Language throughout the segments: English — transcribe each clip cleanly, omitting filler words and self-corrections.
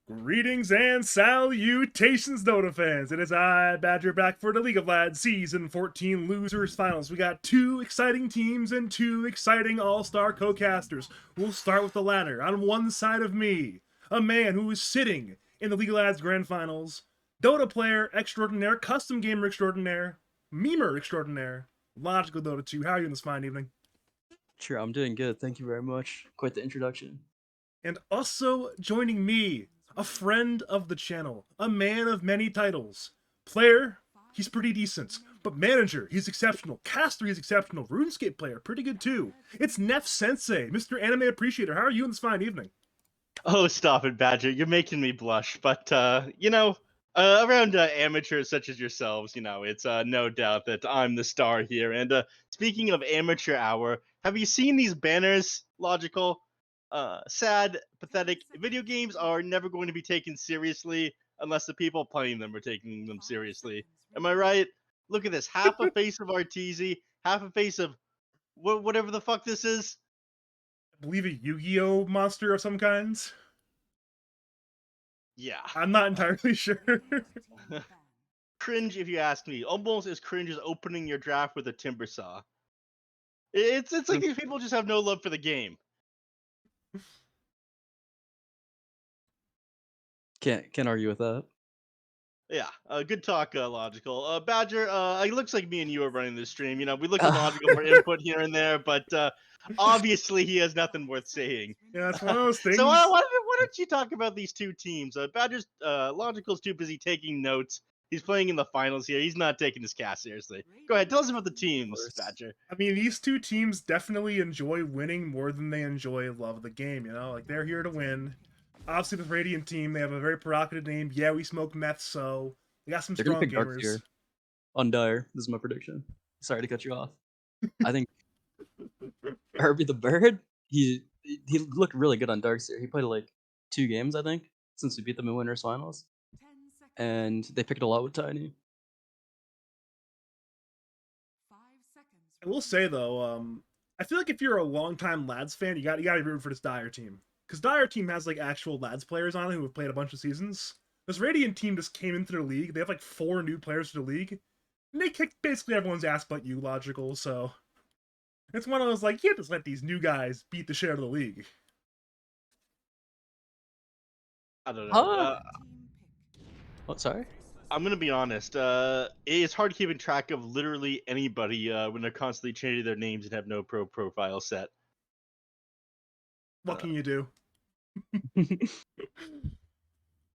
Greetings and salutations, Dota fans. It is I, Badger, back for the League of Lads Season 14 Losers Finals. We got two exciting teams and two exciting all-star co-casters. We'll start with the latter. On one side of me, a man who is sitting in the League of Lads Grand Finals, Dota player extraordinaire, custom gamer extraordinaire, memer extraordinaire, logical Dota 2. How are you in this fine evening? Sure, I'm doing good. Thank you very much. Quite the introduction. And also joining me, a friend of the channel, a man of many titles. Player, he's pretty decent. But manager, he's exceptional. Caster, he's exceptional. RuneScape player, pretty good too. It's Nephsensei, Mr. Anime Appreciator. How are you on this fine evening? Oh, stop it, Badger. You're making me blush. But, around amateurs such as yourselves, it's no doubt that I'm the star here. And speaking of amateur hour, have you seen these banners? Logical, sad, pathetic. Video games are never going to be taken seriously unless the people playing them are taking them seriously. Am I right? Look at this. Half a face of Arteezy, half a face of whatever the fuck this is. I believe a Yu-Gi-Oh monster of some kinds. Yeah. I'm not entirely sure. Cringe, if you ask me. Almost as cringe as opening your draft with a timber saw. It's like these people just have no love for the game. Can't argue with that. Yeah, good talk, Logical. Badger, it looks like me and you are running this stream. We look at Logical for input here and there, but obviously he has nothing worth saying. Yeah, it's one of those things. So why don't you talk about these two teams? Badger's Logical's too busy taking notes. He's playing in the finals here. He's not taking his cast seriously. Go ahead, tell us about the teams, Badger. I mean, these two teams definitely enjoy winning more than they enjoy love of the game, Like, they're here to win. Obviously, the Radiant team, they have a very provocative name. Yeah, we smoke meth, so they got some They're strong gonna pick gamers. Darkseer on Dire. This is my prediction. Sorry to cut you off. I think Herbie the Bird. He looked really good on Darkseer. He played like 2 games, I think, since we beat them in winners finals, and they picked a lot with Tiny. I will say though, I feel like if you're a longtime Lads fan, you got to be rooting for this Dire team, because Dire team has like actual Lads players on it who have played a bunch of seasons. This Radiant team just came into the league. They have like 4 new players to the league, and they kicked basically everyone's ass but you, Logical. So it's one of those like, you have to let these new guys beat the shit out of the league. I don't know. What? Sorry. I'm gonna be honest. It's hard keeping track of literally anybody when they're constantly changing their names and have no profile set. What can you do?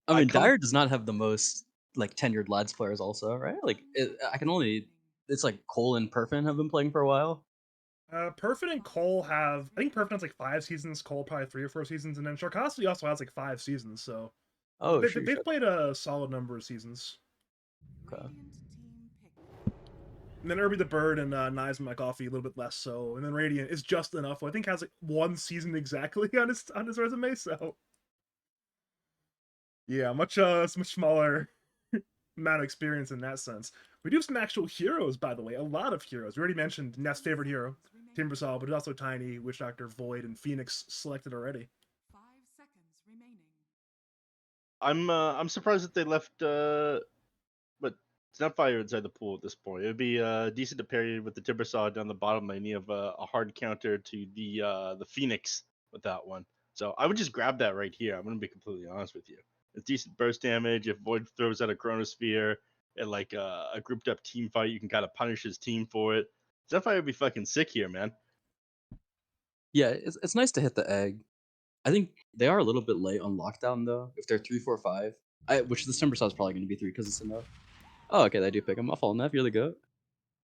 I mean, Dire does not have the most like tenured Lads players, also, right? Like, it's like Cole and Perfin have been playing for a while. Perfin and Cole have, I think Perfin has like 5 seasons, Cole probably 3 or 4 seasons, and then Sharkosity also has like 5 seasons, so Oh, they've played a solid number of seasons. Okay. And then Irby the Bird and Knives and McCoffee a little bit less so, and then Radiant is just enough. I think has like 1 season exactly on his resume, so yeah, much smaller amount of experience in that sense. We do have some actual heroes, by the way, a lot of heroes. We already mentioned Nest's favorite hero, Timbersaw, but there's also Tiny, Witch Doctor, Void, and Phoenix selected already. I'm surprised that they left but Snapfire inside the pool at this point. It would be decent to parry with the Timbersaw down the bottom lane. You have a hard counter to the Phoenix with that one. So I would just grab that right here. I'm gonna be completely honest with you. It's decent burst damage. If Void throws out a Chronosphere and like a grouped up team fight, you can kind of punish his team for it. Snapfire would be fucking sick here, man. Yeah, it's nice to hit the egg. I think they are a little bit late on lockdown though. If they're 3, 4, 5, which the Timbersaw is probably going to be 3 because it's enough. Oh, okay, they do pick him. I'll follow Neff. You're the goat.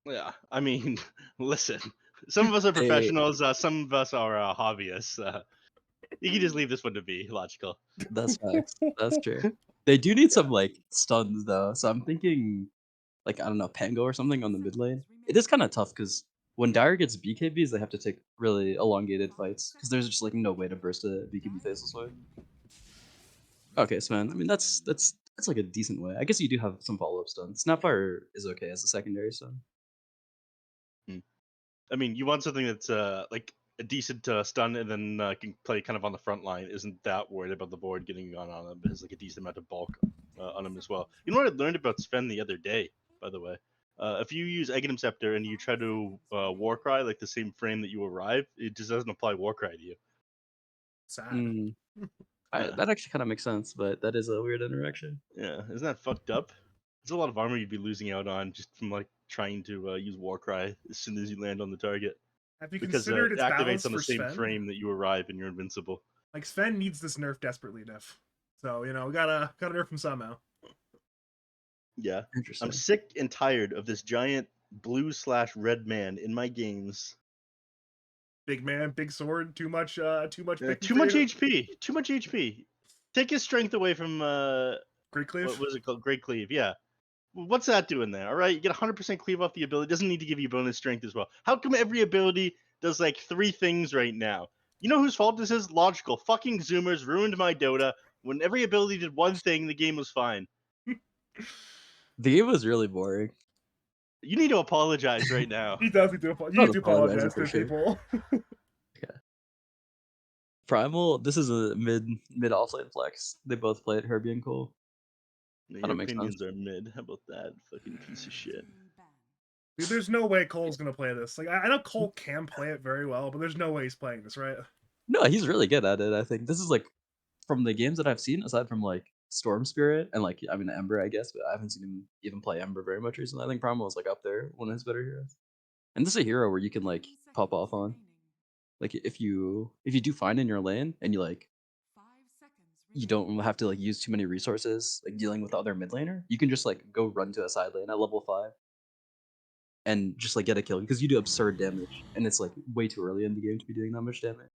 Yeah, I mean, listen. Some of us are professionals. Some of us are hobbyists. You can just leave this one to be logical. That's facts. That's true. They do need some like stuns though, so I'm thinking like, I don't know, Pango or something on the mid lane. It is kind of tough because when Dire gets BKBs, they have to take really elongated fights because there's just like no way to burst a BKB faceless way. Okay, so man, I mean that's like a decent way. I guess you do have some follow up stuns. Snapfire is okay as a secondary stun. I mean, you want something that's like a decent stun and then can play kind of on the front line, isn't that worried about the board getting gone on him. Has like a decent amount of bulk on him as well. You know what I learned about Sven the other day, by the way? If you use Aghanim Scepter and you try to Warcry like the same frame that you arrive, it just doesn't apply Warcry to you. Sad. Mm. Yeah. That actually kind of makes sense, but that is a weird interaction. Yeah, isn't that fucked up? There's a lot of armor you'd be losing out on just from like trying to use Warcry as soon as you land on the target. Have you Because considered it its activates balance on the for same Sven? frame that you arrive and you're invincible. Like Sven needs this nerf desperately, Nif. So we gotta nerf him somehow. Yeah. I'm Interesting. sick and tired of this giant blue/red man in my games. Big man, big sword, too much Too much HP. Too much HP. Take his strength away from Great Cleave. what was it called? Great Cleave. Yeah. What's that doing there? All right, you get 100% cleave off the ability. It doesn't need to give you bonus strength as well. How come every ability does like 3 things right now? You know whose fault this is? Logical. Fucking Zoomers ruined my Dota. When every ability did one thing, the game was fine. The game was really boring. You need to apologize right now. He does need to Not you need to apologizing apologize for to sure. people. Primal, this is a mid offlane flex. They both played Herbie and Cole. Your makes sense. opinions are mid. How about that? Fucking piece of shit. Dude, there's no way Cole's gonna play this. Like I know Cole can play it very well, but there's no way he's playing this, right? No, he's really good at it. I think this is like from the games that I've seen, aside from like Storm Spirit and like Ember, I guess, but I haven't seen him even play Ember very much recently. I think Primal is like up there, one of his better heroes. And this is a hero where you can like pop off on. Like if you do fine in your lane and you don't have to like use too many resources like dealing with the other mid laner, you can just like go run to a side lane at level 5 and just like get a kill because you do absurd damage and it's like way too early in the game to be doing that much damage.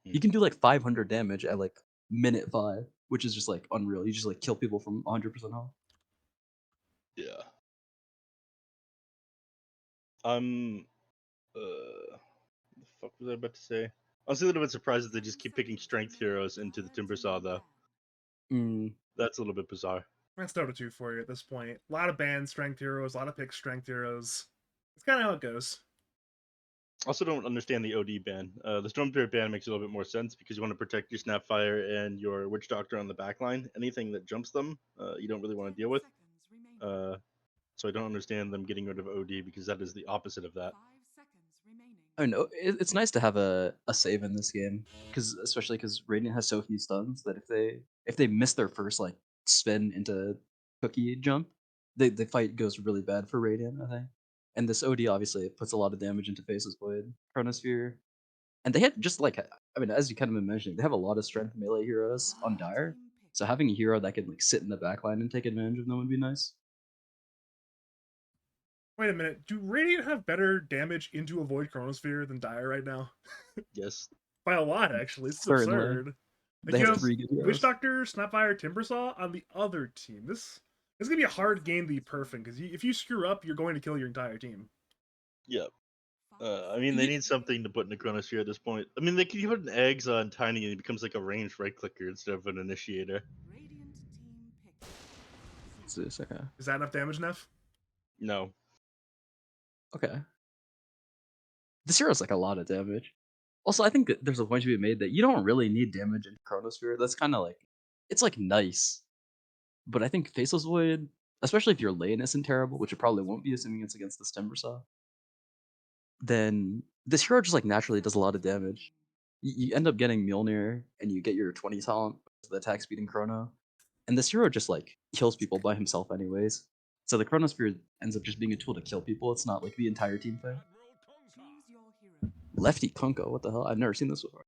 You can do like 500 damage at like minute 5, which is just like unreal. You just like kill people from 100% health. Yeah. I'm the fuck was I about to say? I was a little bit surprised that they just keep picking strength heroes into the Timbersaw though. That's a little bit bizarre. That's Dota 2 for you at this point. A lot of banned strength heroes, a lot of pick strength heroes. It's kind of how it goes. Also, don't understand the OD ban. The Stormbeard ban makes a little bit more sense because you want to protect your Snapfire and your Witch Doctor on the backline. Anything that jumps them, you don't really want to deal with. So I don't understand them getting rid of OD because that is the opposite of that. I know it's nice to have a save in this game especially because Radiant has so few stuns that if they miss their first like spin into cookie jump, the fight goes really bad for Radiant, I think. And this OD obviously puts a lot of damage into Faceless Void, Chronosphere, and they had just like as you kind of been mentioning, they have a lot of strength melee heroes on Dire. So having a hero that can like sit in the backline and take advantage of them would be nice. Wait a minute. Do Radiant have better damage into a Void Chronosphere than Dire right now? Yes. By a lot, actually. This is Certainly. absurd. Like, They you have have 3 good heroes. Witch Doctor, Snapfire, Timbersaw on the other team. This is gonna be a hard game to be perfect because if you screw up, you're going to kill your entire team. Yep. I mean, they need something to put in the Chronosphere at this point. I mean, they could put an eggs on Tiny and it becomes like a ranged right clicker instead of an initiator. Okay. Is that enough damage, Neff? No. Okay. This hero's like a lot of damage. Also, I think that there's a point to be made that you don't really need damage in Chronosphere. That's kind of like, it's like nice. But I think Faceless Void, especially if your lane isn't terrible, which it probably won't be assuming it's against this Timbersaw, then this hero just like naturally does a lot of damage. You end up getting Mjolnir and you get your 20 talent, the attack speed in Chrono. And this hero just like kills people by himself anyways. So the Chronosphere ends up just being a tool to kill people. It's not like the entire team thing. Lefty Kunko, what the hell? I've never seen this before.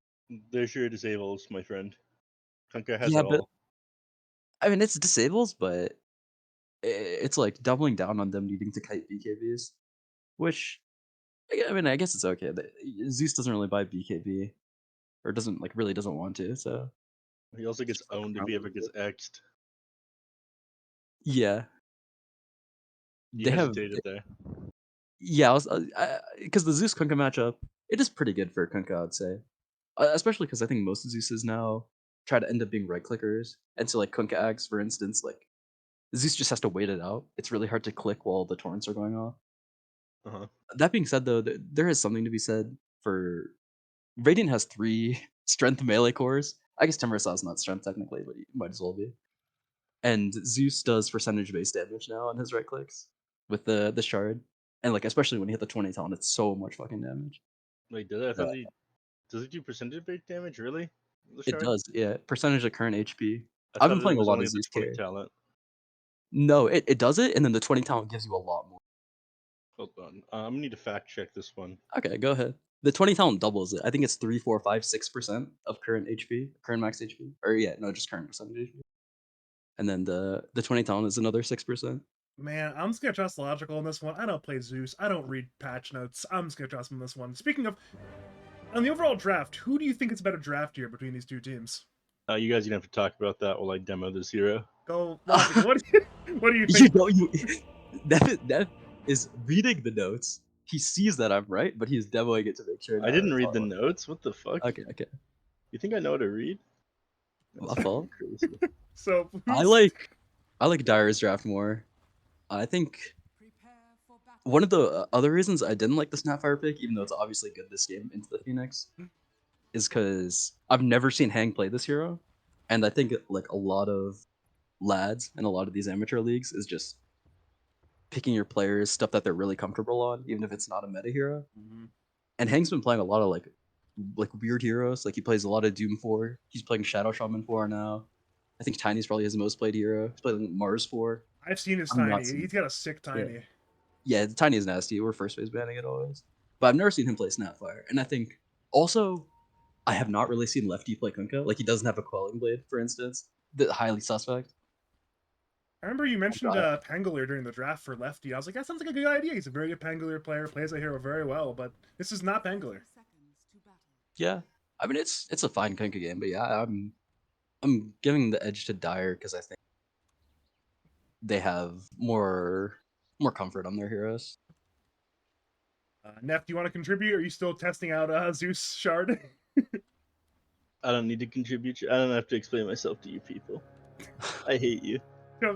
They're sure disables, my friend. Kunka has Yeah, it but all. I mean, it's disables, but it's like doubling down on them needing to kite BKBs, which I mean, I guess it's okay. Zeus doesn't really buy BKB, or doesn't like really doesn't want to. So He also gets owned if he ever gets X'd. yeah, You hesitated there. Yeah, because the Zeus Kunkka matchup, it is pretty good for Kunkka, I'd say, especially because I think most Zeus's now try to end up being right clickers, and so like Kunkka Axe, for instance, like Zeus just has to wait it out. It's really hard to click while the torrents are going off. Uh-huh. That being said, though, there is something to be said for Radiant has 3 strength melee cores. I guess Timber Saw's not strength technically, but he might as well be. And Zeus does percentage based damage now on his right clicks with the shard. And like especially when you hit the 20 talent, it's so much fucking damage. Wait, did I Uh, thought does it do percentage based damage? Really? The it shard? does, yeah. Percentage of current HP. I I've thought been it playing a was lot only of the Zeus 20 carry. talent. No, it does it, and then the 20 talent gives you a lot more. Hold on. I'm gonna need to fact check this one. Okay, go ahead. The 20 talent doubles it. I think it's 3, 4, 5, 6% of current HP, current max HP. Or yeah, no, just current percentage HP. And then the 20 talent is another 6%. Man, I'm just gonna trust Logical on this one. I don't play Zeus. I don't read patch notes. I'm just gonna trust him on this one. Speaking of, on the overall draft, who do you think is a better draft here between these two teams? You guys gonna have to talk about that while I demo this hero. Go Logical. What do you You think? know, Neff is reading the notes. He sees that I'm right, but he's demoing it to make sure. I Now didn't that's read the all. notes. What the fuck? Okay, okay. You think I know how to read? My That's fault. crazy. So I who's like Dyer's draft more. I think one of the other reasons I didn't like the Snapfire pick, even though it's obviously good this game into the Phoenix, is because I've never seen Hang play this hero, and I think like a lot of lads in a lot of these amateur leagues is just picking your players stuff that they're really comfortable on, even if it's not a meta hero. And Hang's been playing a lot of like weird heroes. Like he plays a lot of Doom 4. He's playing Shadow Shaman 4 now. I think Tiny's probably his most played hero. He's playing Mars 4. I've seen his I'm not Tiny. seeing. He's got a sick Yeah. Tiny. Yeah, the Tiny is nasty. We're first phase banning it always. But I've never seen him play Snapfire. And I think also I have not really seen Lefty play Kunkka. Like he doesn't have a Quelling Blade, for instance. The highly suspect. I remember you mentioned God. Pangolier during the draft for Lefty. I was like, that sounds like a good idea. He's a very good Pangolier player, plays that hero very well, but this is not Pangolier. Yeah. I mean it's a fine Kunkka game, but yeah, I'm giving the edge to Dyer because I think they have more comfort on their heroes. Neff, do you want to contribute? Or are you still testing out Zeus Shard? I don't need to contribute. I don't have to explain myself to you people. I hate you.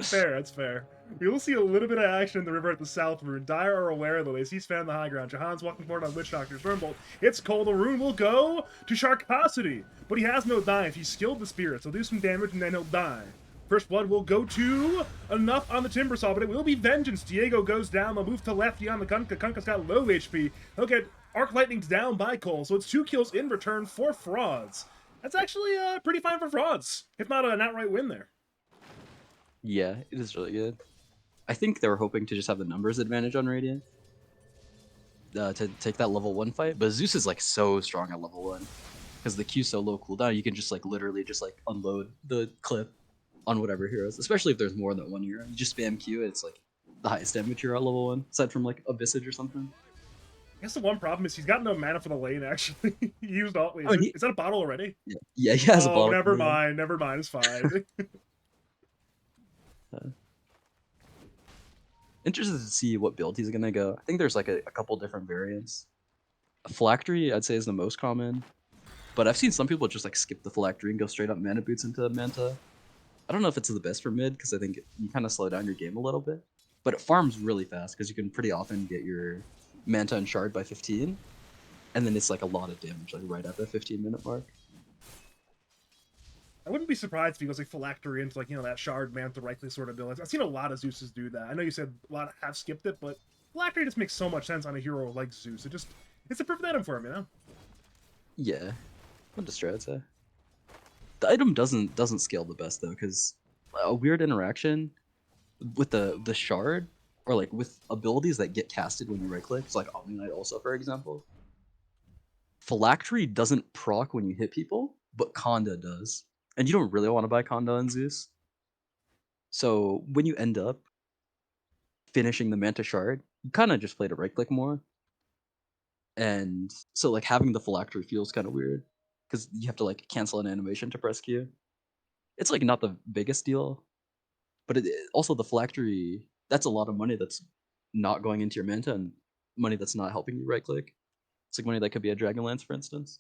Fair, that's fair. We will see a little bit of action in the river at the south rune. Dyer are aware of the way. He's found the high ground. Jahan's walking forward on Witch Doctor's Stormbolt. It's cold. The rune will go to Sharkosity, but he has no dive. He's skilled the spirit, so do some damage and then he'll die. First blood will go to enough on the Timbersaw, but it will be Vengeance. Diego goes down. They'll move to Lefty on the Kunkka. Kunkka's got low HP. He'll get Arc Lightning's down by Cole, so it's 2 kills in return for Frauds. That's actually pretty fine for Frauds, if not an outright win there. Yeah, it is really good. I think they were hoping to just have the numbers advantage on Radiant. To take that level 1 fight, but Zeus is like so strong at level 1. Because the Q's so low cooldown, you can just like literally just like unload the clip on whatever heroes, especially if there's more than one hero. You just spam Q, it's like the highest damage hero at level 1, aside from like a Visage or something. I guess the one problem is he's got no mana for the lane, actually. He used all. Wait, is that a bottle already? Yeah, he has a bottle. Never mind, it's fine. Interested to see what build he's gonna go. I think there's like a couple different variants. Phylactery, I'd say, is the most common. But I've seen some people just like skip the Phylactery and go straight up Mana Boots into Manta. I don't know if it's the best for mid, because I think you kind of slow down your game a little bit. But it farms really fast, because you can pretty often get your Manta and Shard by 15. And then it's like a lot of damage, like right at the 15-minute mark. I wouldn't be surprised if he goes like Phylactery into like, that Shard Mantha Rightly sort of build. I've seen a lot of Zeuses do that. I know you said a lot have skipped it, but Phylactery just makes so much sense on a hero like Zeus. It's a perfect item for him, Yeah, what a strat, I'd say. The item doesn't scale the best though, because a weird interaction with the shard, or like with abilities that get casted when you right click, it's like Omni-Knight also, for example. Phylactery doesn't proc when you hit people, but Conda does. And you don't really want to buy Conda in Zeus. So when you end up finishing the Manta Shard, you kind of just play to right click more. And so like having the Phylactery feels kind of weird, because you have to like cancel an animation to press Q. It's like not the biggest deal, but also the Phylactery, that's a lot of money that's not going into your Manta, and money that's not helping you right click. It's like money that could be a Dragonlance, for instance.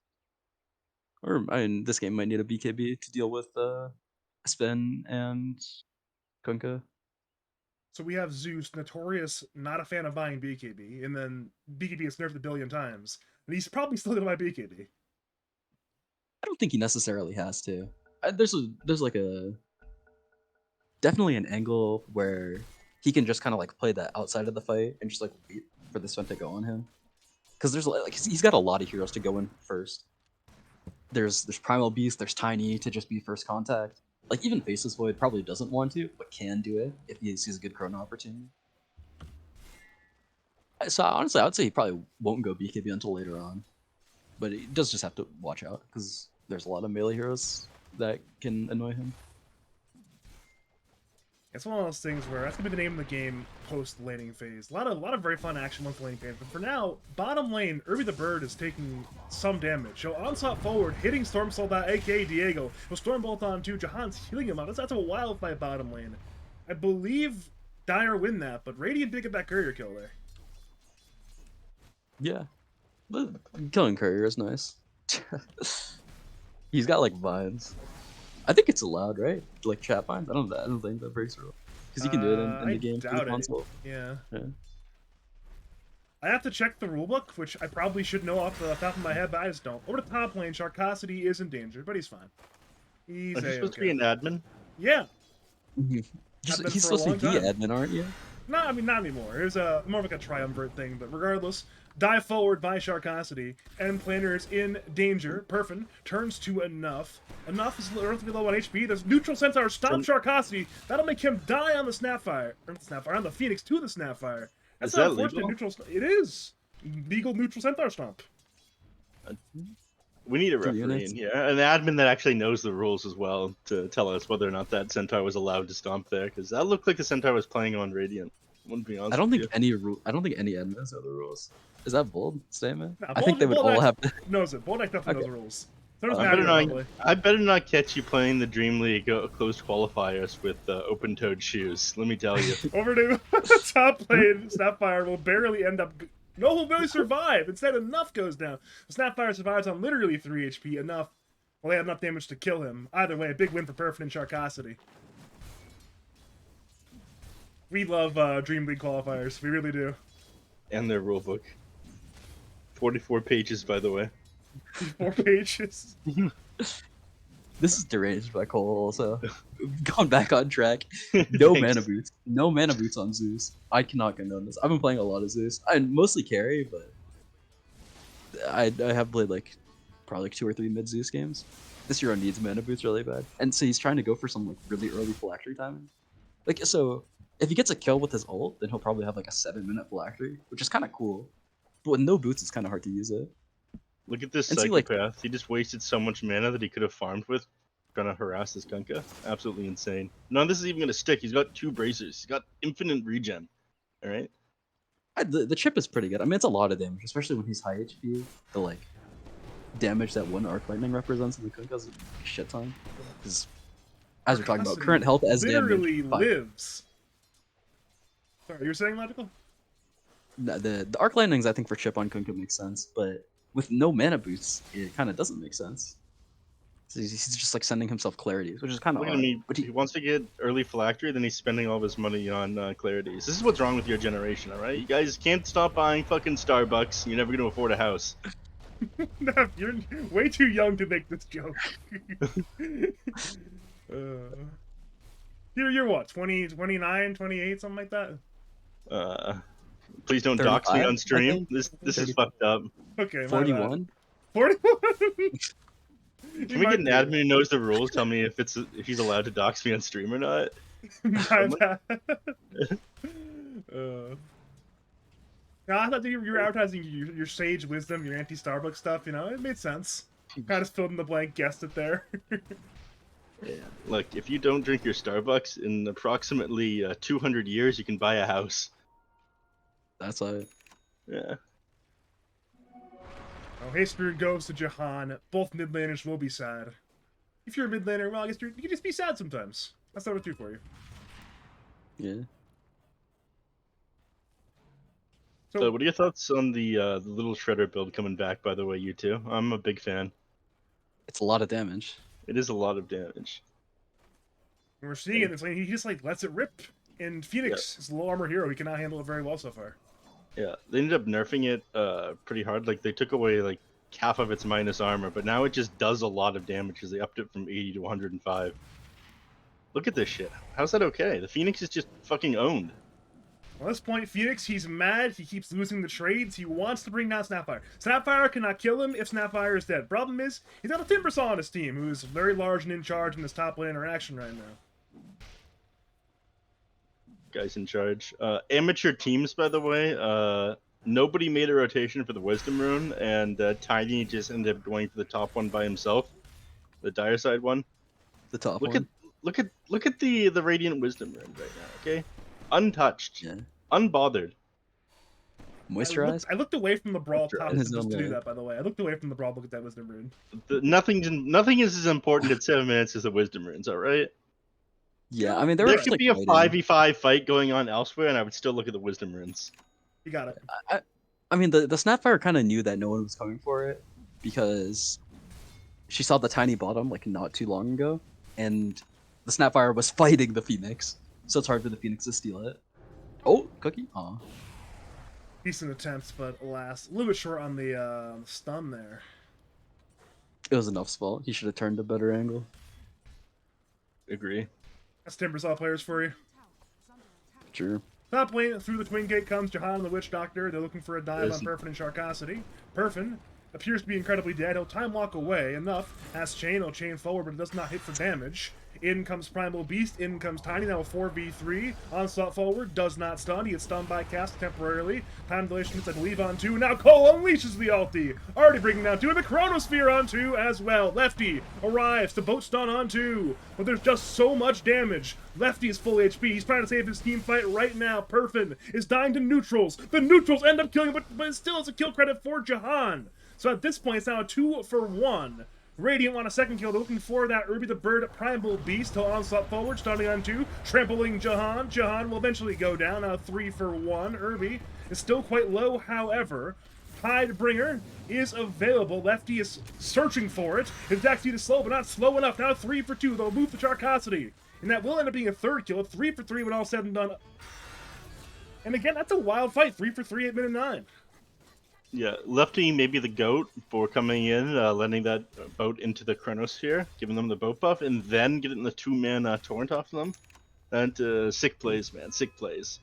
Or I mean, this game might need a BKB to deal with Sven and Kunkka. So we have Zeus, notorious, not a fan of buying BKB, and then BKB gets nerfed a billion times. And he's probably still going to buy BKB. I don't think he necessarily has to. There's like a definitely an angle where he can just kind of like play that outside of the fight and just like wait for this one to go on him. Because there's like he's got a lot of heroes to go in first. There's Primal Beast, there's Tiny to just be first contact. Like even Faceless Void probably doesn't want to, but can do it if he sees a good chrono opportunity. So honestly, I would say he probably won't go BKB until later on, but he does just have to watch out because there's a lot of melee heroes that can annoy him. It's one of those things where that's gonna be the name of the game post laning phase. A lot of very fun action once the laning phase. But for now, bottom lane, Irby the Bird is taking some damage. So onslaught forward, hitting Storm Soldat, aka Diego. With Storm Bolt on too, Jahan's healing him out. That's a wild fight bottom lane. I believe Dire win that, but Radiant did get that courier kill there. Yeah, but killing courier is nice. He's got like vines. I think it's allowed, right? Like chat vines. I don't think that breaks the rule because you can do it in the game through the console. Yeah. Yeah. I have to check the rulebook, which I probably should know off the top of my head, but I just don't. Over to top lane, Sharkosity is in danger, but he's fine. He's supposed to be an admin? Yeah. He's Admin for a supposed to be long the time. admin, aren't you? No, I mean, not anymore. It was more of like a triumvirate thing, but regardless, dive forward by Sharkosity, and Planner is in danger. Perfin turns to Enough. Enough is relatively low on HP. There's Neutral Centaur stomp Sharkosity. That'll make him die on the Snapfire. Or the Snapfire, on the Phoenix to the Snapfire. That's Is not that unfortunate. legal? It is. Legal Neutral Centaur stomp. We need a 2 referee units. in here, an admin that actually knows the rules as well to tell us whether or not that Centaur was allowed to stomp there, because that looked like the Centaur was playing on Radiant. Wouldn't be honest. I don't with think any admins know the rules. Is that bold statement? Nah, I think they would all have to. knows it. Boldak definitely knows Okay. the rules. So does I Nadia, better, probably. I better not catch you playing the Dream League closed qualifiers with open-toed shoes. Let me tell you. Over to top lane, Snapfire will barely end up. No, he'll barely survive. Instead, Enough goes down. The Snapfire survives on literally 3 HP. Enough. Well, they have enough damage to kill him. Either way, a big win for Perfin and Sharkosity. We love Dream League qualifiers. We really do. And their rulebook. 44 pages, by the way. 4 pages. This is deranged by Cole also. Going back on track. No Thanks. mana boots. No mana boots on Zeus. I cannot condone this. I've been playing a lot of Zeus. I mostly carry, but I have played like probably like 2 or 3 mid Zeus games. This hero needs mana boots really bad. And so he's trying to go for some like really early phylactery timing. Like so if he gets a kill with his ult, then he'll probably have like a 7-minute phylactery, which is kind of cool. But with no boots, it's kind of hard to use it. Look at this And see, psychopath. like- He just wasted so much mana that he could have farmed with trying to harass this Gunka. Absolutely insane. None of this is even going to stick. He's got 2 bracers. He's got infinite regen. Alright? The chip is pretty good. I mean, it's a lot of damage, especially when he's high HP. The like damage that one arc lightning represents in the Kunkka is a shit ton. Because as we're talking about, current health as literally damage. lives. Sorry, you were saying Logical? The arc lightnings, I think, for chip on Kunkka makes sense, but with no mana boosts, it kind of doesn't make sense. So he's just like sending himself clarities, which is kind of Look at odd. him. But He wants to get early phylactery, then he's spending all of his money on clarities. This is what's wrong with your generation, alright? You guys can't stop buying fucking Starbucks. You're never going to afford a house. No, you're way too young to make this joke. You're what, 20, 29, 28, something like that? Please don't dox me 35, on I stream. think. This is 35. fucked up. Okay, my bad. 41. 41? Can we get an admin who knows the rules tell me if he's allowed to dox me on stream or not? My bad. No, I thought you were advertising your sage wisdom, your anti-Starbucks stuff, you know, it made sense. Kind of filled in the blank, guessed it there. Yeah. Look, if you don't drink your Starbucks in approximately 200 years, you can buy a house. That's why. Yeah. Oh, hey, Spirit goes to Jahan. Both mid laners will be sad. If you're a mid laner, well, I guess you can just be sad sometimes. That's not what I do for you. Yeah. So, what are your thoughts on the little shredder build coming back? By the way, you two. I'm a big fan. It's a lot of damage. It is a lot of damage. We're seeing it. It's like he just like lets it rip. And Phoenix is a low armor hero. He cannot handle it very well so far. Yeah, they ended up nerfing it pretty hard. Like they took away like half of its minus armor, but now it just does a lot of damage because they upped it from 80 to 105. Look at this shit. How's that okay? The Phoenix is just fucking owned. Well, at this point, Phoenix, he's mad. He keeps losing the trades. He wants to bring down Snapfire. Snapfire cannot kill him if Snapfire is dead. Problem is, he's got a Timbersaw on his team, who is very large and in charge in this top lane interaction right now. Guys in charge. Amateur teams, by the way. Nobody made a rotation for the Wisdom Rune, and Tiny just ended up going for the top one by himself. The dire side one. The top Look one. Look at the Radiant Wisdom Rune right now, okay? Untouched. Yeah. Unbothered. Moisturized. I looked away from the brawl Moisturized. top In his just own to do way. that, by the way. I looked away from the brawl to look at that Wisdom Rune. Nothing is as important at 7 minutes as the Wisdom Runes, alright? Yeah, I mean there were There just, could like, be a 5v5 fight going on elsewhere, and I would still look at the Wisdom Runes. You got it. I mean the Snapfire kind of knew that no one was coming for it because she saw the tiny bottom like not too long ago, and the Snapfire was fighting the Phoenix, so it's hard for the Phoenix to steal it. Oh, cookie. Aw. Decent attempts, but alas, a little bit short on the stun there. It was enough fault. He should have turned a better angle. Agree. That's Timbersaw players for you. Sure. Top lane, through the Twin Gate comes Jahan and the Witch Doctor. They're looking for a dive on Listen. Perfin and Sharkosity. Perfin appears to be incredibly dead. He'll time walk away enough. Has chain, he'll chain forward, but it does not hit for damage. In comes Primal Beast, in comes Tiny, now a 4v3. Onslaught forward, does not stun. He gets stunned by cast temporarily. Time dilation hits, I believe, on 2. Now Cole unleashes the ulti. Already bringing down 2, and the Chronosphere on 2 as well. Lefty arrives to boat stun on 2, but there's just so much damage. Lefty is full HP. He's trying to save his team fight right now. Perfin is dying to neutrals. The neutrals end up killing him, but it still is a kill credit for Jahan. So at this point, it's now a 2-for-1. Radiant want a second kill. They're looking for that Urbi the Bird Primal Beast. He'll onslaught forward, stunning on 2, trampling Jahan. Jahan will eventually go down. Now 3-for-1. Urbi is still quite low, however. Tidebringer is available. Lefty is searching for it. His attack speed is slow, but not slow enough. Now 3-for-2. They'll move the Sharkosity. And that will end up being a third kill. 3-for-3 when all said and done. And again, that's a wild fight. 3-for-3 at minute 9. Yeah, Lefty may be the GOAT for coming in, letting that boat into the Chronosphere, giving them the boat buff, and then getting the 2-man torrent off them. And sick plays, man, sick plays.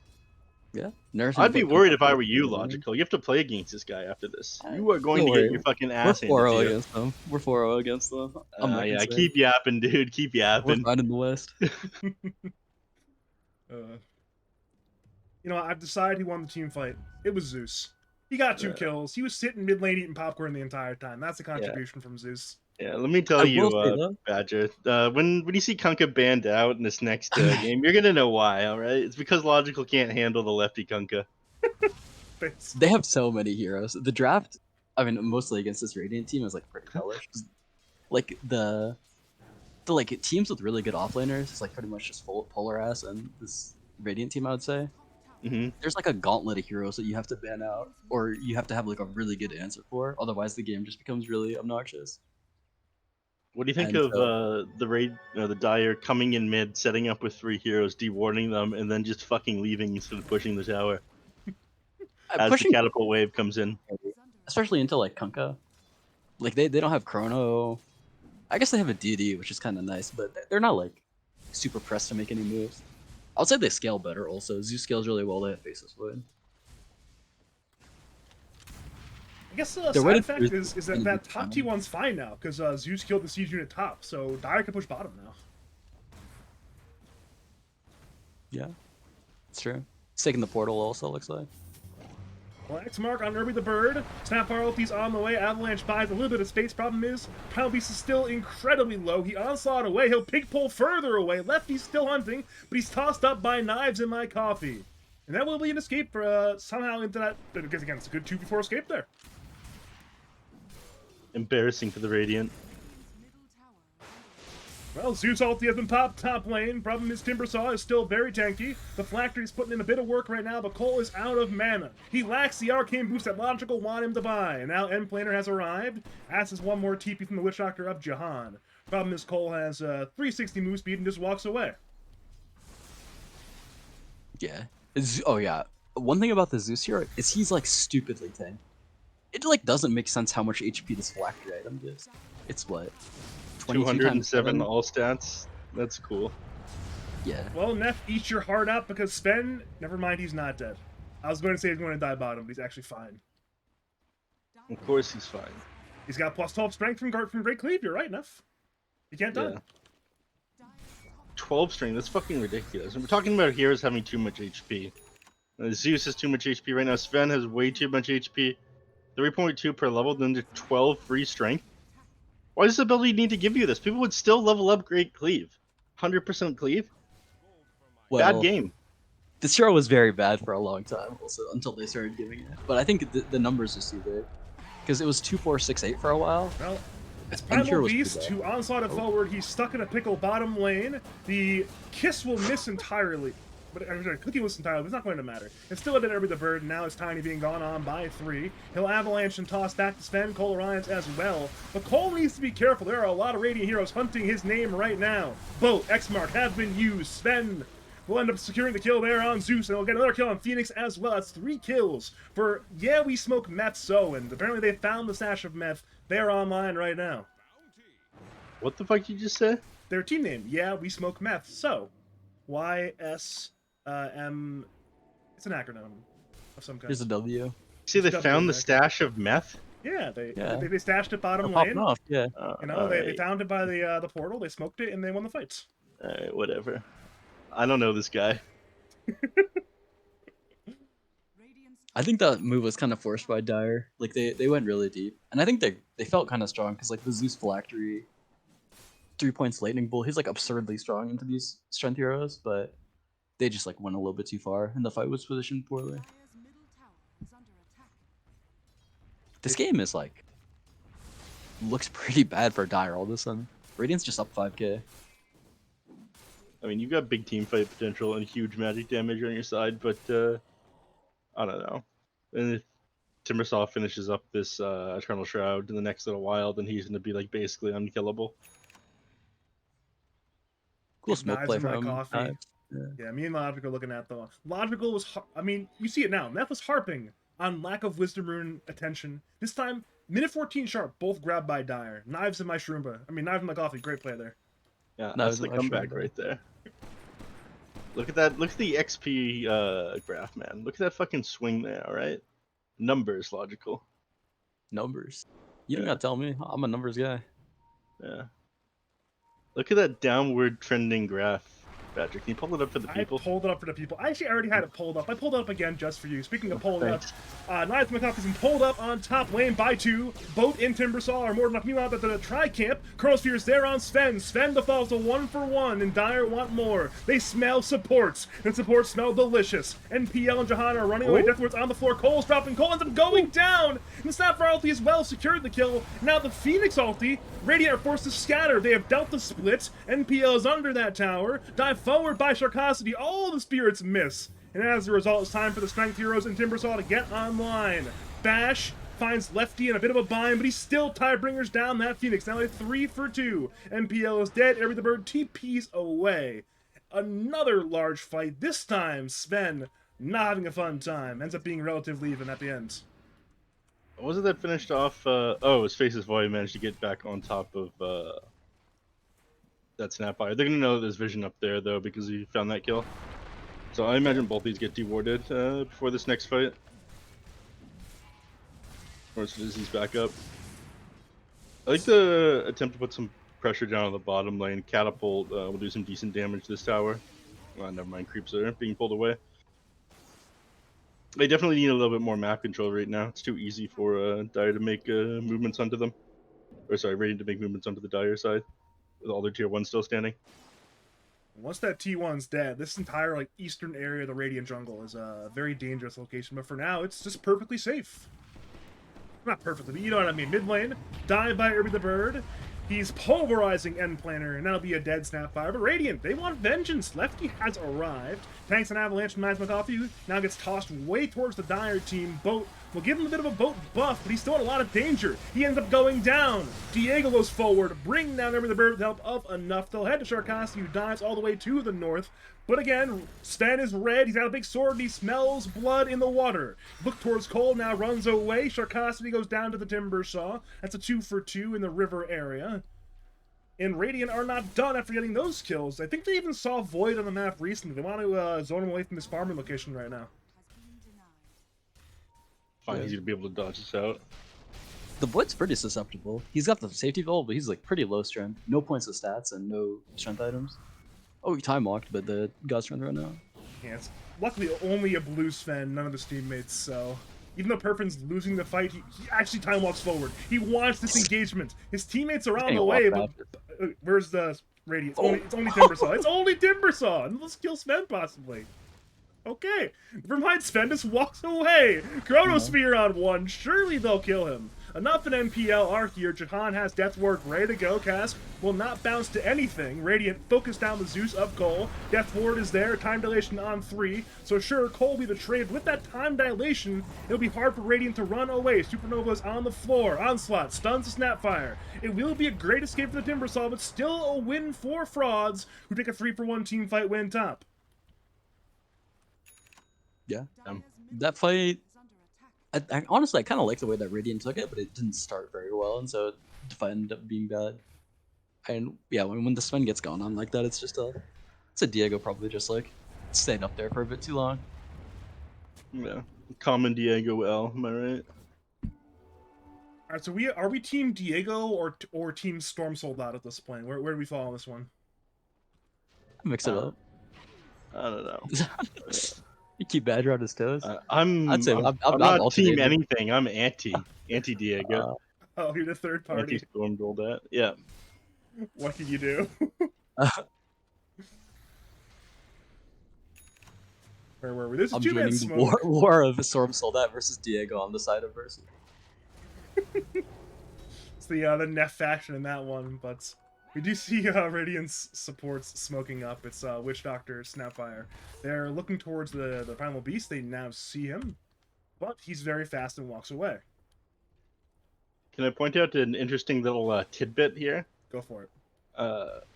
Yeah. I'd be worried if I were you, Logical. You have to play against this guy after this. You are going to get your fucking We're ass 4-0 handed to you. against them. We're 4-0 against them. I'm not Yeah, concerned. keep yapping, dude. Keep We're yapping. fine in the West. You know, I've decided who won the team fight. It was Zeus. He got 2 kills. He was sitting mid lane eating popcorn the entire time. That's a contribution from Zeus. Yeah, let me tell I you, will say though- Badger. When you see Kunkka banned out in this next game, you're gonna know why. All right, it's because Logical can't handle the lefty Kunkka. Thanks. They have so many heroes. The draft, I mean, mostly against this Radiant team is like pretty hellish. Like the like teams with really good offlaners is like pretty much just full Polar Ass and this Radiant team, I would say. Mm-hmm. There's like a gauntlet of heroes that you have to ban out, or you have to have like a really good answer for. Otherwise, the game just becomes really obnoxious. What do you think And of so- the Dire coming in mid, setting up with 3 heroes, dewarding them, and then just fucking leaving instead of pushing the tower as Pushing, the catapult wave comes in? especially into like Kunkka, like they don't have Chrono. I guess they have a deity, which is kind of nice, but they're not like super pressed to make any moves. I would say they scale better also. Zeus scales really well, they have Faceless Void. I guess the They're side waiting effect for- is that top T1's fine now, because Zeus killed the siege unit top, so Dire can push bottom now. Yeah, it's true. It's taking the portal also, looks like. Well, X mark on Urbi the Bird. Snapfire ulti's on the way. Avalanche buys a little bit of space. Problem is, Primal Beast is still incredibly low. He onslaught away. He'll pig pull further away. Lefty's still hunting, but he's tossed up by knives in my coffee. And that will be an escape somehow into that. Because again, it's a good 2v4 escape there. Embarrassing for the Radiant. Well, Zeus ulti has been popped top lane. Problem is Timbersaw is still very tanky. The Phylactery's putting in a bit of work right now, but Cole is out of mana. He lacks the arcane boost that Logical want him to buy. And now End Planer has arrived. Asks one more TP from the Witch Doctor of Jahan. Problem is Cole has 360 move speed and just walks away. Yeah. Oh yeah. One thing about the Zeus hero is he's like stupidly tank. It like doesn't make sense how much HP this phylactery item gives. It's what? 22 times 207 7? all stats. That's cool. Yeah. Well, Neff, eat your heart out because Sven, never mind, he's not dead. I was going to say he's going to die bottom, but he's actually fine. Of course he's fine. He's got plus 12 strength from Great Cleave. You're right, Neff. He can't die. Yeah. 12 strength, that's fucking ridiculous. And we're talking about heroes having too much HP. Zeus has too much HP right now. Sven has way too much HP. 3.2 per level, then to 12 free strength. Why does this ability need to give you this? People would still level up Great Cleave. 100% Cleave? Well, Bad game. this hero was very bad for a long time, also until they started giving it. But I think the numbers just too big, because it was 2-4-6-8 for a while. Well, it's And Hero Primal was pretty Beast bad. to onslaught it forward. He's stuck in a pickle bottom lane. The kiss will miss entirely. But I'm sorry, Cookie will miss entirely, but it's not going to matter. It's still a dead with the bird, and now it's Tiny being gone on by 3. He'll avalanche and toss back to Sven, Cole Orions as well. But Cole needs to be careful. There are a lot of Radiant heroes hunting his name right now. Both X-Mark have been used. Sven will end up securing the kill there on Zeus, and we'll get another kill on Phoenix as well. That's 3 kills for Yeah We Smoke Meth So, and apparently they found the stash of meth. They're online right now. What the fuck did you just say? Their team name, Yeah We Smoke Meth So. YSM. It's an acronym of some kind. Here's a W. See, they Double found the back. stash of meth? Yeah, they Yeah. they stashed it bottom They're popping lane. off, yeah. You know, they found it by the portal. They smoked it and they won the fights. Alright, whatever. I don't know this guy. I think that move was kind of forced by Dire. Like they went really deep, and I think they felt kind of strong because like the Zeus phylactery, 3 points lightning bolt. He's like absurdly strong into these strength heroes, but they just like went a little bit too far, and the fight was positioned poorly. This game is like looks pretty bad for Dire all of a sudden. Radiant's just up 5k. I mean, you've got big team fight potential and huge magic damage on your side, but I don't know. And if Timbersaw finishes up this Eternal Shroud in the next little while, then he's going to be like basically unkillable. Cool Get smoke knives play in my from coffee. Knives. Yeah, me and Logical looking at though. Logical was, I mean, you see it now. Meth was harping on lack of Wisdom Rune attention. This time, minute 14 sharp, both grabbed by Dire. Knives in my Shroomba. I mean, knives in my coffee. Great play there. Yeah, No, that's the I'm comeback sure. right there. Look at that. Look at the XP graph, man. Look at that fucking swing there, alright? Numbers, Logical. Numbers. You don't Yeah. gotta tell me. I'm a numbers guy. Yeah. Look at that downward trending graph, Patrick. Can you pull it up for the people? I pulled it up for the people. I actually already had it pulled up. I pulled it up again just for you. Speaking of pulling Thanks. up, Knives McCoffey's been pulled up on top lane by 2. Both in Timbersaw are more than enough. Meanwhile, at the tri-camp, Chronosphere's there on Sven. Sven defaults a 1-for-1, and Dire want more. They smell supports, and supports smell delicious. And PL and Jahan are running away deathwards on the floor. Cole's dropping. Cole ends up going down. And the Sapphire ulti as well secured the kill. Now the Phoenix ulti, Radiant are forced to scatter. They have dealt the split. NPL is under that tower. Dive forward by Sharkosity. All the spirits miss. And as a result, it's time for the Strength Heroes and Timbersaw to get online. Bash finds Lefty in a bit of a bind, but he still tie-bringers down that Phoenix. Now a 3-for-2. NPL is dead. Every the Bird TP's away. Another large fight. This time, Sven not having a fun time. Ends up being relatively even at the end. Wasn't that finished off? Oh, his Face's Void managed to get back on top of that Snapfire. They're gonna know that there's vision up there though because he found that kill. So I imagine both these get dewarded before this next fight. Or as soon as he's back up. I like the attempt to put some pressure down on the bottom lane. Catapult will do some decent damage to this tower. Never mind, creeps are being pulled away. They definitely need a little bit more map control right now. It's too easy for Dire to make movements onto them. Or sorry, Radiant to make movements onto the Dire side. With all their tier 1 still standing. Once that T1's dead, this entire like eastern area of the Radiant jungle is a very dangerous location. But for now, it's just perfectly safe. Not perfectly, but you know what I mean. Mid lane, dive by Irby the Bird. He's pulverizing End Planner, and that'll be a dead Snapfire. But Radiant, they want vengeance. Lefty has arrived. Tanks an avalanche from Knives McCoffey, now gets tossed way towards the Dire team. Boat will give him a bit of a boat buff, but he's still in a lot of danger. He ends up going down. Diego goes forward, bringing down Ember the Bird with the help of enough. They'll head to Sharkasti, who dives all the way to the north. But again, Sven is red, he's got a big sword, and he smells blood in the water. Look towards Cole, now runs away. Sharkasti goes down to the Timber Saw. That's a 2 for 2 in the river area. And Radiant are not done after getting those kills. I think they even saw Void on the map recently. They want to zone him away from this farming location right now. Fine, he's gonna be able to dodge this out. The Void's pretty susceptible. He's got the safety valve, but he's like pretty low strength. No points of stats and no strength items. Oh, he time walked, but the got strength right now. Yeah, it's luckily only a blue Sven, none of his teammates, so... Even though Perfin's losing the fight, he actually time walks forward. He wants this engagement. His teammates are on the way, but where's the Radiant? It's only Timbersaw. It's only Timbersaw! And let's kill Sven, possibly. Okay. Never mind, Sven just walks away. Chronosphere on one. Surely they'll kill him. Enough in MPL are here. Jahan has Death Ward ready to go. Cask will not bounce to anything. Radiant focused down the Zeus of Cole. Death Ward is there. Time dilation on 3. So sure, Cole will be the trade. With that time dilation, it'll be hard for Radiant to run away. Supernova's on the floor. Onslaught stuns the Snapfire. It will be a great escape for the Timbersaw, but still a win for Frauds, who take a 3-for-1 team fight win top. Yeah. That fight... honestly, I kind of like the way that Radiant took it, but it didn't start very well, and so the fight ended up being bad. And yeah, when the Sven gets going on like that, it's just it's a Diego probably just like staying up there for a bit too long. Yeah, common Diego L. Am I right? All right, so are we team Diego or team Storm Soldat at this point? Where do we fall on this one? Mix it up. I don't know. You keep Badger on his toes. I'm not team anything. I'm anti Diego. Oh, you're the third party. Anti Storm Soldat. Yeah. What can you do? Where were we? This is two-man smoke. War of Storm Soldat versus Diego on the side of Versus. It's the Neph faction in that one, but we do see Radiant's supports smoking up. It's Witch Doctor, Snapfire. They're looking towards the Primal Beast. They now see him, but he's very fast and walks away. Can I point out an interesting little tidbit here? Go for it.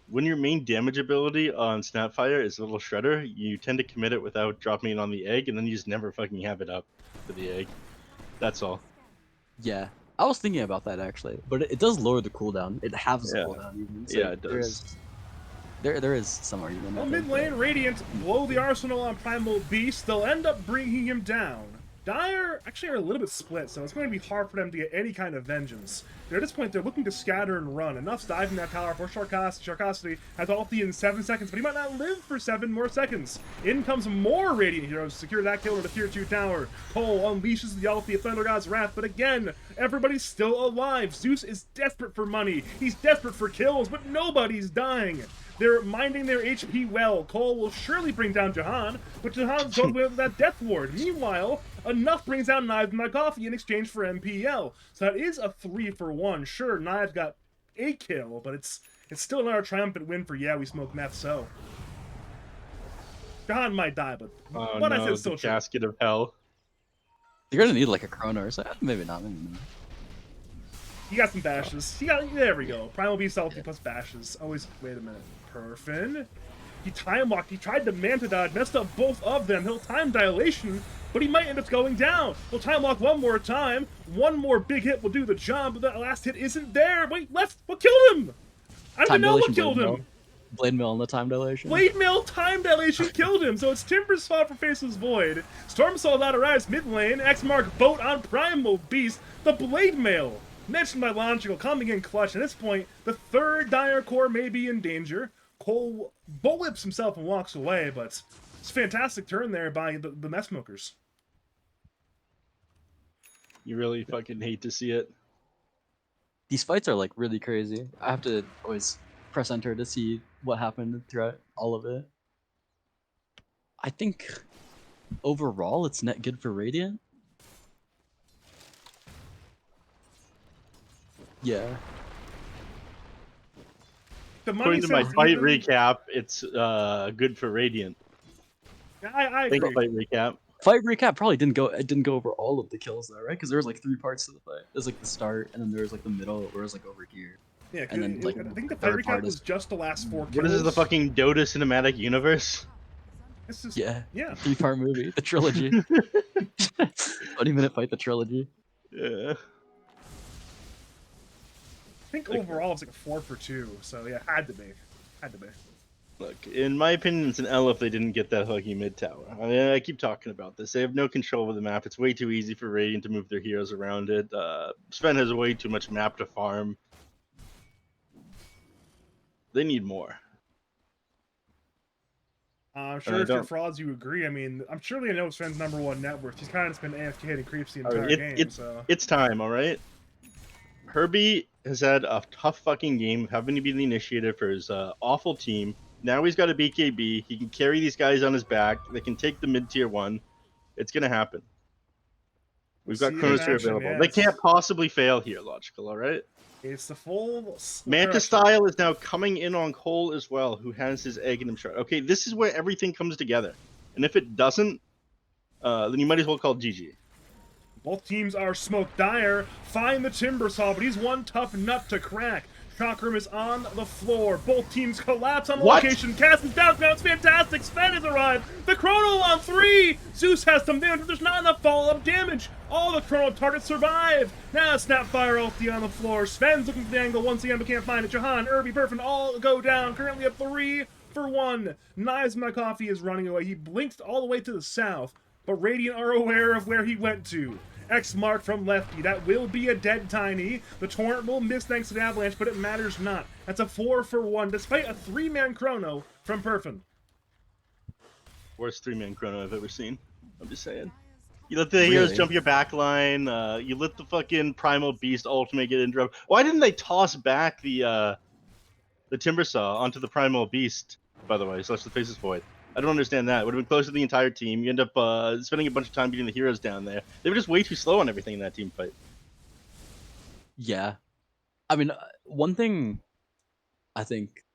When your main damage ability on Snapfire is Little Shredder, you tend to commit it without dropping it on the egg, and then you just never fucking have it up for the egg. That's all. Yeah, I was thinking about that actually, but it does lower the cooldown. It halves the cooldown even. So yeah, it does. There is some argument. Well, mid lane, Radiant blow the arsenal on Primal Beast. They'll end up bringing him down. Dire actually are a little bit split, so it's going to be hard for them to get any kind of vengeance. At this point, they're looking to scatter and run. Enough's diving that tower for Sharkasti. Has ulti in 7 seconds, but he might not live for 7 more seconds. In comes more Radiant heroes to secure that kill to the tier 2 tower. Cole unleashes the ulti of Thunder God's Wrath, but again, everybody's still alive. Zeus is desperate for money. He's desperate for kills, but nobody's dying. They're minding their HP well. Cole will surely bring down Jahan, but Jahan's going with that Death Ward. Meanwhile, Enough brings out Knives and My Coffee in exchange for MPL. So that is a 3-for-1. Sure, Knives got a kill, but it's still not a triumphant win for we smoke Meth, so. Jahan might die, but what I said still true. Casket of Hell. You're gonna need like a Chrono or something. Maybe not. He got some bashes. There we go. Primal Beast ulti plus bashes. Always. Wait a minute. Perfin. He time walked. He tried to Manta dodge. Messed up both of them. He'll time dilation, but he might end up going down. He'll time walk one more time. One more big hit will do the job, but that last hit isn't there. Wait, left. What killed him? I don't even know what killed him. Blade Mill on the time dilation. Blade Mill time dilation killed him, so it's Timber's spot for Faceless Void. Storm Soldat arrives mid lane. X mark boat on Primal Beast. The Blade Mail, mentioned by Logical, coming in clutch. At this point, the third Dire core may be in danger. Cole bullwhips himself and walks away, but it's a fantastic turn there by the Meth Smokers. You really fucking hate to see it. These fights are like really crazy. I have to always press enter to see what happened throughout all of it. I think overall it's net good for Radiant. Yeah. According to my fight recap, it's good for Radiant. I agree. Fight recap. Fight recap probably didn't go over all of the kills though, right? Because there was like 3 parts to the fight. There's like the start, and then there's like the middle, where it's like over here. Yeah, And then, like, I think the fight third recap part was is- just the last 4 kills. What is this, the fucking Dota cinematic universe? This is, Yeah, yeah. 3-part movie, the trilogy. 20-minute fight, the trilogy. Yeah. I think overall it's like a 4 for 2. So yeah, had to be. Look, in my opinion, it's an L if they didn't get that fucking mid tower. I mean, I keep talking about this. They have no control over the map. It's way too easy for Radiant to move their heroes around it. Sven has way too much map to farm. They need more. I'm sure if you're frauds, you agree. I mean, I'm sure they know Sven's #1 net worth. He's kind of just been AFK hitting creeps the entire game. So It's time, all right? Herbie has had a tough fucking game, having to be the initiator for his awful team. Now he's got a BKB. He can carry these guys on his back. They can take the mid-tier 1. It's going to happen. We've got Chronosphere available. Yes. They can't possibly fail here, Logical, all right? It's the full Manta Style is now coming in on Cole as well, who has his Aghanim shard. Okay, this is where everything comes together. And if it doesn't, then you might as well call it GG. Both teams are smoked. Dire find the Timber Saw, but he's one tough nut to crack. Chakram is on the floor. Both teams collapse on the location. Cass is down. Now it's fantastic. Sven has arrived. The Chrono on 3. Zeus has some damage, but there's not enough follow-up damage. All the Chrono targets survive. Now Snapfire ulti on the floor. Sven's looking for the angle once again, but can't find it. Jahan, Irby, Burfin all go down. Currently at 3 for 1. Knives My Coffee is running away. He blinked all the way to the south, but Radiant are aware of where he went to. X mark from Lefty. That will be a dead Tiny. The Torrent will miss thanks to the Avalanche, but it matters not. That's a 4 for 1, despite a 3-man Chrono from Perfin. Worst 3-man Chrono I've ever seen. I'm just saying. You let the heroes jump your back line. You let the fucking Primal Beast ultimate get interrupted. Why didn't they toss back the Timber Saw onto the Primal Beast, by the way, slash the Faceless Void? I don't understand that. It would have been close to the entire team. You end up spending a bunch of time beating the heroes down there. They were just way too slow on everything in that team fight. Yeah. I mean, one thing I think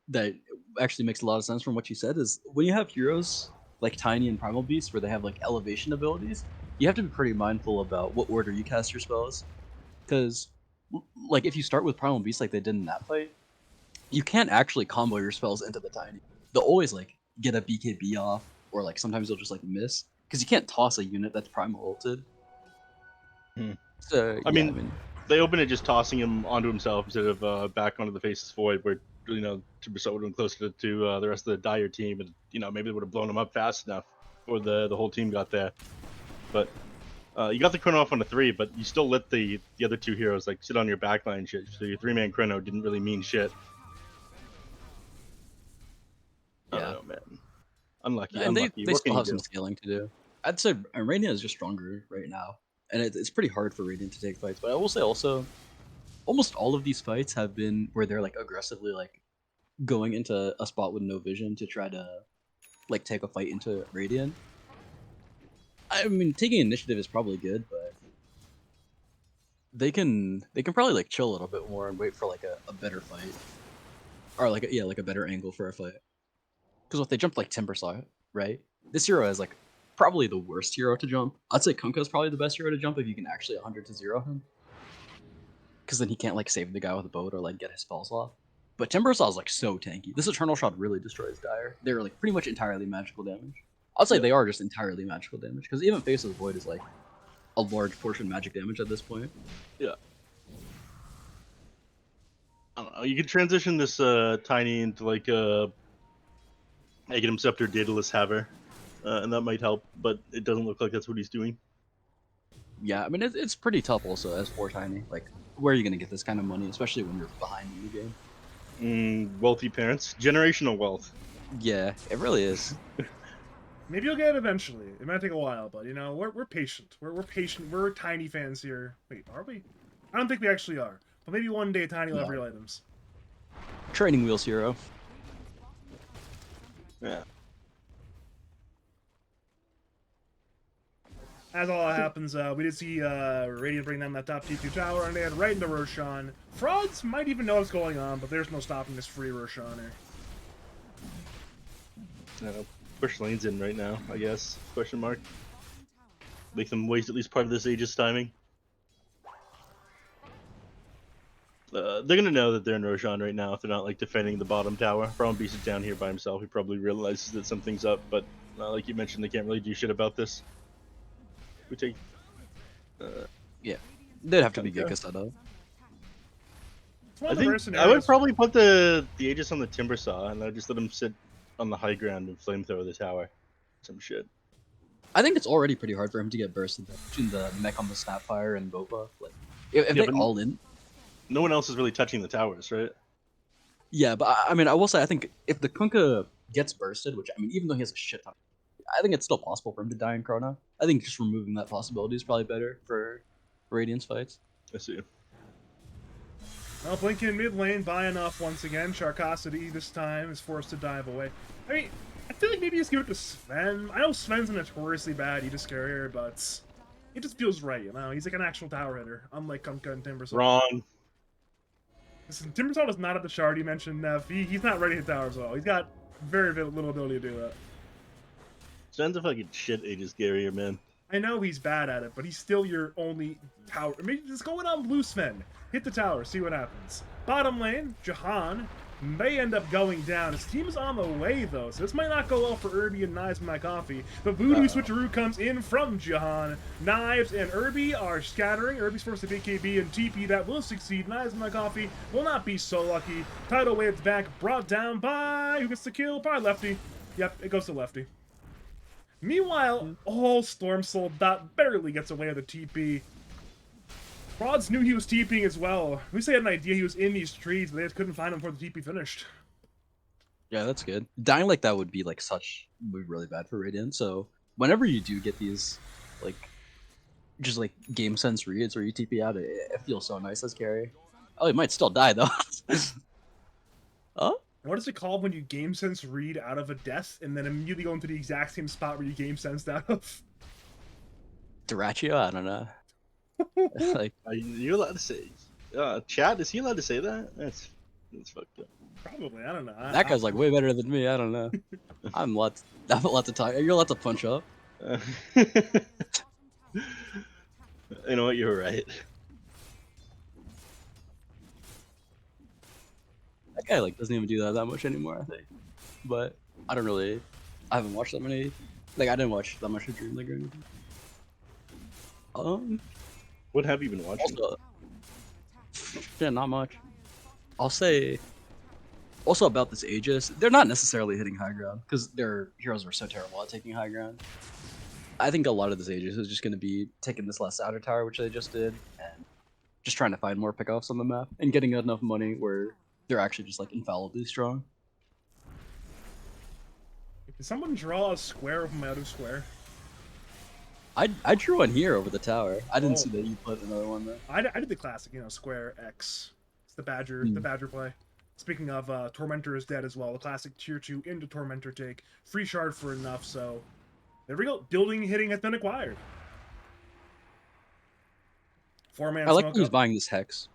that actually makes a lot of sense from what you said is when you have heroes like Tiny and Primal Beast where they have like elevation abilities, you have to be pretty mindful about what order you cast your spells. Because, like, if you start with Primal Beast like they did in that fight, you can't actually combo your spells into the Tiny. They'll always, like, get a BKB off, or like sometimes they'll just like miss because you can't toss a unit that's primal ulted. So I mean, they open it just tossing him onto himself instead of back onto the Faceless Void, where Timber Saw would have been closer to the rest of the Dire team, and maybe they would have blown him up fast enough before the whole team got there. But you got the Chrono off on the 3, but you still let the other 2 heroes like sit on your backline shit. So your 3-man Chrono didn't really mean shit. I don't know, man. Unlucky. And unlucky. they still have some scaling to do. I'd say Radiant is just stronger right now, and it's pretty hard for Radiant to take fights. But I will say also, almost all of these fights have been where they're like aggressively like going into a spot with no vision to try to like take a fight into Radiant. I mean, taking initiative is probably good, but they can probably like chill a little bit more and wait for like a better fight, or like a better angle for a fight. Because if they jump like Timber Saw, right? This hero is like probably the worst hero to jump. I'd say Kunkka is probably the best hero to jump if you can actually 100-0 him. Because then he can't like save the guy with a boat or like get his spells off. But Timber Saw is like so tanky. This Eternal Shot really destroys Dire. They're like pretty much entirely magical damage. I'd say they are just entirely magical damage. Because even Faceless Void is like a large portion magic damage at this point. Yeah. I don't know. You could transition this Tiny into like a Aghanim Scepter Daedalus Haver, and that might help, but it doesn't look like that's what he's doing. Yeah, I mean, it's pretty tough also as 4 Tiny. Like, where are you going to get this kind of money, especially when you're behind in the game? Wealthy parents. Generational wealth. Yeah, it really is. Maybe you'll get it eventually. It might take a while, but we're patient. We're patient. We're Tiny fans here. Wait, are we? I don't think we actually are. But maybe one day Tiny will have real items. Training Wheels hero. Yeah. As all that happens, we did see Radiant bring down that top T2 tower, and they had right into Roshan. Frauds might even know what's going on, but there's no stopping this free Roshan here. Push lanes in right now, I guess. Question mark. Make them waste at least part of this Aegis timing. They're gonna know that they're in Roshan right now if they're not like defending the bottom tower. Braun Beast is down here by himself. He probably realizes that something's up, but like you mentioned, they can't really do shit about this. We take. Yeah, they'd have to be Okay. Giga set up. It's one I of the think rare I scenarios. would probably put the Aegis on the Timber Saw, and I'd just let him sit on the high ground and flamethrower the tower. Some shit. I think it's already pretty hard for him to get bursted between the mech on the Snapfire and Boba. Like, if Yeah, they but- all in, No one else is really touching the towers, right? yeah. But I mean, I will say, I think if the Kunkka gets bursted, which I mean, even though he has a shit ton, I think it's still possible for him to die in Chrono. I think just removing that possibility is probably better for Radiance fights. I see. Well, Blinken mid lane by enough once again. Sharkosity this time is forced to dive away. I mean, I feel like maybe just give it to Sven. I know Sven's a notoriously bad Aegis carrier, but it just feels right, you know? He's like an actual tower hitter, unlike Kunkka and Timbersaw. Wrong. Listen, Timbersaw does not have the shard you mentioned, Nev. He's not ready to hit towers at all. He's got very little ability to do that. Sven's a fucking shit Aegis carrier, man. I know he's bad at it, but he's still your only tower. I mean, just going on blue Sven. Hit the tower, see what happens. Bottom lane, Jahan may end up going down. His team is on the way, though, so this might not go well for Irby and Knives My Coffee. The Voodoo Switcheroo comes in from Jahan. Knives and Irby are scattering. Irby's forced to BKB and TP. That will succeed. Knives My Coffee will not be so lucky. Tidal Wave's back, brought down by... Who gets the kill? Probably Lefty. Yep, it goes to Lefty. Meanwhile, Storm Soul Dot barely gets away with a TP. Rods knew he was TPing as well. We say had an idea he was in these trees, but they just couldn't find him before the TP finished. Yeah, that's good. Dying like that would be like would be really bad for Radiant. So whenever you do get these, like, just like game sense reads where you TP out, it feels so nice as carry. Oh, he might still die though. Oh, What is it called when you game sense read out of a death and then immediately go into the exact same spot where you game sensed out of? Durachio? I don't know. Like, Are you allowed to say? Chat, is he allowed to say that? That's fucked up. Probably, I don't know. that guy's like way better than me. I don't know. I'm a lot to talk. You're allowed to punch up. You know what? You're right. That guy like doesn't even do that much anymore, I think. But I haven't watched that many. Like, I didn't watch that much of Dream League or anything. What have you been watching? Also, yeah, not much. I'll say also about this Aegis, they're not necessarily hitting high ground because their heroes were so terrible at taking high ground. I think a lot of this Aegis is just going to be taking this last outer tower, which they just did, and just trying to find more pickoffs on the map and getting enough money where they're actually just like infallibly strong. Did someone draw a square of my other square? I drew one here over the tower. I didn't see that you put another one there. I did the classic, square X. It's the Badger, the Badger play. Speaking of, Tormentor is dead as well. The classic tier 2 into Tormentor take. Free shard for enough, so... There we go. Building hitting has been acquired. 4-man I like smoke that he's up. buying this Hex.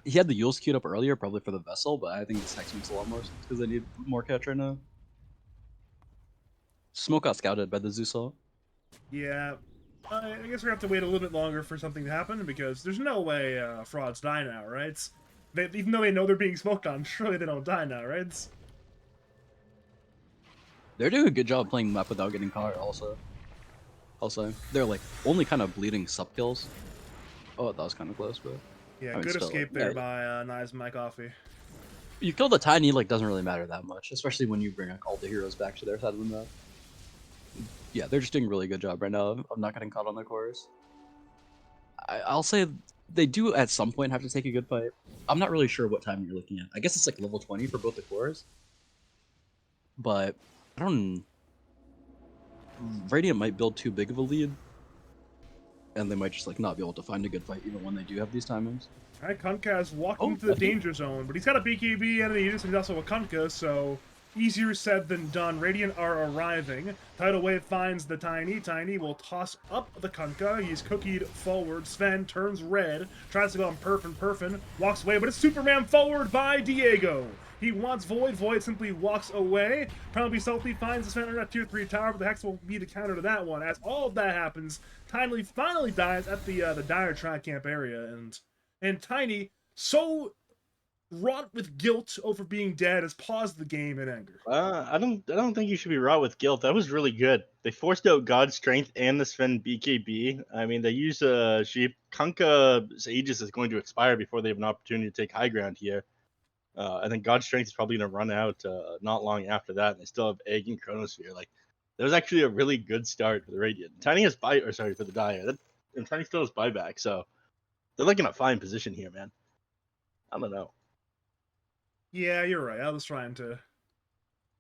He had the Yules queued up earlier, probably for the Vessel, but I think this Hex makes a lot more sense because they need more catch right now. Smoke got scouted by the Zeusalt. Yeah. I guess we're gonna have to wait a little bit longer for something to happen because there's no way frauds die now, right? Even though they know they're being smoked on, surely they don't die now, right? They're doing a good job playing the map without getting caught also. They're like only kind of bleeding sub kills. Oh, that was kind of close, but Yeah, I mean, good still, escape yeah. there by Knives My Coffee. you kill the tiny, like, doesn't really matter that much, especially when you bring like, all the heroes back to their side of the map. Yeah, they're just doing a really good job right now of not getting caught on their cores. I'll say they do at some point have to take a good fight. I'm not really sure what time you're looking at. I guess it's like level 20 for both the cores. But I don't... Radiant might build too big of a lead. And they might just like not be able to find a good fight even when they do have these timings. Alright, Kunkka's walking Oh, into the Lefty. danger zone, but he's got a BKB and an Aegis, and he's also a Kunkka, so easier said than done. Radiant are arriving. Tidal Wave finds the Tiny. Tiny will toss up the Kunkka. He's cookied forward. Sven turns red, tries to go on Perfin. Walks away, but it's Superman forward by Diego. He wants Void. Void simply walks away. Probably Salty finds the center at tier 3 tower, but the Hex will be the counter to that one. As all of that happens, Tiny finally dies at the Dire track camp area, and Tiny, so wrought with guilt over being dead, has paused the game in anger. I don't think you should be wrought with guilt. That was really good. They forced out God's Strength and the Sven BKB. I mean, they use Sheep. Kunkka's Aegis is going to expire before they have an opportunity to take high ground here. I think God's Strength is probably going to run out not long after that, and they still have Egg and Chronosphere. Like, that was actually a really good start for the Radiant. Tiny has for the Dire, and Tiny still has buyback, so they're like in a fine position here, man. I don't know. Yeah, you're right. I was trying to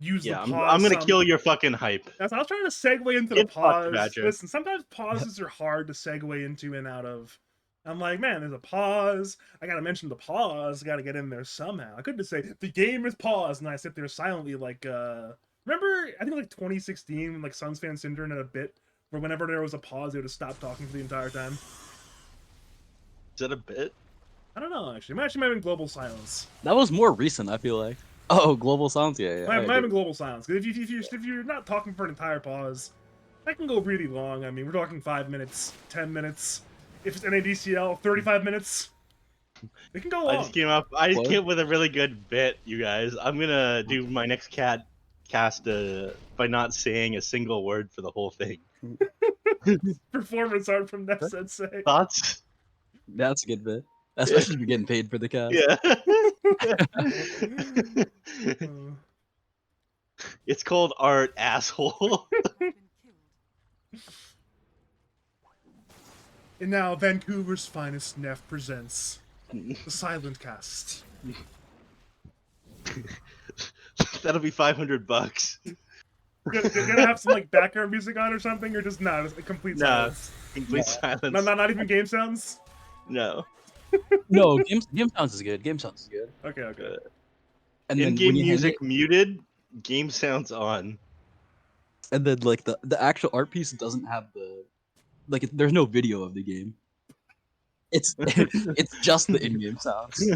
use the pause. I'm gonna kill your fucking hype. I was trying to segue into the pause. Listen, sometimes pauses are hard to segue into and out of. I'm like, man, there's a pause. I gotta mention the pause. Gotta get in there somehow. I couldn't just say the game is paused, and I sit there silently like, remember? I think like 2016 when like Suns fan Syndrome had a bit where whenever there was a pause, they would just stop talking for the entire time. Is that a bit? I don't know. Actually, it might have been global silence. That was more recent, I feel like. Oh, global silence, yeah. Might have been global silence. Because if you're not talking for an entire pause, that can go really long. I mean, we're talking 5 minutes, 10 minutes. If it's NADCL, 35 minutes. It can go long. I just came up with a really good bit, you guys. I'm gonna do my next cast by not saying a single word for the whole thing. Performance art from Nephsensei. Thoughts? That's a good bit. Especially if you're getting paid for the cast. Yeah. It's called art, asshole. And now Vancouver's finest Neph presents the Silent Cast. That'll be $500. You're gonna have some like background music on or something, or just not? It's a complete silence. Complete silence. Not even game sounds. No. No, game sounds is good. Game sounds is good. Okay. And then in-game music muted, game sounds on. And then like the actual art piece doesn't have the there's no video of the game. It's just the in-game sounds.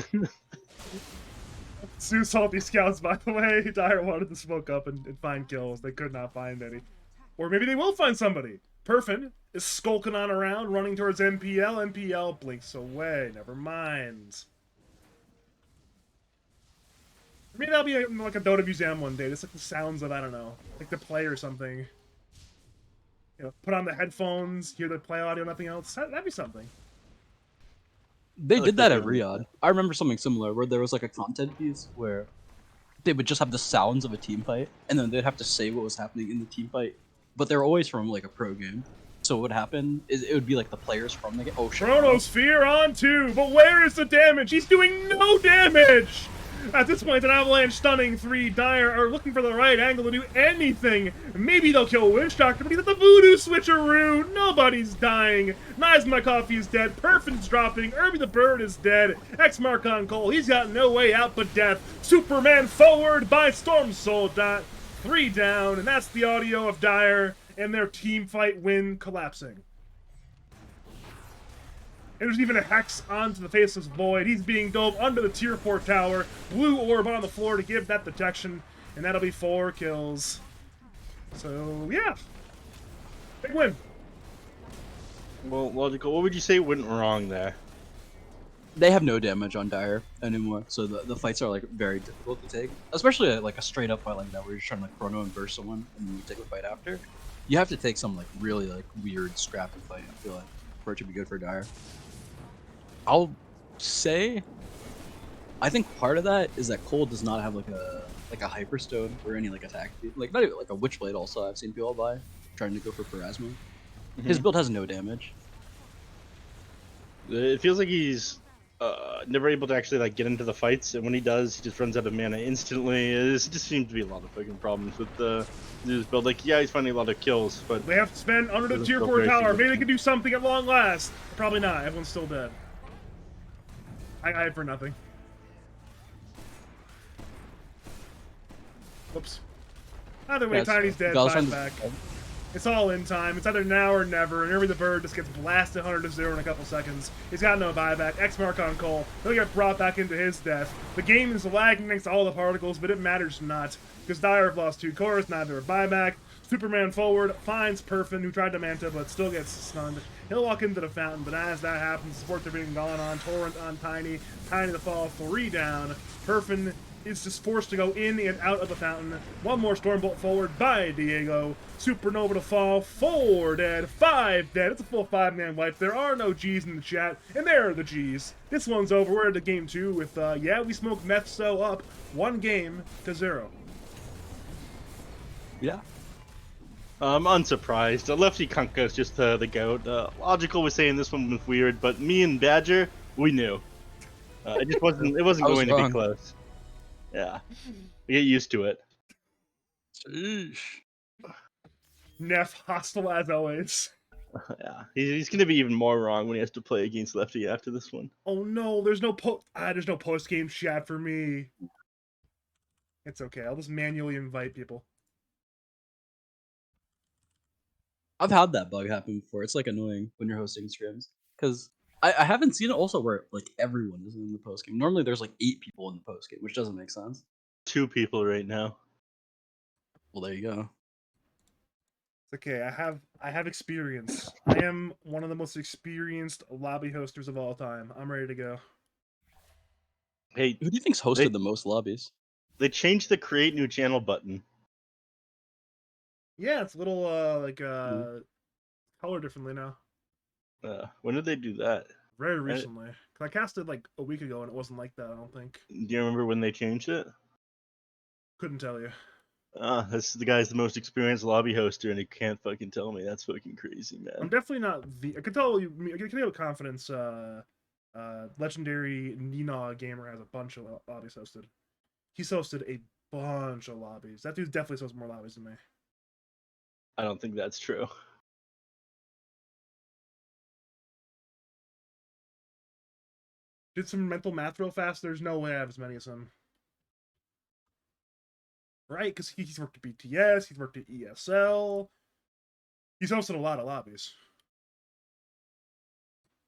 Two salty scouts, by the way. Dire wanted to smoke up and find kills. They could not find any. Or maybe they will find somebody. Perfin is skulking on around, running towards MPL. MPL blinks away. Never mind. Maybe that'll be like a Dota museum one day. Just like the sounds of, I don't know, like the play or something. You know, put on the headphones, hear the play audio, nothing else. That'd be something. They did that at Riyadh. I remember something similar where there was like a content piece where they would just have the sounds of a team fight, and then they'd have to say what was happening in the team fight. But they're always from like a pro game. So what would happen is it would be like the players from the game. Oh shit. Chronosphere on 2, but where is the damage? He's doing no damage! At this point, an Avalanche stunning 3. Dire are looking for the right angle to do anything. Maybe they'll kill Witch Doctor, but he's at the voodoo switcheroo. Nobody's dying. Nice My Coffee is dead. Perfin's dropping. Irby the Bird is dead. X-Mark on Cole. He's got no way out but death. Superman forward by Storm Soul. 3 down, and that's the audio of Dire and their team fight win collapsing. And there's even a Hex onto the Faceless Void. He's being dove under the tier 4 tower. Blue orb on the floor to give that detection. And that'll be 4 kills. So, yeah. Big win. Well, Logical, what would you say went wrong there? They have no damage on Dire anymore, so the fights are like very difficult to take. Especially like a straight up fight like that where you're trying to like chrono and burst someone and then you take the fight after. You have to take some like really like weird scrappy fight, I feel like, for it to be good for Dire. I'll say, I think part of that is that Cole does not have like a Hyperstone or any like attack, like not even like a Witchblade. Also, I've seen people buy trying to go for Pharasma. His build has no damage. It feels like he's never able to actually like get into the fights, and when he does, he just runs out of mana instantly. It just seems to be a lot of fucking problems with his build. Like, yeah, he's finding a lot of kills, but they have to spend under the tier 4 tower. Maybe they can do something at long last. Probably not. Everyone's still dead. I for nothing. Whoops. Either way, Tiny's dead. 5 back. It's all in time. It's either now or never, and Irving the Bird just gets blasted 100-0 in a couple seconds. He's got no buyback. X mark on Cole. He'll get brought back into his death. The game is lagging next to all the particles, but it matters not, because Dire have lost 2 cores, neither a buyback. Superman forward finds Perfin, who tried to manta, but still gets stunned. He'll walk into the fountain, but as that happens, supports are being gone on. Torrent on Tiny. Tiny to fall 3 down. Perfin is just forced to go in and out of the fountain. One more Stormbolt forward by Diego. Supernova to fall. 4 dead. 5 dead. It's a full 5-man wipe. There are no G's in the chat, and there are the G's. This one's over. We're into game 2 with, yeah, we smoked Nephsensei up 1 game to 0. Yeah. I'm unsurprised. Lefty Kunkka is just the goat. Logical was saying this one was weird, but me and Badger, we knew. It just wasn't. It wasn't going to be close. Yeah, we get used to it. Sheesh. Neff hostile as always. Yeah, he's gonna be even more wrong when he has to play against Lefty after this one. Oh no, there's no post game chat for me. It's okay. I'll just manually invite people. I've had that bug happen before. It's like annoying when you're hosting streams because I haven't seen it also where like everyone is in the post game. Normally there's like 8 people in the post game, which doesn't make sense. 2 people right now. Well, there you go. It's okay. I have experience. I am one of the most experienced lobby hosters of all time. I'm ready to go. Hey, Who do you think's hosted the most lobbies? They changed the create new channel button. Yeah, it's a little color differently now. When did they do that? Very recently. Cause I casted like a week ago and it wasn't like that, I don't think. Do you remember when they changed it? Couldn't tell you. This the guy's the most experienced lobby hoster, and he can't fucking tell me. That's fucking crazy, man. I'm definitely not the. I can tell you. I can tell you with confidence. Legendary Nina Gamer has a bunch of lobbies hosted. He's hosted a bunch of lobbies. That dude definitely hosted more lobbies than me. I don't think that's true. Did some mental math real fast. There's no way I have as many as him. Right? Because he's worked at BTS. He's worked at ESL. He's hosted a lot of lobbies.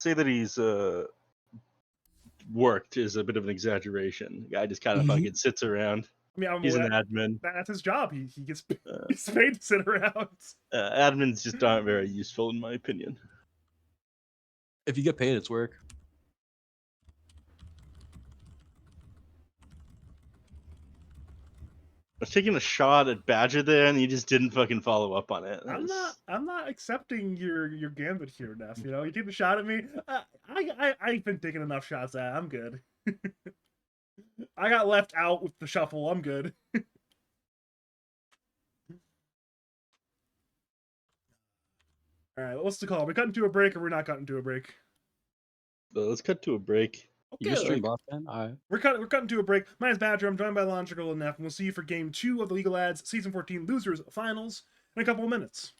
Say that he's worked is a bit of an exaggeration. The guy just kind of fucking sits around. I mean, he's an admin. That's his job. He gets he's paid to sit around. Admins just aren't very useful, in my opinion. If you get paid, it's work. I was taking a shot at Badger there, and he just didn't fucking follow up on it. I'm not accepting your gambit here, Neff. You know, you take the shot at me. I've been taking enough shots at. I'm good. I got left out with the shuffle. I'm good. All right, what's the call? We cut into a break, or we're not cutting to a break? Let's cut to a break. You just stream off, man. All right. We're cutting to a break. My name's Badger. I'm joined by Logical and Neff, and we'll see you for Game 2 of the League of Lads Season 14 Losers Finals in a couple of minutes.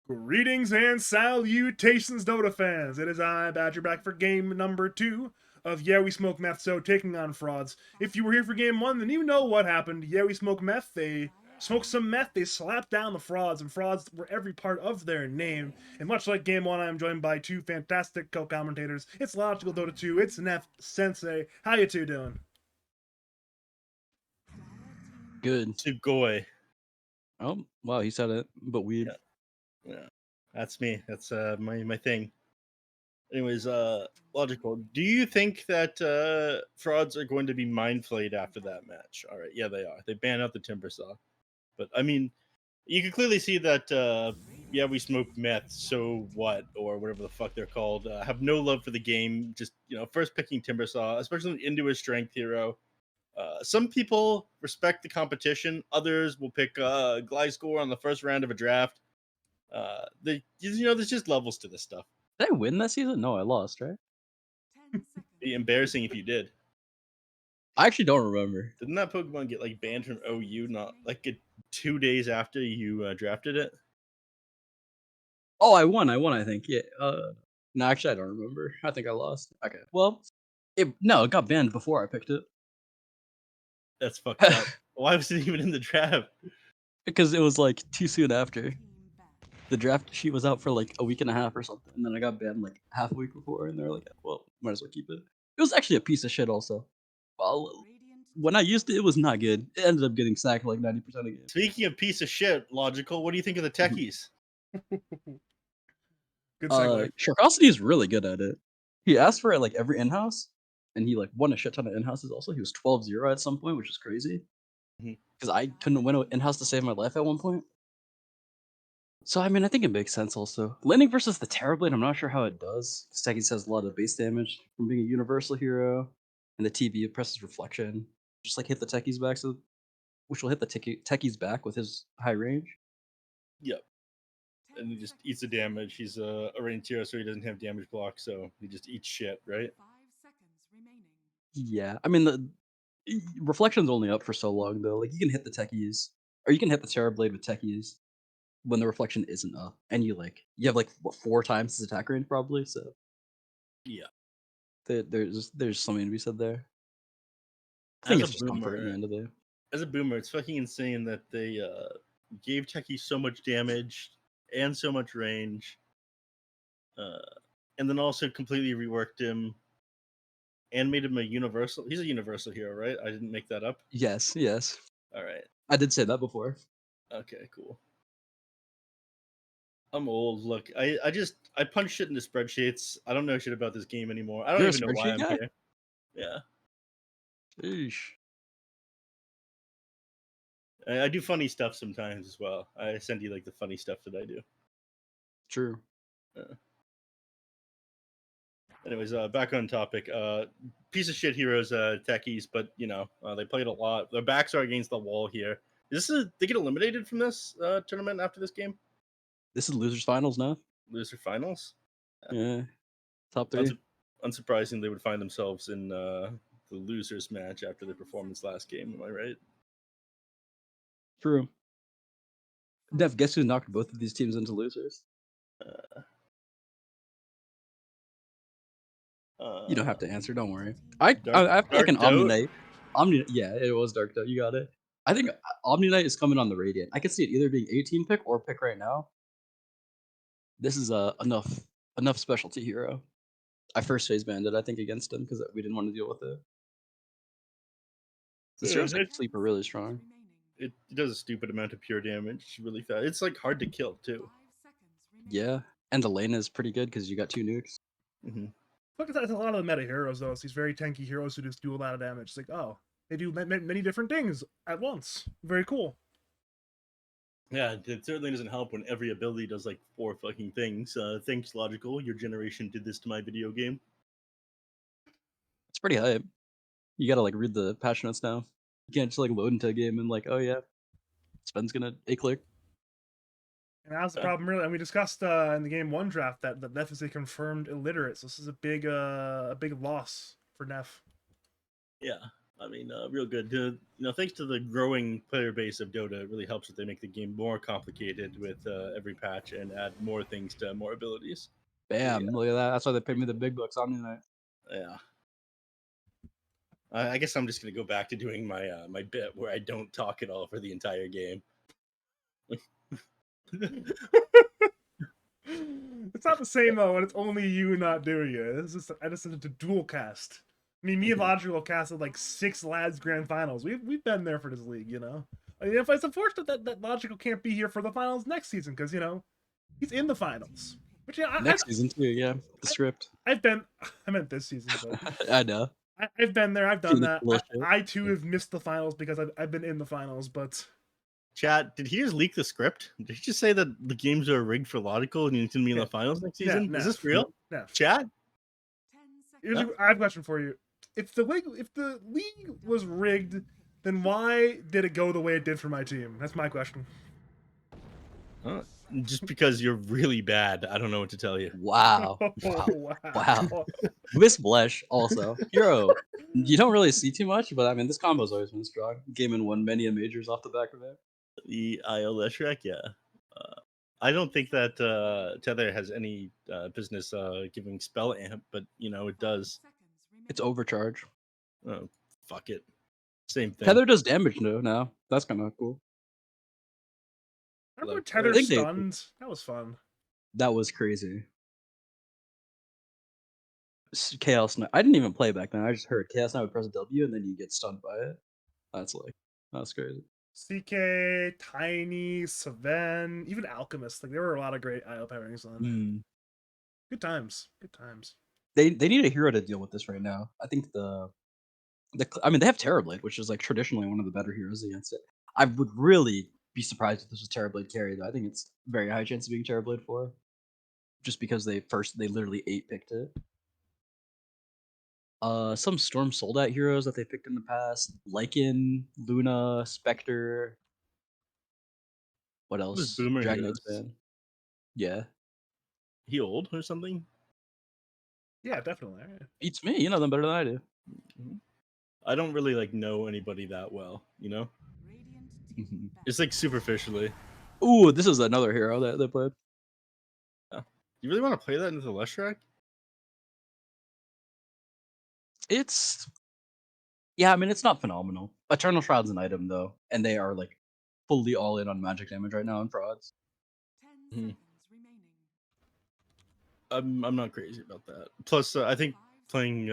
Greetings and salutations, Dota fans. It is I, Badger, back for game number 2 of Yeah We Smoke Meth, so taking on frauds. If you were here for game 1, then you know what happened. Yeah We Smoke Meth, they smoked some meth, they slapped down the frauds, and frauds were every part of their name. And much like game 1, I am joined by two fantastic co-commentators. It's Logical Dota 2, it's Nephsensei. How you two doing? Good. Sugoi. Oh, wow, he said it, but weird. Yeah, that's me. That's my thing. Anyways, Logical, do you think that frauds are going to be mind flayed after that match? All right, yeah, they are. They ban out the timber saw, but I mean, you can clearly see that yeah, we smoke meth, so what, or whatever the fuck they're called, have no love for the game. Just first picking timber saw, especially into a strength hero. Some people respect the competition. Others will pick Glide Score on the first round of a draft. There's just levels to this stuff. Did I win that season? No, I lost, right? It'd be embarrassing if you did. I actually don't remember. Didn't that Pokemon get like banned from OU not like 2 days after you drafted it? Oh, I won, I think. Yeah. No, actually, I don't remember. I think I lost. Okay. Well, it got banned before I picked it. That's fucked up. Why was it even in the draft? Because it was like too soon after. The draft sheet was out for like a week and a half or something, and then I got banned like half a week before, and they're like, well, might as well keep it. It was actually a piece of shit also. Well, when I used it, it was not good. It ended up getting sacked like 90% of games. Speaking of piece of shit, Logical, what do you think of the techies? Good segue. Sharkosity is really good at it. He asked for it like every in-house, and he like won a shit ton of in-houses also. He was 12-0 at some point, which is crazy. Because I couldn't win an in-house to save my life at one point. So, I mean, I think it makes sense also. Landing versus the Terrorblade, I'm not sure how it does. Because Techie says a lot of base damage from being a universal hero. And the TB presses reflection. Just like hit the Techies back, so which will hit the Techies back with his high range. Yep. And he just eats the damage. He's a ranged hero, so he doesn't have damage block, so he just eats shit, right? Yeah, I mean, the reflection's only up for so long, though. Like, you can hit the Techies, or you can hit the Terrorblade with Techies when the reflection isn't up. And you have like, what, 4 times his attack range, probably, so. Yeah. There's something to be said there. I think it's just comfort at the end of the day. As a boomer, it's fucking insane that they gave Techie so much damage and so much range, and then also completely reworked him and made him a universal. He's a universal hero, right? I didn't make that up. Yes. All right. I did say that before. Okay, cool. I'm old. Look, I punch shit into spreadsheets. I don't know shit about this game anymore. I don't You're a even know why I'm spreadsheet guy? here. Yeah. Sheesh. I do funny stuff sometimes as well. I send you like the funny stuff that I do. True. Anyways, back on topic. Piece of shit heroes, techies, but they played a lot. Their backs are against the wall here. They get eliminated from this tournament after this game? This is losers finals now. Loser finals? Yeah. Top 3. Unsurprising they would find themselves in the losers match after their performance last game. Am I right? True. Dev, guess who knocked both of these teams into losers? You don't have to answer. Don't worry. I feel like an Omni Knight. Yeah, it was Dark Dot. You got it. I think Omni Knight is coming on the Radiant. I could see it either being 18 pick or pick right now. This is enough specialty hero. I first phase banned it, I think, against him because we didn't want to deal with it. The heroes like sleep are really strong. It does a stupid amount of pure damage really fast. It's like hard to kill too. Yeah, and the lane is pretty good because you got 2 nukes. Look, that's a lot of the meta heroes, though. It's these very tanky heroes who just do a lot of damage. It's like, oh, they do many different things at once. Very cool. Yeah, it certainly doesn't help when every ability does like 4 fucking things. Thanks, Logical. Your generation did this to my video game. It's pretty hype. You gotta like read the patch notes now. You can't just like load into a game and like, oh yeah, Sven's gonna A-click. And that's the problem, really. And we discussed in the game 1 draft that Neff is a confirmed illiterate. So this is a big loss for Neff. Yeah, I mean, real good. Thanks to the growing player base of Dota, it really helps that they make the game more complicated with every patch and add more things to more abilities. Bam! Look at that. That's why they paid me the big bucks on tonight. Yeah. I guess I'm just gonna go back to doing my my bit where I don't talk at all for the entire game. It's not the same though when it's only you not doing it. I just did a dual cast. I mean, me and Logical casted like 6 lads grand finals. We've been there for this league, you know. I mean, it's unfortunate that Logical can't be here for the finals next season because he's in the finals. Which Next season too, yeah. The script. I've been. I meant this season, but I know. I've been there. I've done Seen the that. coolest shit. I too have missed the finals because I've been in the finals, but. Chat, did he just leak the script? Did he just say that the games are rigged for logical and he's going to be in the finals next season? Is this real? No. Chat? I have a question for you. If the league was rigged, then why did it go the way it did for my team? That's my question. Just because you're really bad. I don't know what to tell you. Wow. Wow. Miss Blesh also. Hero. You don't really see too much, but I mean this combo's always been strong. Game and won many majors off the back of it. The IO Leshrac, yeah. I don't think that Tether has any business giving spell amp, but it does. It's overcharge. Oh, fuck it. Same thing. Tether does damage now. That's kind of cool. Remember Tether stunned? That was fun. That was crazy. Chaos Knight. I didn't even play back then. I just heard Chaos Knight would press W and then you get stunned by it. That's crazy. CK, Tiny, Saven, even Alchemist. Like there were a lot of great IO pairings on. Good times. Good times. They need a hero to deal with this right now. I think I mean they have Terrorblade, which is like traditionally one of the better heroes against it. I would really be surprised if this was Terrorblade carry though. I think it's very high chance of being Terrorblade 4. Just because they literally 8-picked it. Some Storm Soldat heroes that they picked in the past. Lycan, Luna, Spectre. What else? Dragon Knight's Band. Yeah. He old or something? Yeah, definitely. Beats me. You know them better than I do. I don't really know anybody that well, It's like superficially. Ooh, this is another hero that they played. Yeah. You really want to play that into the Leshrac? Yeah, I mean it's not phenomenal. Eternal Shroud's an item though, and they are like fully all in on magic damage right now in frauds. I'm not crazy about that. Plus, I think playing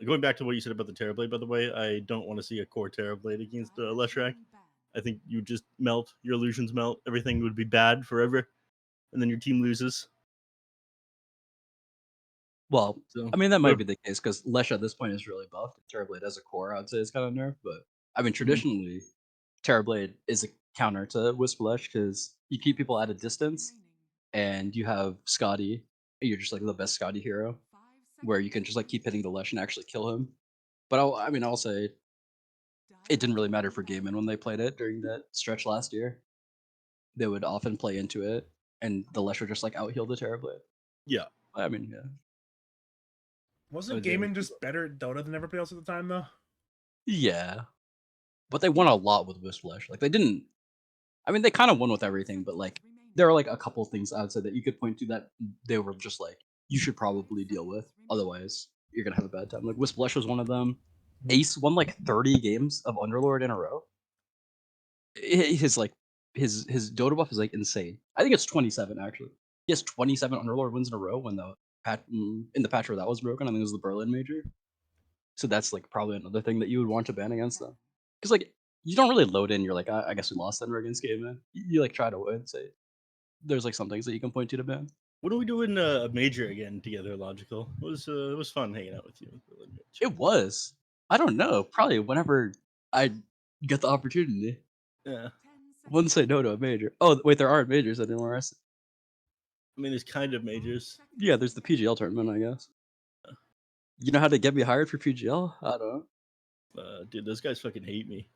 going back to what you said about the Terrorblade, by the way, I don't want to see a core Terrorblade against Leshrac. I think you just melt, your illusions melt, everything would be bad forever, and then your team loses. Well, I mean that might be the case because Lesh at this point is really buffed. Terrorblade as a core, I'd say, is kind of nerfed. But I mean, traditionally, Terrorblade is a counter to Wisp Lesh because you keep people at a distance, and you have Scotty. You're just like the best Scotty hero, where you can just like keep hitting the Lesh and actually kill him. But I'll say it didn't really matter for Gaiman when they played it during that stretch last year. They would often play into it, and the Lesh would just like out heal the Terrorblade. Yeah, I mean, yeah. Wasn't Gaiman just better at Dota than everybody else at the time, though? Yeah. But they won a lot with Wisp Lesh. Like, they didn't... I mean, they kind of won with everything, but, like, there are, like, a couple things I would say that you could point to that they were just, like, you should probably deal with. Otherwise, you're gonna have a bad time. Like, Wisp Lesh was one of them. Ace won, like, 30 games of Underlord in a row. His Dota buff is, like, insane. I think it's 27, actually. He has 27 Underlord wins in a row when in the patch where that was broken. I think it was the Berlin Major. So that's like probably another thing that you would want to ban against them. Because like you don't really load in. You're like, I guess we lost then against game, man. You like try to win. Say there's like some things that you can point to ban. When are we doing a major again together? Logical. It was fun hanging out with you. It was. I don't know. Probably whenever I get the opportunity. Yeah. Wouldn't say no to a major. Oh wait, there aren't majors anymore. I mean, there's kind of majors. Yeah, there's the PGL tournament, I guess. You know how to get me hired for PGL? I don't know. Dude, those guys fucking hate me.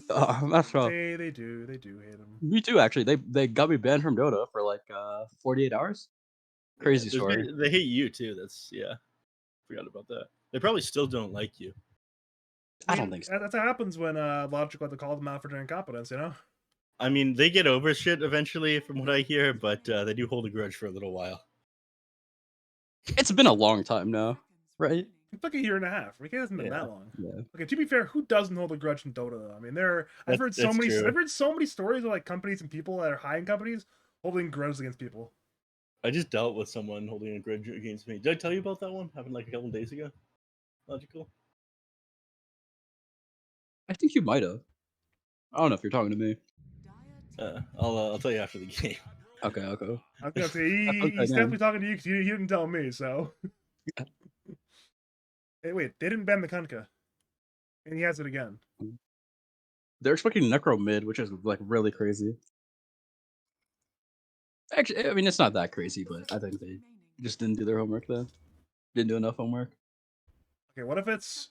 That's rough. They do hate them. Me too, actually. They got me banned from Dota for like 48 hours. Crazy story. They hate you too. Forgot about that. They probably still don't like you. I don't think so. That's what happens when Logical had to call them out for their incompetence, you know? I mean, they get over shit eventually, from what I hear, but they do hold a grudge for a little while. It's been a long time now, right? It's like a year and a half. It hasn't been Yeah. that long. Yeah. Okay, to be fair, who doesn't hold a grudge in Dota though? I mean, I've heard so That's many true. I've heard so many stories of like companies and people that are high in companies holding grudges against people. I just dealt with someone holding a grudge against me. Did I tell you about that one? Happened like a couple days ago. Logical. I think you might have. I don't know if you're talking to me. I'll tell you after the game. Okay. Okay. I was gonna say Okay, he's now. definitely talking to you because he didn't tell me. So, hey, wait, they didn't ban the Kunkka, and he has it again. They're expecting Necro mid, which is like really crazy. Actually, I mean, it's not that crazy, but I think they just didn't do their homework then. Didn't do enough homework. Okay, what if it's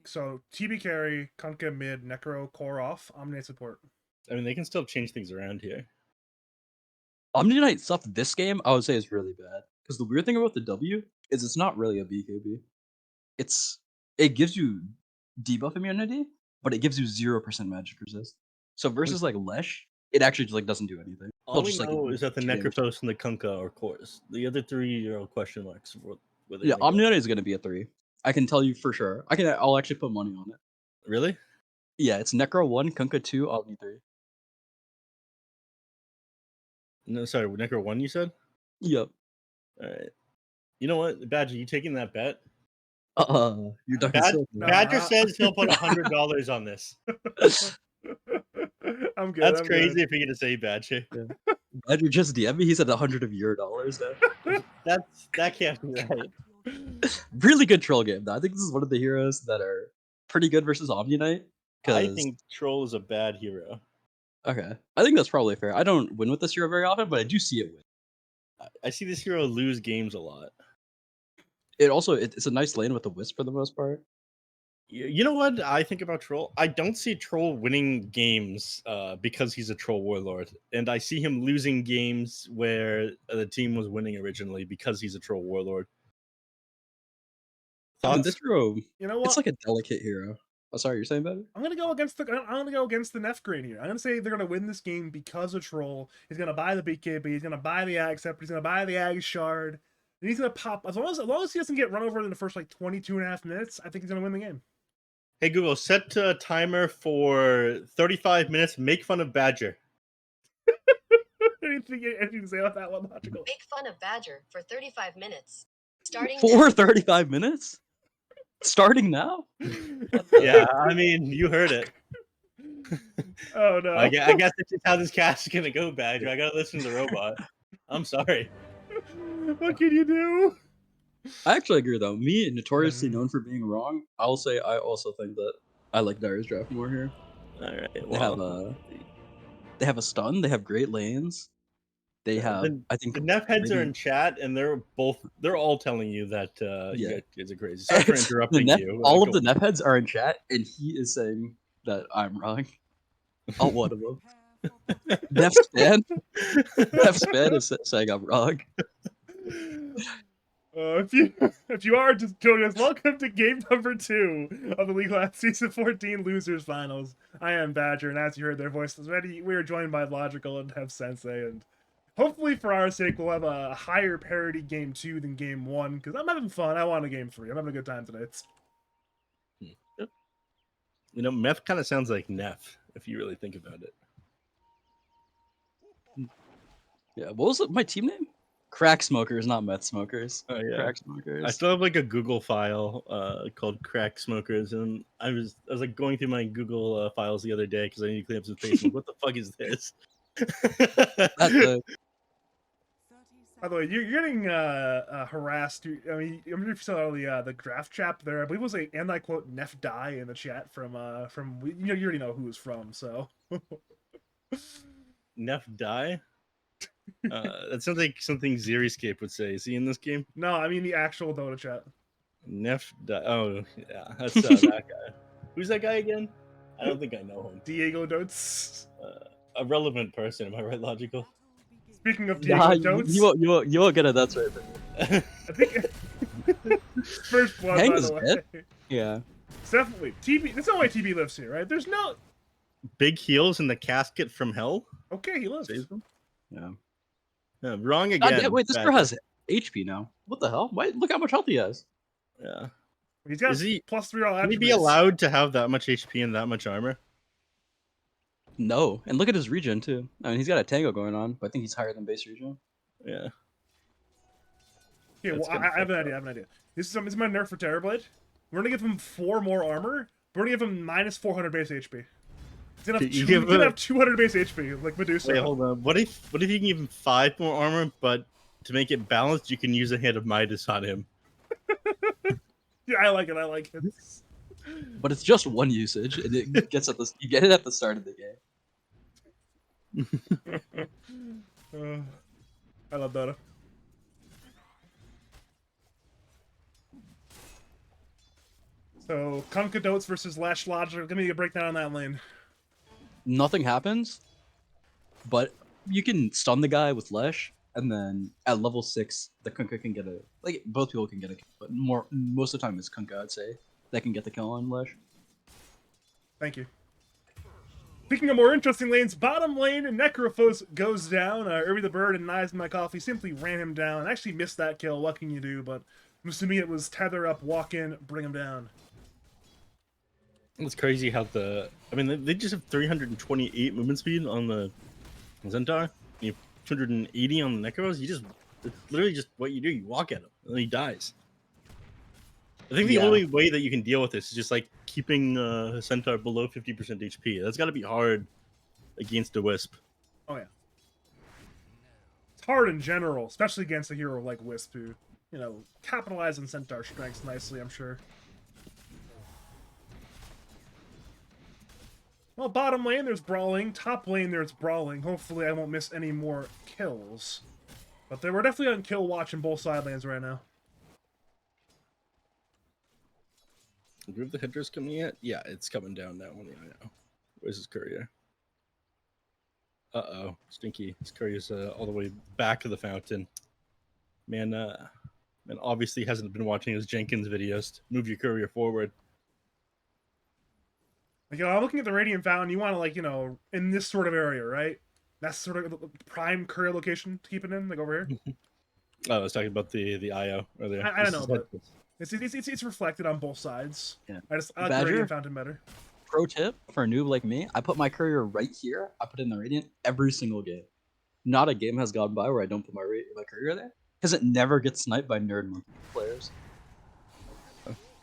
so TB carry, Kunkka mid, Necro core off, Omni support. I mean, they can still change things around here. Omni-Knight stuff this game, I would say, is really bad. Because the weird thing about the W is it's not really a BKB. It gives you debuff immunity, but it gives you 0% magic resist. So versus like Lesh, it actually just like doesn't do anything. All we just, like, know is that the do damage. Necrophos and the Kunkka are cores. The other three are all question marks. Where they're Yeah, gonna go. Omni-Knight is going to be a 3. I can tell you for sure. I'll actually put money on it. Really? Yeah, it's Necro 1, Kunkka 2, Omni 3. No, sorry, Necro 1 you said? Yep. Alright. You know what, Badger, you taking that bet? You're ducking silver. No. Badger says he'll put $100 on this. I'm good. That's I'm crazy good. if you're gonna say Badger. Badger just DM me. He said 100 of your dollars. That can't be right. Really good troll game, though. I think this is one of the heroes that are pretty good versus Omni Knight. I think Troll is a bad hero. Okay, I think that's probably fair. I don't win with this hero very often, but I do see it win. I see this hero lose games a lot. It's a nice lane with the Wisp for the most part. You know what I think about Troll? I don't see Troll winning games because he's a Troll Warlord. And I see him losing games where the team was winning originally because he's a Troll Warlord. I mean, Thoughts? this hero, You know what? it's like a delicate hero. Oh, sorry, you're saying better? I'm gonna go against the Nef grain here. I'm gonna say they're gonna win this game because of Troll. He's gonna buy the BKB. He's gonna buy the Ag Scepter. He's gonna buy the Ag Shard. And he's gonna pop as long as he doesn't get run over in the first like 22 and a half minutes. I think he's gonna win the game. Hey Google, set a timer for 35 minutes. Make fun of Badger. Anything to say about that one, Logical? Make fun of Badger for 35 minutes. Starting For now. 35 minutes? Starting now? Yeah, I mean, you heard it. Oh no! I guess this is how this cast is gonna go, Badger. I gotta listen to the robot. I'm sorry. What can you do? I actually agree, though. Me, notoriously known for being wrong, I'll say I also think that I like Dire's draft more here. All right. They have a stun. They have great lanes. They have, I think, the Neff heads are in chat, and they're all telling you that you guys are crazy. Sorry for interrupting you. All of the Neff heads are in chat, and he is saying that I'm wrong. Oh, one of them. Neff Span is saying I'm wrong. If you are just joining us, welcome to game number 2 of the League Lab Season 14 Losers Finals. I am Badger, and as you heard their voices already, we are joined by Logical and Nephsensei, and hopefully for our sake, we'll have a higher parity game 2 than game 1, because I'm having fun. I want a game 3. I'm having a good time tonight. You know, Meth kind of sounds like Neff, if you really think about it. Yeah, what was my team name? Crack Smokers, not Meth Smokers. Oh yeah, Crack Smokers. I still have like a Google file called Crack Smokers, and I was like going through my Google files the other day because I need to clean up some space. Like, what the fuck is this? By the way, you're getting harassed. I mean, I'm sure you saw the draft chat there. I believe it was a, and I quote, Neff die in the chat from you already know who it's from, so. Neff die? That sounds like something Xeriscape would say. Is he in this game? No, I mean the actual Dota chat. Neff die. Oh, yeah. That's that guy. Who's that guy again? I don't think I know him. Diego Dotes. A relevant person. Am I right, Logical? Speaking of Diego Dotes. You won't get it. That's right. I think... First blood, Hank by is the way. dead? Yeah. It's definitely TB. There's no way TB lives here, right? There's no. Big heals in the casket from hell. Okay, he lives. Saves them. Yeah. Yeah, wrong God again. damn, wait, this Badger. girl has HP now. What the hell? Why? Look how much health he has. Yeah. He's got Is he- +3 all Can he be attributes. allowed to have that much HP and that much armor? No, and look at his regen too. I mean, he's got a tango going on, but I think he's higher than base regen. Yeah. Okay, well, That's kinda I have an fucked idea. I have an idea. This is my nerf for Terrorblade. We're gonna give him 4 more armor. But we're gonna give him -400 base HP. He's gonna have, You he's gonna have 200 base HP, like Medusa. Wait, hold on. What if you can give him 5 more armor, but to make it balanced, you can use a hit of Midas on him? Yeah, I like it. I like it. But it's just one usage, and it gets at the you get it at the start of the game. I love that. So, Concadotes versus Lash Logic. Give me a breakdown on that lane. Nothing happens, but you can stun the guy with Lesh, and then at level 6, the Kunkka can get a both people can get a kill, but most of the time it's Kunkka, I'd say, that can get the kill on Lesh. Thank you. Speaking of more interesting lanes, bottom lane, Necrophos goes down. Irby the Bird and Knives in My Coffee simply ran him down. Actually missed that kill, what can you do? But I'm assuming it was tether up, walk in, bring him down. It's crazy how I mean, they just have 328 movement speed on the Centaur. You have 280 on the Necros. It's literally just what you do. You walk at him, and then he dies. I think the only way that you can deal with this is just like keeping Centaur below 50% HP. That's got to be hard against a Wisp. Oh, yeah. It's hard in general, especially against a hero like Wisp, who, you know, capitalize on Centaur strengths nicely, I'm sure. Well, bottom lane, there's brawling. Top lane, there's brawling. Hopefully I won't miss any more kills. But we're definitely on kill watch in both side lanes right now. Do we have the headdress coming yet? Yeah, it's coming down now. Yeah, I know. Where's his courier? Uh-oh. Stinky. His courier's all the way back to the fountain. Man obviously hasn't been watching his Jenkins videos. Move your courier forward. Like, you know, I'm looking at the Radiant Fountain. You want to, like, you know, in this sort of area, right? That's sort of the prime courier location to keep it in, like over here. Oh, I was talking about the IO earlier. I don't know, but it's reflected on both sides. Yeah. I like the Badger? Radiant Fountain better. Pro tip for a noob like me, I put my courier right here. I put in the Radiant every single game. Not a game has gone by where I don't put my courier there, because it never gets sniped by nerd monkey players.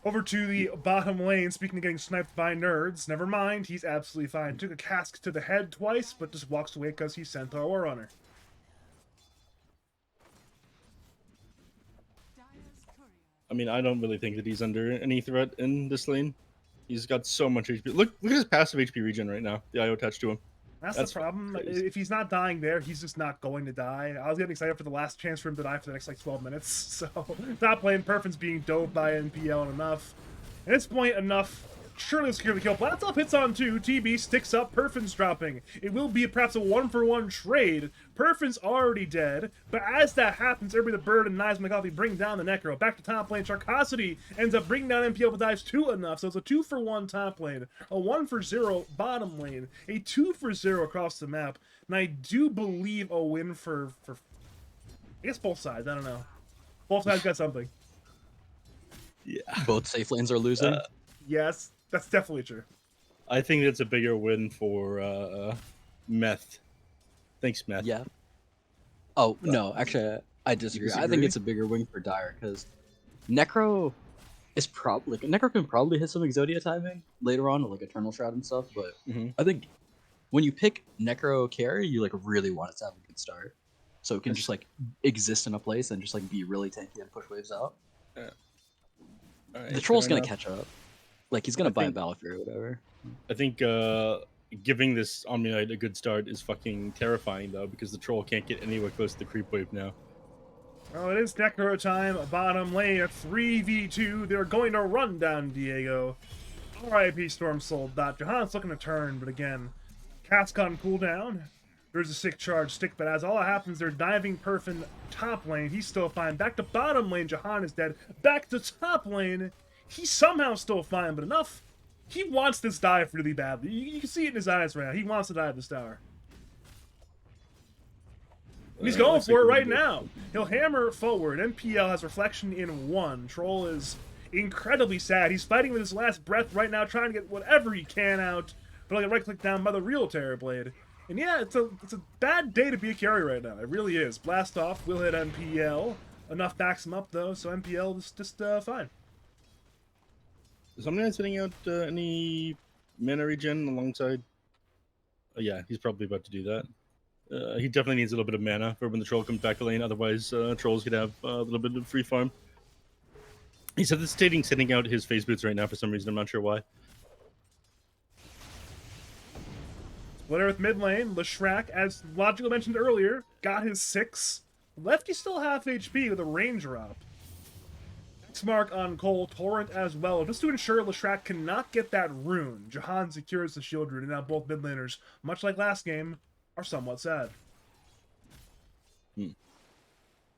Over to the bottom lane, speaking of getting sniped by nerds, never mind, he's absolutely fine. Took a cask to the head twice, but just walks away because he's Centaur War Runner. I mean, I don't really think that he's under any threat in this lane. He's got so much HP. Look at his passive HP regen right now. The IO attached to him. That's the problem. crazy. If he's not dying there, he's just not going to die. I was getting excited for the last chance for him to die for the next, like, 12 minutes. So, top lane, Perfen's being dove by NPL and enough. At this point, enough. Surely will secure the kill. Blatzoff hits on 2. TB sticks up. Perfen's dropping. It will be perhaps a 1-for-1 trade. Perfen's already dead. But as that happens, Irby the Bird and Knives McCoffey bring down the Necro. Back to top lane. Charcosity ends up bringing down NPL but dives 2 enough. So it's a 2-for-1 top lane. A 1-for-0 bottom lane. A 2-for-0 across the map. And I do believe a win for I guess both sides. I don't know. Both sides got something. Yeah. Both safe lanes are losing. Yes, that's definitely true. I think that's a bigger win for Meth. Thanks, Meth. Yeah. Oh, no, actually, I disagree. I think disagree? it's a bigger win for Dire, because Necro is probably... Necro can probably hit some Exodia timing later on, like Eternal Shroud and stuff, but I think when you pick Necro carry, you, like, really want it to have a good start. So it can just, like, exist in a place and just, like, be really tanky and push waves out. Alright, The Troll's fair gonna enough. catch up. Like, he's gonna buy a think- Battle Fury or whatever. I think giving this Omni Knight a good start is fucking terrifying, though, because the Troll can't get anywhere close to the creep wave now. Well, it is Necro time. Bottom lane at 3v2. They're going to run down Diego. RIP Storm Soul. Johan's looking to turn, but again, Cask on cooldown. There's a sick charge stick, but as all that happens, they're diving Perfin top lane. He's still fine. Back to bottom lane. Jahan is dead. Back to top lane. He's somehow still fine, but enough. He wants this dive really badly. You can see it in his eyes right now. He wants to dive this tower. And he's going for it right now. He'll hammer forward. NPL has reflection in 1. Troll is incredibly sad. He's fighting with his last breath right now, trying to get whatever he can out. But I'll get right click down by the real Terror Blade. And yeah, it's a bad day to be a carry right now. It really is. Blast off will hit NPL. Enough backs him up though, so NPL is just fine. Is someone sitting out any mana regen alongside? Oh, yeah, he's probably about to do that. He definitely needs a little bit of mana for when the troll comes back to lane. Otherwise, trolls could have a little bit of free farm. He's hesitating sitting out his phase boots right now for some reason. I'm not sure why. Splitter with mid lane. Leshrac, as Logical mentioned earlier, got his 6. Lefty still half HP with a range drop. Mark on Cole, Torrent as well, just to ensure Leshrac cannot get that rune. Jahan secures the shield rune, and now both mid laners, much like last game, are somewhat sad.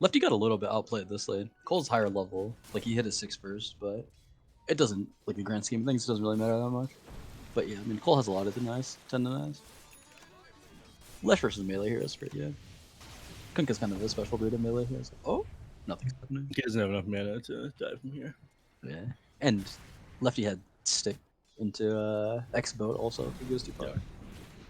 Lefty got a little bit outplayed this lane. Cole's higher level, like he hit his 6 first, but it doesn't, like the grand scheme of things, it doesn't really matter that much. But yeah, I mean, Cole has a lot of denies, 10 denies. Lesh versus melee here is pretty good. Kunkka's kind of a special breed of melee here. So, oh, nothing's happening. He doesn't have enough mana to dive from here. Yeah, and Lefty had stick into X boat also. If he goes too far. Yeah.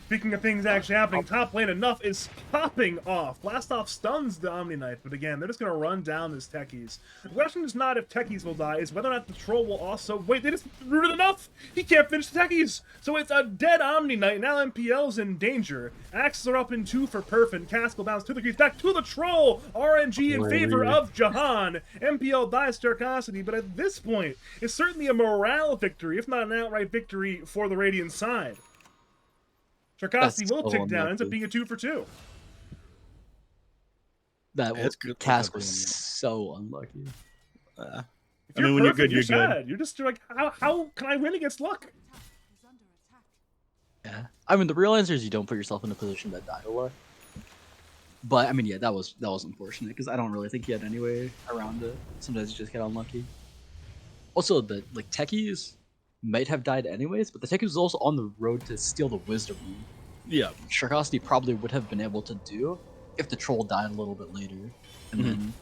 Speaking of things actually happening, top lane enough is popping off. Blast off stuns the Omni Knight, but again, they're just going to run down this Techies. The question is not if Techies will die, is whether or not the troll will also... Wait, they just rooted enough? He can't finish the Techies! So it's a dead Omni Knight, now MPL's in danger. Axes are up in 2 for Perf, and Cask will bounce to the creeps back to the troll! RNG in favor of Jahan. MPL dies Starcosity, but at this point, it's certainly a morale victory, if not an outright victory for the Radiant side. Starcosity will tick down, ends up being a 2 for 2. That That's good. Cask was so unlucky. If I mean, when you're good, you're sad. You're just like, how can I win against luck? Yeah, I mean the real answer is you don't put yourself in a position to die a lot. But I mean, yeah, that was unfortunate because I don't really think he had any way around it. Sometimes you just get unlucky. Also, the Techies might have died anyways, but the Techies was also on the road to steal the Wisdom Rune. Yeah. Starcosity probably would have been able to do if the troll died a little bit later. And then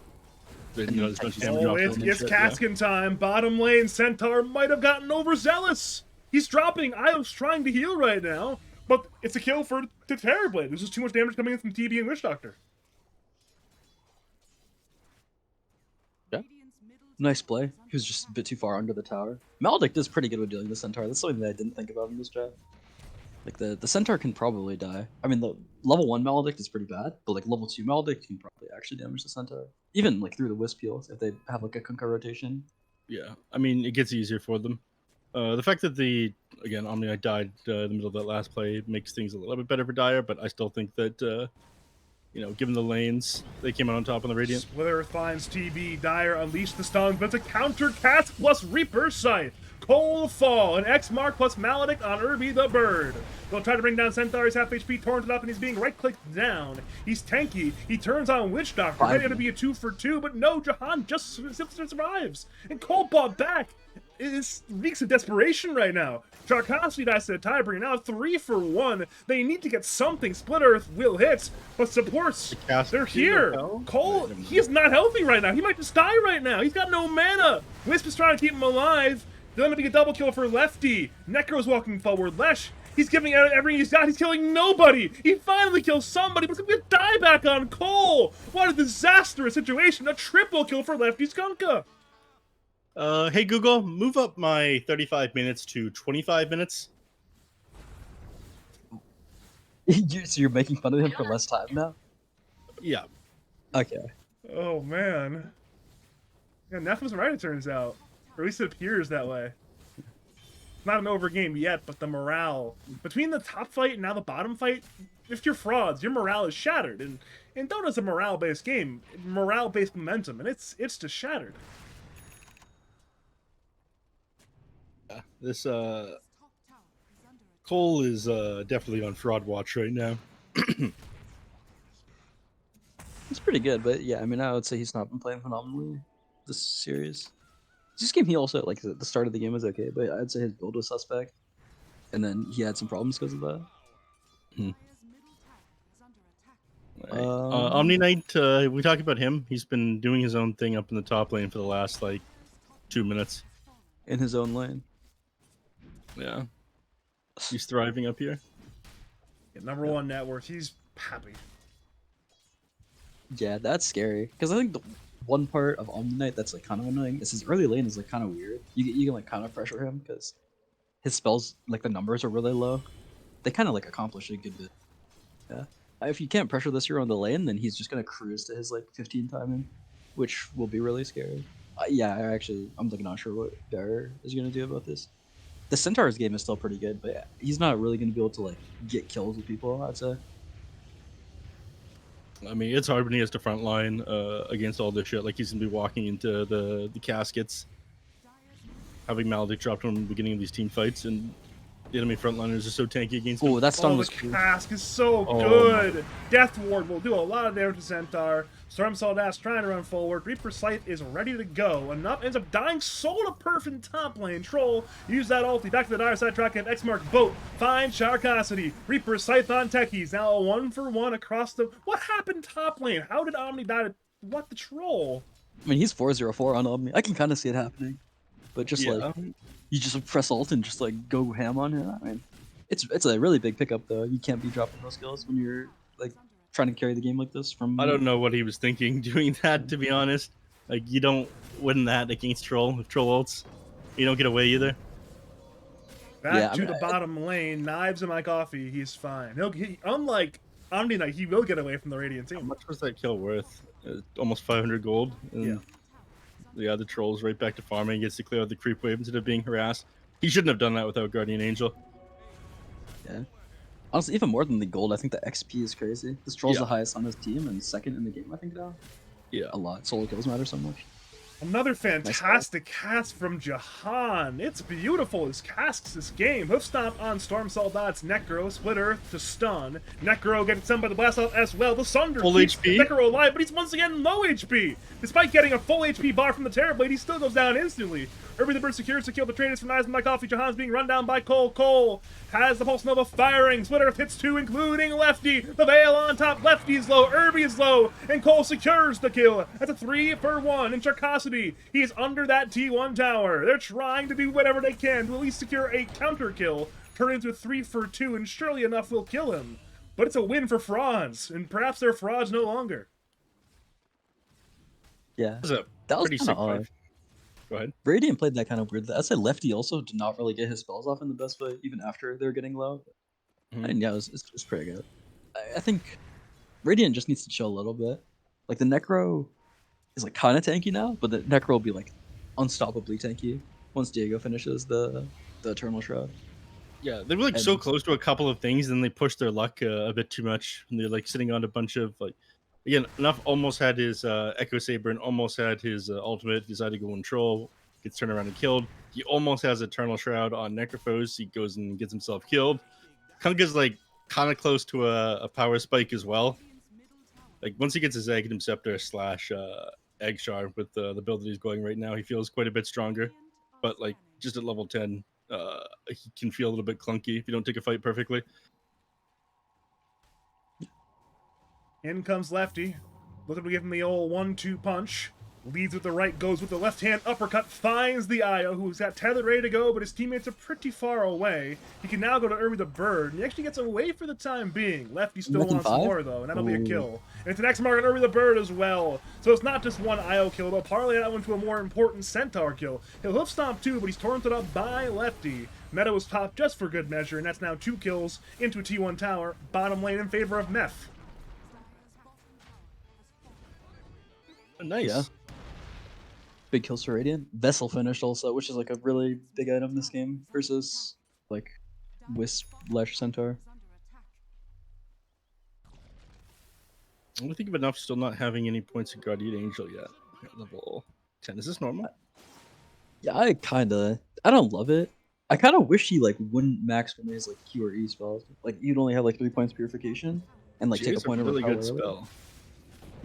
It's Caskin time. Bottom lane, Centaur might have gotten overzealous. He's dropping. Io's trying to heal right now, but it's a kill for the Terrorblade. There's just too much damage coming in from TB and Witch Doctor. Nice play. He was just a bit too far under the tower. Maledict is pretty good with dealing with Centaur. That's something that I didn't think about in this draft. Like, the Centaur can probably die. I mean, the level 1 Maledict is pretty bad, but, like, level 2 Maledict can probably actually damage the Centaur. Even, like, through the Wisp heals, if they have, like, a Kunkka rotation. Yeah, I mean, it gets easier for them. The fact that again, Omni Knight died in the middle of that last play makes things a little bit better for Dire, but I still think that, given the lanes, they came out on top on the Radiant. Splitter finds TB. Dire unleashed the stuns, but it's a counter Cask plus Reaper Scythe. Cole fall, an X mark plus Maledict on Irby the Bird. They'll try to bring down Centaur. He's half HP, torrented up, and he's being right-clicked down. He's tanky. He turns on Witch Doctor, ready to be a 2 for 2, but no, Jahan just simply survives. And Cole bought back. It reeks of desperation right now. Starcosity dies to the tiebreaker. Now 3 for 1. They need to get something. Split Earth will hit, but supports, they're here. Cole, he is not healthy right now. He might just die right now. He's got no mana. Wisp is trying to keep him alive. They're going to be a double kill for Lefty. Necro's walking forward. Lesh, he's giving out everything he's got. He's killing nobody. He finally kills somebody, but it's going to be a dieback on Cole. What a disastrous situation. A triple kill for Lefty's Kunkka. Hey Google, move up my 35 minutes to 25 minutes. So you're making fun of him for less time now? Yeah. Okay. Oh, man. Yeah, Neff was right, it turns out. Or at least it appears that way. Not an over game yet, but the morale. Between the top fight and now the bottom fight, if you're frauds, your morale is shattered. And Dota's a morale-based game. Morale-based momentum, and it's just shattered. This Cole is definitely on fraud watch right now. He's pretty good, but yeah, I mean, I would say he's not been playing phenomenally this series. This game he also like the start of the game was okay, but I'd say his build was suspect, and then he had some problems because of that. Omni Knight, we talked about him. He's been doing his own thing up in the top lane for the last like 2 minutes. In his own lane. Yeah, he's thriving up here. Yeah, number one net worth. He's happy. Yeah, that's scary. Because I think the one part of Omni Knight that's like kind of annoying is his early lane is like kind of weird. You can like kind of pressure him because his spells, like the numbers are really low. They kind of like accomplish a good bit. Yeah. If you can't pressure this hero on the lane, then he's just gonna cruise to his like 15 timing, which will be really scary. Yeah, I'm like not sure what Bearer is gonna do about this. The Centaur's game is still pretty good, but he's not really gonna be able to like get kills with people, I'd say. I mean, it's hard when he has to frontline against all this shit. Like he's gonna be walking into the caskets, having Maledict dropped on the beginning of these team fights, and the enemy frontliners are so tanky against him. Oh, that stun Oh, was the cool. cask is so Oh, good. Death Ward will do a lot of damage to Centaur. Storm Soldass trying to run forward. Reaper Scythe is ready to go. Enough ends up dying solo perf in top lane. Troll, use that ulti. Back to the dire side track and X-Mark boat. Find Sharkosity. Reaper Scythe on techies. Now a 1-for-1 across the... What happened top lane? How did Omni die to... What the troll? I mean, he's 4-0-4 on Omni. I can kind of see it happening, but just like you just press ult and just like go ham on him. I mean, it's a really big pickup though. You can't be dropping those skills when you're like trying to carry the game like this. From I don't know what he was thinking doing that, to be honest. Like, you don't win that against Troll. If Troll ults, you don't get away either. Back to the bottom lane. Knives in my coffee. He's fine. Unlike Omni Knight, he will get away from the Radiant How team. much was that kill worth? Almost 500 gold. And yeah, the Troll's right back to farming. He gets to clear out the creep wave instead of being harassed. He shouldn't have done that without Guardian Angel. Yeah. Honestly, even more than the gold, I think the XP is crazy. This Troll's the highest on his team and second in the game, I think now. Yeah. A lot. Solo kills matter so much. Another fantastic cast from Jahan. It's beautiful. His casks this game. Hoof stomp on Storm Soldat's Necro. Split Earth to stun. Necro gets stunned by the blast off as well. The Sunder full keeps HP. Necro alive, but he's once again low HP. Despite getting a full HP bar from the Terrorblade, he still goes down instantly. Irby the Bird secures to kill the traders from Knives and my coffee. Jahan's being run down by Cole. Cole has the Pulse Nova firing. Split Earth hits two, including Lefty. The Veil on top. Lefty's low. Irby is low. And Cole secures the kill. That's a 3-for-1 in Sharkosity. He is under that T1 tower. They're trying to do whatever they can to at least secure a counter kill. Turn into a 3-for-2, and surely enough will kill him. But it's a win for frauds, and perhaps they're frauds no longer. Yeah. That was pretty kinda sick odd. fight. Go ahead. Radiant played that kind of weird. I'd say Lefty also did not really get his spells off in the best way, even after they were getting low. And yeah, it's pretty good. I think Radiant just needs to chill a little bit. Like the Necro is like kind of tanky now, but the Necro will be like unstoppably tanky once Diego finishes the Eternal Shroud. Yeah, they were like so close to a couple of things, and they pushed their luck a bit too much. And they're like sitting on a bunch of like, again, Nuff almost had his Echo Saber and almost had his ultimate. Decided to go and troll, gets turned around and killed. He almost has Eternal Shroud on Necrophos. He goes and gets himself killed. Kind of gets like kind of close to a power spike as well. Like once he gets his Aghanim Scepter / Egg Shard with the build that he's going right now, he feels quite a bit stronger. But like just at level 10. He can feel a little bit clunky if you don't take a fight perfectly. In comes Lefty. Looking to give him the old 1-2 punch. Leads with the right, goes with the left hand uppercut, finds the Io, who's got tethered ready to go, but his teammates are pretty far away. He can now go to Irby the Bird, and he actually gets away for the time being. Lefty still wants more, though, and that'll be a kill. And it's an X-Mark on Irby the Bird as well. So it's not just one Io kill, though. Parlay that one to a more important Centaur kill. He'll hoof stomp too, but he's torrented up by Lefty. Meta was popped just for good measure, and that's now 2 kills into a T1 tower. Bottom lane in favor of Meth. Nice. Yeah. Big kills for Radiant. Vessel finished also, which is like a really big item this game versus like Wisp / Centaur. I think of enough still not having any points of Guardian Angel yet. Level 10. Is this normal? Yeah, I don't love it. I kind of wish he like wouldn't max when his like Q or E spells. Like you'd only have like 3 points purification and like take a point a over really power good early. spell.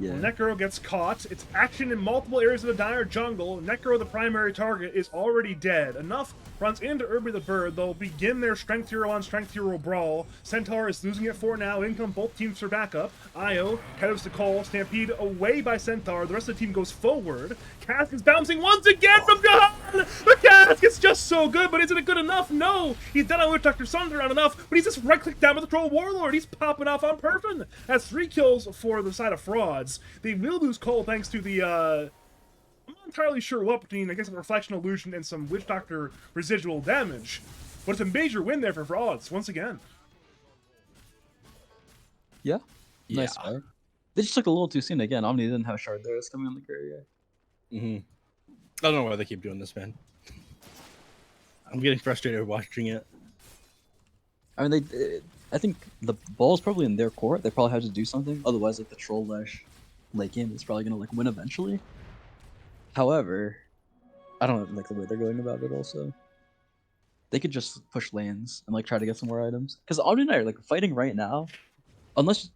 Yeah. When Necro gets caught, it's action in multiple areas of the Dire jungle. Necro, the primary target, is already dead. Enough runs into Irby the Bird. They'll begin their Strength Hero on Strength Hero brawl. Centaur is losing it for now. In come both teams for backup. Io heads to Cole. Stampede away by Centaur. The rest of the team goes forward. Cask is bouncing once again from Jahan! The Cask is just so good, but isn't it good enough? No! He's dead on with Dr. Sunder on enough, but he's just right-clicked down with the Troll Warlord. He's popping off on Perfin. That's 3 kills for the side of Frauds. They will lose Cole thanks to the, I'm not entirely sure what between, I guess, a Reflection Illusion and some Witch Doctor residual damage. But it's a major win there for Frauds, once again. Yeah. Nice fire. They just took a little too soon again. Omni didn't have Shard there. It's coming on the courier. I don't know why they keep doing this, man. I'm getting frustrated watching it. I mean, I think the ball's probably in their court. They probably have to do something. Otherwise, like the Troll Lash late game is probably gonna like win eventually. However, I don't like the way they're going about it. Also, they could just push lanes and like try to get some more items. Because Omni and I are like fighting right now. Unless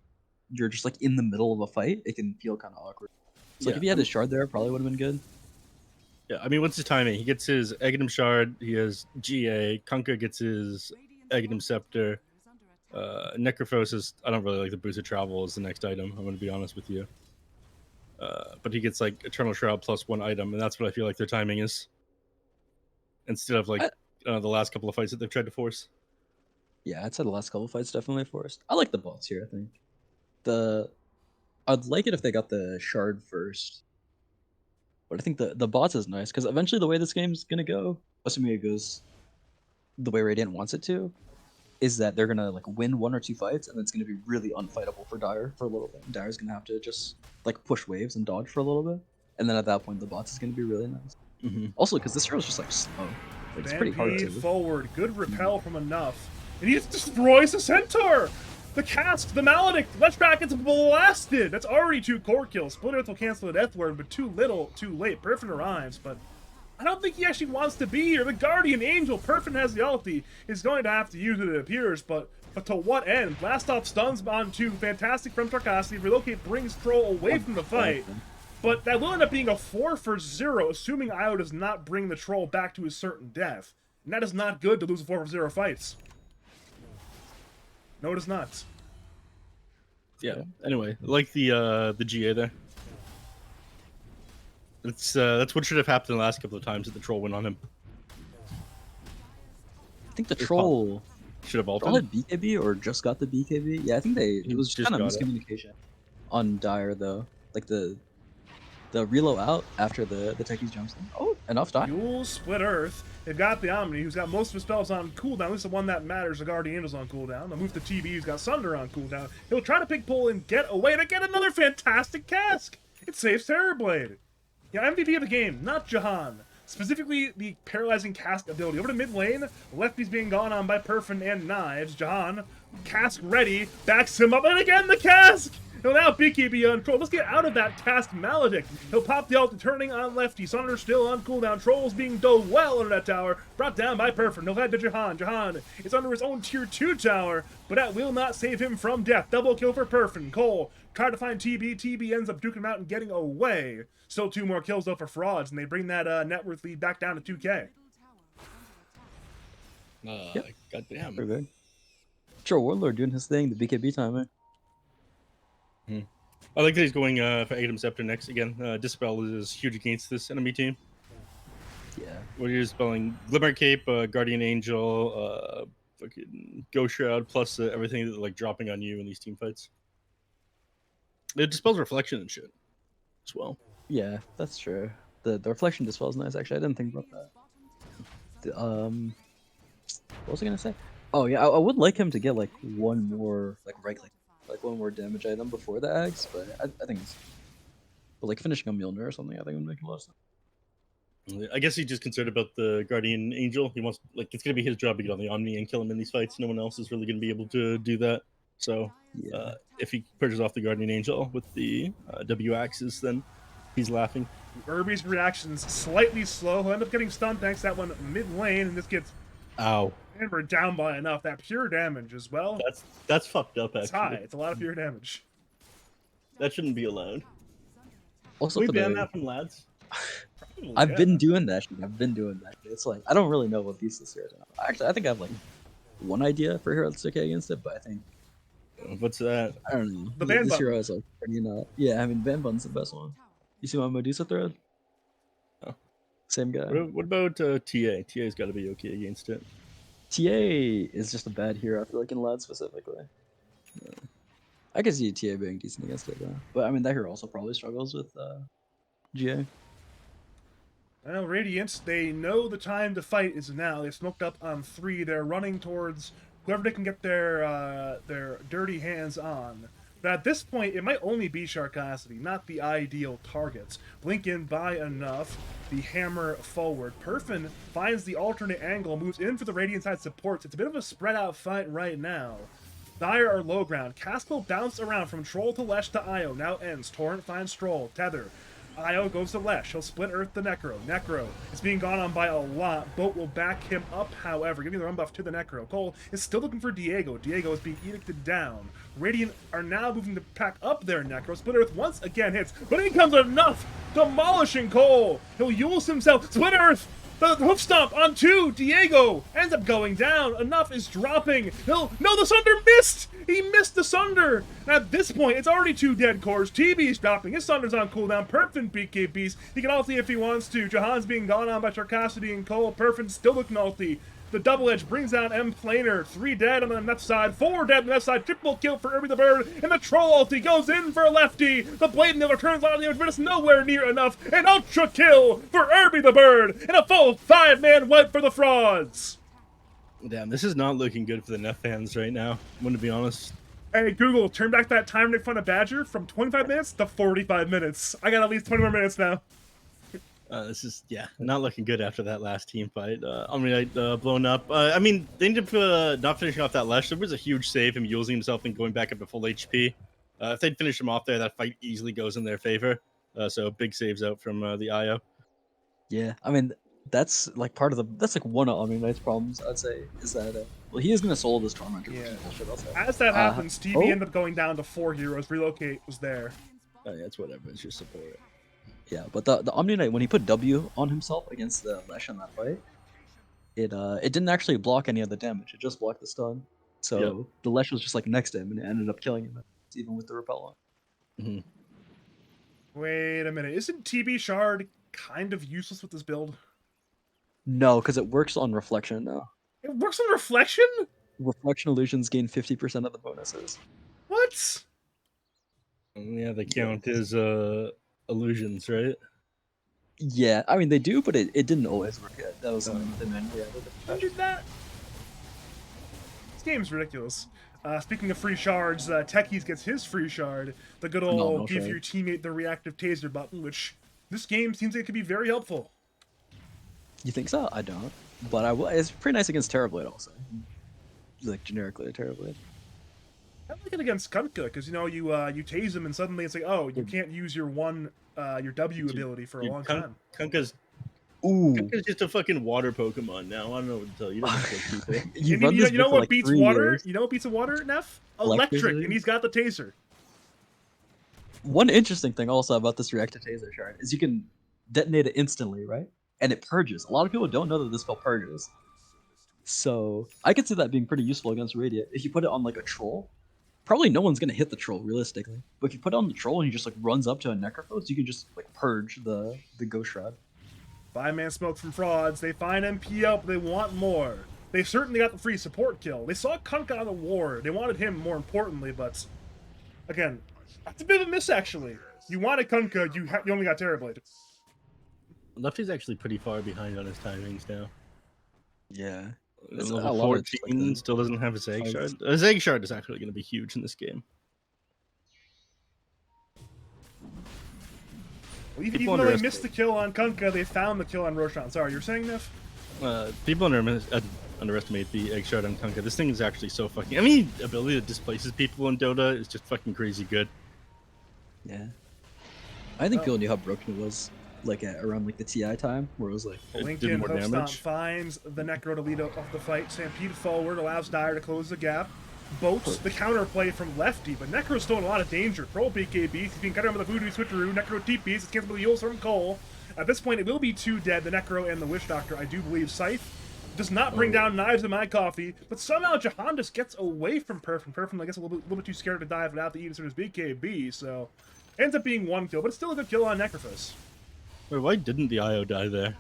you're just like in the middle of a fight, it can feel kind of awkward. So like if he had his Shard there, it probably would have been good. Yeah, I mean, what's his timing? He gets his Aghanim Shard, he has GA, Kunkka gets his Aghanim Scepter, Necrophos is, I don't really like the Boost of Travel as the next item, I'm going to be honest with you. But he gets like Eternal Shroud plus 1 item, and that's what I feel like their timing is. Instead of like the last couple of fights that they've tried to force. Yeah, I'd say the last couple fights definitely forced. I like the bots here, I think. I'd like it if they got the Shard first. But I think the bots is nice, because eventually the way this game's gonna go, assuming it goes the way Radiant wants it to, is that they're gonna like win 1 or 2 fights, and it's gonna be really unfightable for Dire for a little bit. Dire's gonna have to just like push waves and dodge for a little bit, and then at that point the bots is gonna be really nice. Also, because this hero's just like slow, like, it's pretty hard to. Forward, good repel from Enough, and he just destroys the Centaur. The Cask, the Maledict, Leshback gets blasted! That's already 2 core kills. Split Earth will cancel the Death Word, but too little, too late. Perfin arrives, but I don't think he actually wants to be here. The Guardian Angel, Perfin has the ulti, is going to have to use it, it appears, but to what end? Blast off stuns on 2, fantastic from Tarkasi. Relocate brings Troll away from the fight, but that will end up being a 4 for 0, assuming Io does not bring the Troll back to his certain death. And that is not good to lose a 4 for 0 fights. No, it is not. Yeah. Anyway, I like the GA there. That's what should have happened the last couple of times that the Troll went on him. I think the Troll should have ulted. Troll had BKB or just got the BKB. Yeah, I think it was just kind of miscommunication on Dire though. Like the reload out after the techies jumps in. Oh, enough die. Dual Split Earth. They've got the Omni, who's got most of his spells on cooldown. At least the one that matters, the Guardian Angel's on cooldown. They'll move to TB, who's got Sunder on cooldown. He'll try to pick pull and get away to get another fantastic Cask. It saves Terrorblade. Yeah, MVP of the game, not Jahan. Specifically, the paralyzing Cask ability. Over to mid lane, Lefty's being gone on by Perfin and Knives. Jahan, Cask ready, backs him up, and again the Cask! He'll now BKB on Troll. Let's get out of that Cask Maledict. He'll pop the ult, turning on Lefty. Sunder still on cooldown. Troll's being dove well under that tower. Brought down by Perfin. He'll head to Jahan. Jahan is under his own tier 2 tower, but that will not save him from death. Double kill for Perfin. Cole tried to find TB. TB ends up duking him out and getting away. Still 2 more kills though for Frauds, and they bring that net worth lead back down to 2K. Goddamn. Pretty big. Sure, Warlord doing his thing, the BKB timer. I like that he's going for Aghanim Scepter next again. Dispel is huge against this enemy team. Yeah. Where you're spelling Glimmer Cape, Guardian Angel, fucking Ghost Shroud, plus everything that's like dropping on you in these team fights. It dispels reflection and shit as well. Yeah, that's true. The reflection dispel is nice. Actually, I didn't think about that. What was I gonna say? Oh yeah, I would like him to get like one more like right click. Like one more damage item before the Ags, but I think it's... But like finishing a Mjolnir or something, I think would make a lot of sense. I guess he's just concerned about the Guardian Angel. He wants, like, it's going to be his job to get on the Omni and kill him in these fights. No one else is really going to be able to do that. So if he purges off the Guardian Angel with the W axes, then he's laughing. Irby's reaction's slightly slow. He'll end up getting stunned thanks to that one mid lane, and this gets... Ow. And we're down by enough. That pure damage as well. That's fucked up, actually. It's high. It's a lot of pure damage. That shouldn't be allowed. Also we for ban the that from lads? I've been doing that shit. I've been doing that shit. It's like I don't really know what pieces here. Actually, I think I have like one idea for hero that's okay against it, but I think What's that? I don't know. The ban This button. hero is like pretty not. Yeah, I mean ban button's the best one. You see my Medusa thread? Oh. Same guy. What about TA? TA's got to be okay against it. TA is just a bad hero. I feel like in LAD specifically. I can see TA being decent against it though, but I mean that hero also probably struggles with GA. Well, Radiant, they know the time to fight is now. They smoked up on 3. They're running towards whoever they can get their dirty hands on. But at this point, it might only be Sharkosity, not the ideal targets. Blink in by enough. The hammer forward. Perfin finds the alternate angle, moves in for the Radiant side supports. It's a bit of a spread out fight right now. Dire are low ground. Caskell bounced around from Troll to Lesh to Io. Now ends. Torrent finds Stroll. Tether. Io goes to Lesh. He'll split Earth to Necro. Necro is being gone on by a lot. Boat will back him up, however, giving the run buff to the Necro. Cole is still looking for Diego. Diego is being edicted down. Radiant are now moving to pack up their Necro. Split Earth once again hits, but in comes enough! Demolishing Cole! He'll use himself. Split Earth! The hoof stomp on 2. Diego ends up going down. Enough is dropping. No, the Sunder missed. He missed the Sunder. At this point, it's already 2 dead cores. TB's dropping. His Sunder's on cooldown. Perfin BKBs. He can ulti if he wants to. Jahan's being gone on by Sharkosity and Cole. Perfin still looking ulti. The double edge brings down M Planer. 3 dead on the left side, 4 dead on the left side. Triple kill for Irby the Bird. And the Troll ulti goes in for Lefty. The Blade Miller turns on the image, but it's nowhere near enough. An ultra kill for Irby the Bird. And a full 5-man wipe for the Frauds. Damn, this is not looking good for the Neff fans right now. I'm going to be honest. Hey, Google, turn back that time to make fun of Badger from 25 minutes to 45 minutes. I got at least 20 more minutes now. This is, not looking good after that last team fight. Omni-Knight blown up. I mean, they ended up not finishing off that Lesh. There was a huge save, him using himself and going back up to full HP. If they'd finish him off there, that fight easily goes in their favor. So big saves out from the IO. Yeah, I mean that's like part of the that's like one of Omni-Knight's problems. I'd say is that well he is gonna solo this Tormentor. Yeah. Bullshit, I'll say. As that happens, TV oh. ended up going down to 4 heroes. Relocate was there. Yeah, it's whatever. It's just support. Yeah, but the Omni-Knight, when he put W on himself against the Lesh in that fight, it didn't actually block any of the damage. It just blocked the stun. So the Lesh was just like next to him, and it ended up killing him, even with the repel on. Mm-hmm. Wait a minute. Isn't TB Shard kind of useless with this build? No, because it works on Reflection now. It works on Reflection? Reflection illusions gain 50% of the bonuses. What? Yeah, they count as illusions, right? Yeah, I mean they do, but it didn't always work yet. That was something they manually added. Who did that? This game's ridiculous. Speaking of free shards, Techies gets his free shard. The good old give your teammate the reactive taser button, which this game seems like it could be very helpful. You think so? I don't. But I will. It's pretty nice against Terrorblade also. Like generically a Terrorblade. I like it against Kunkka, because you tase him and suddenly it's like, oh, you can't use your your W ability for a long time. Kunkka's just a fucking water Pokemon now. I don't know what to tell you. You know what beats water? You know what beats water, Neff? Electric, and he's got the taser. One interesting thing also about this reactive taser shard is you can detonate it instantly, right? And it purges. A lot of people don't know that this spell purges. So I could see that being pretty useful against Radiant. If you put it on like a troll, probably no one's gonna hit the troll realistically. But if you put it on the troll and he just like runs up to a Necrophos, you can just like purge the Ghost Shroud. 5-man smoke from Frauds. They find MP out, but they want more. They certainly got the free support kill. They saw Kunkka on the ward. They wanted him more importantly, but again, that's a bit of a miss actually. You wanted Kunkka, you only got Terrorblade. Lefty's actually pretty far behind on his timings now. Yeah. Level 14 still doesn't have his egg shard. His egg shard is actually going to be huge in this game. Well, even though they missed the kill on Kunkka, they found the kill on Roshan. Sorry, you're saying, Neff? People underestimate the egg shard on Kunkka. This thing is actually so fucking... I mean, the ability that displaces people in Dota is just fucking crazy good. Yeah. I think people knew how broken it was. Like around like the TI time, where it was like Lincoln Hoofstomp finds the Necro to lead off the fight. Stampede forward allows Dire to close the gap. boats the counterplay from Lefty, but Necro's still in a lot of danger. Troll BKBs, he's being cut around with the Voodoo Switcheroo, Necro TPs, it's canceled with the Yules from Cole. At this point, it will be 2 dead, the Necro and the Witch Doctor, I do believe. Scythe does not bring down knives in my coffee, but somehow Jahan just gets away from Perfin. Perfin, I guess, a little bit too scared to dive without the Aegis or his BKB, so ends up being 1 kill, but it's still a good kill on Necrophus. Wait, why didn't the IO die there?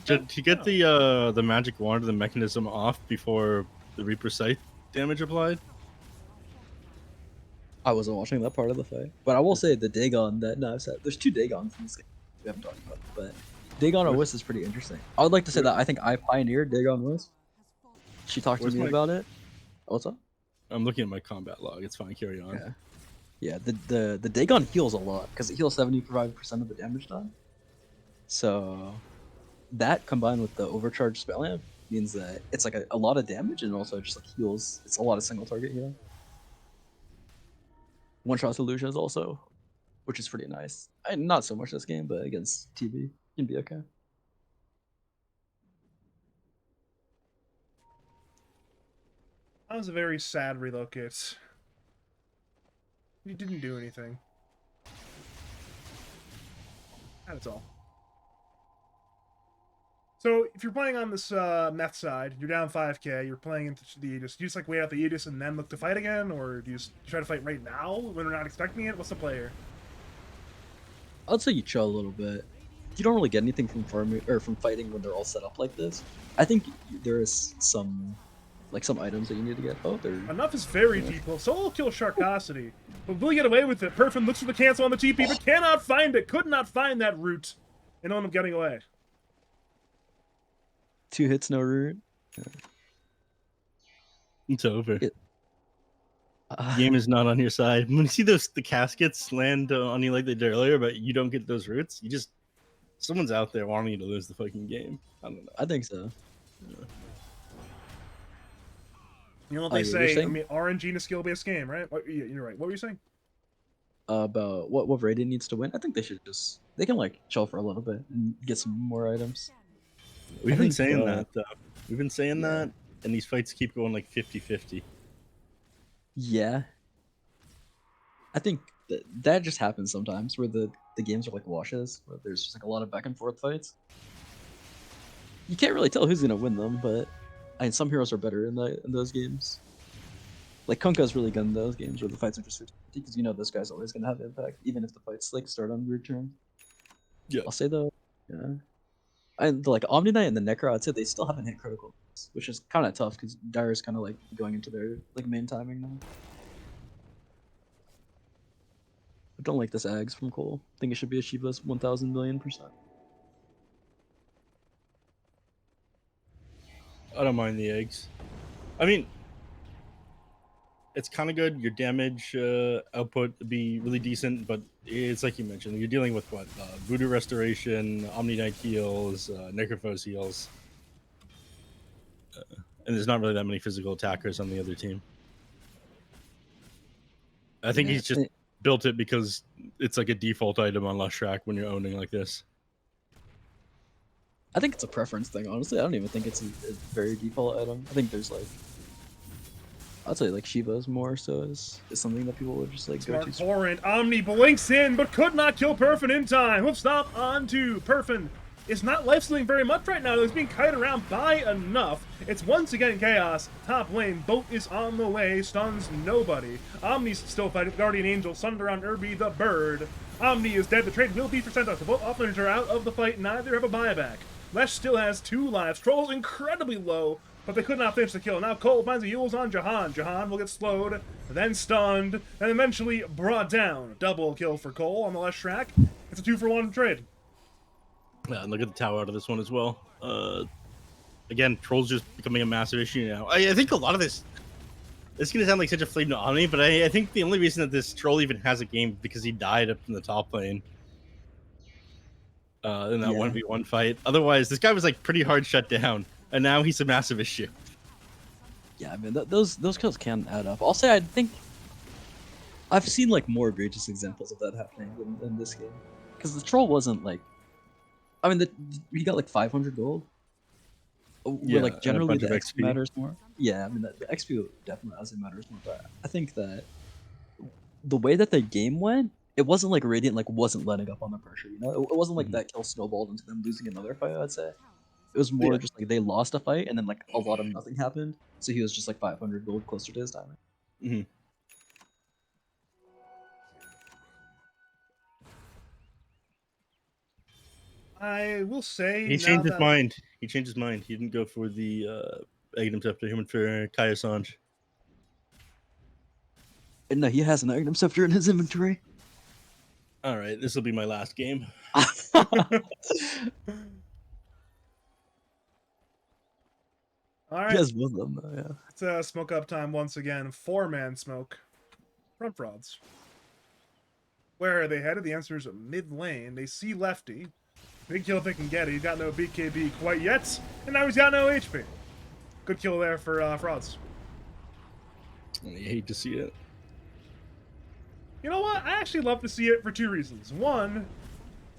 Did he get no. the magic wand or the mechanism off before the Reaper Scythe damage applied? I wasn't watching that part of the fight, but I will say the Dagon that Knives had. There's 2 Dagons in this game we haven't talked about, but Dagon or Wisp is pretty interesting. I would like to say that I think I pioneered Dagon Wisp. She talked to Where's me my- about it. What's up? I'm looking at my combat log. It's fine. Carry on. Yeah. Yeah, the Dagon heals a lot because it heals 75% of the damage done. So that combined with the overcharge spell amp means that it's like a lot of damage and also just like heals. It's a lot of single target healing. One shot solutions also, which is pretty nice. Not so much this game, but against TB can be okay. That was a very sad relocate. He didn't do anything. That's all. So, if you're playing on this Meth side, you're down 5k, you're playing into the Aegis, do you just like wait out the Aegis and then look to fight again? Or do you just try to fight right now when we're not expecting it? What's the play here? I'd say you chill a little bit. You don't really get anything from farming or from fighting when they're all set up like this. I think there is some items that you need to get. Oh, they're Enough is very deep. Solo kill Sharkosity. But will he get away with it? Perfin looks for the cancel on the TP, but cannot find it. Could not find that route. And ended up getting away. 2 hits, no root. It's over. It- Game is not on your side. When you see the caskets land on you like they did earlier, but you don't get those roots, someone's out there wanting you to lose the fucking game. I don't know. I think so. You know what Oh, they you're say? I saying- mean, RNG in a skill-based game, right? You're right. What were you saying? About what Raiden needs to win. I think they can like chill for a little bit and get some more items. We've I been think, saying that, though. We've been saying yeah. that, and these fights keep going like 50-50. Yeah. I think that just happens sometimes where the games are like washes, where there's just like a lot of back and forth fights. You can't really tell who's gonna win them, but some heroes are better in those games. Like Kunkka's really good in those games where the fights are just 50 because you know this guy's always gonna have impact, even if the fights like start on weird terms. Yeah. I'll say though, yeah. And like Omni Knight and the Necro, I'd say they still haven't hit critical, which is kind of tough because Dire's kind of like going into their like main timing now. I don't like this Ags from Cole. I think it should be a Shiva's 1,000,000,000%. I don't mind the eggs. I mean, it's kind of good. Your damage output would be really decent, but it's like you mentioned, you're dealing with what? Voodoo Restoration, Omni Knight heals, Necrophos heals. And there's not really that many physical attackers on the other team. I think he's just built it because it's like a default item on Lush Track when you're owning like this. I think it's a preference thing, honestly. I don't even think it's a very default item. I think there's like, I'd say like Shiva's more so is something that people would just like go Smart to. Torrent. Omni blinks in, but could not kill Perfin in time. Hoof stop onto Perfin. Is not lifestealing very much right now. He's being kited around by enough. It's once again chaos. Top lane. Boat is on the way. Stuns nobody. Omni's still fighting with Guardian Angel. Sunder on Irby the bird. Omni is dead. The trade will be for Sentos. The both offlaners are out of the fight. Neither have a buyback. Lesh still has 2 lives. Troll's incredibly low, but they could not finish the kill. Now Cole finds the Yules on Jahan. Jahan will get slowed, then stunned, and eventually brought down. Double kill for Cole on the Lesh track. It's a 2-for-1 trade. Yeah, and look at the tower out of this one as well. Again, Troll's just becoming a massive issue now. I think a lot of this is going to sound like such a flame to Omni, but I think the only reason that this Troll even has a game is because he died up in the top lane. In that 1v1 fight. Otherwise, this guy was like pretty hard shut down, and now he's a massive issue. Yeah, I mean those kills can add up. I'll say I think I've seen like more egregious examples of that happening than this game, because the Troll wasn't like, I mean he got like 500 gold. where like and a generally bunch the of XP XP. matters more. Yeah, I mean the XP definitely obviously matters more, but I think that the way that the game went, it wasn't like Radiant like wasn't letting up on the pressure. You know, it wasn't like Mhm. that kill snowballed into them losing another fight. I'd say it was Yeah. more just like they lost a fight and then like a lot of nothing happened. So he was just like 500 gold closer to his timing. Mhm. I will say He now changed his that mind. He changed his mind. He didn't go for the items after him and for Kai Assange. And no, he has an item scepter in his inventory. All right, this will be my last game. all He right, has both of them though, yeah. it's smoke up time once again. 4-man smoke. Front frauds. Where are they headed? The answer is mid lane. They see Lefty. Big kill if they can get it. He's got no BKB quite yet, and now he's got no HP. Good kill there for frauds. I hate to see it. You know what? I actually love to see it for 2 reasons. One,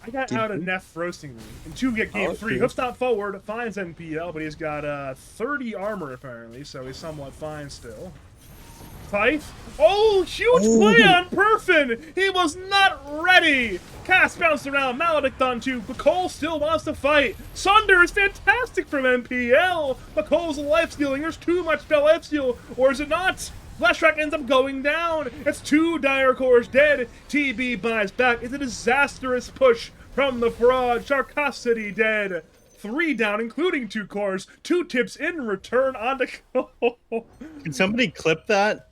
I got Game out of three? Neff roasting me. And 2, get game Oh, 3. true. Hoof stop forward, finds NPL, but he's got 30 armor apparently, so he's somewhat fine still. Fight. Oh, huge play on Perfin! He was not ready! Cast bounced around, Maledict on 2, but Cole still wants to fight. Sunder is fantastic from MPL, but Cole's life stealing. There's too much spell life steal, or is it not? Flashback ends up going down. It's 2 Dire Cores dead. TB buys back. It's a disastrous push from the fraud. Sharkosity dead. 3 down, including 2 cores. 2 tips in return on the Cole. Can somebody clip that?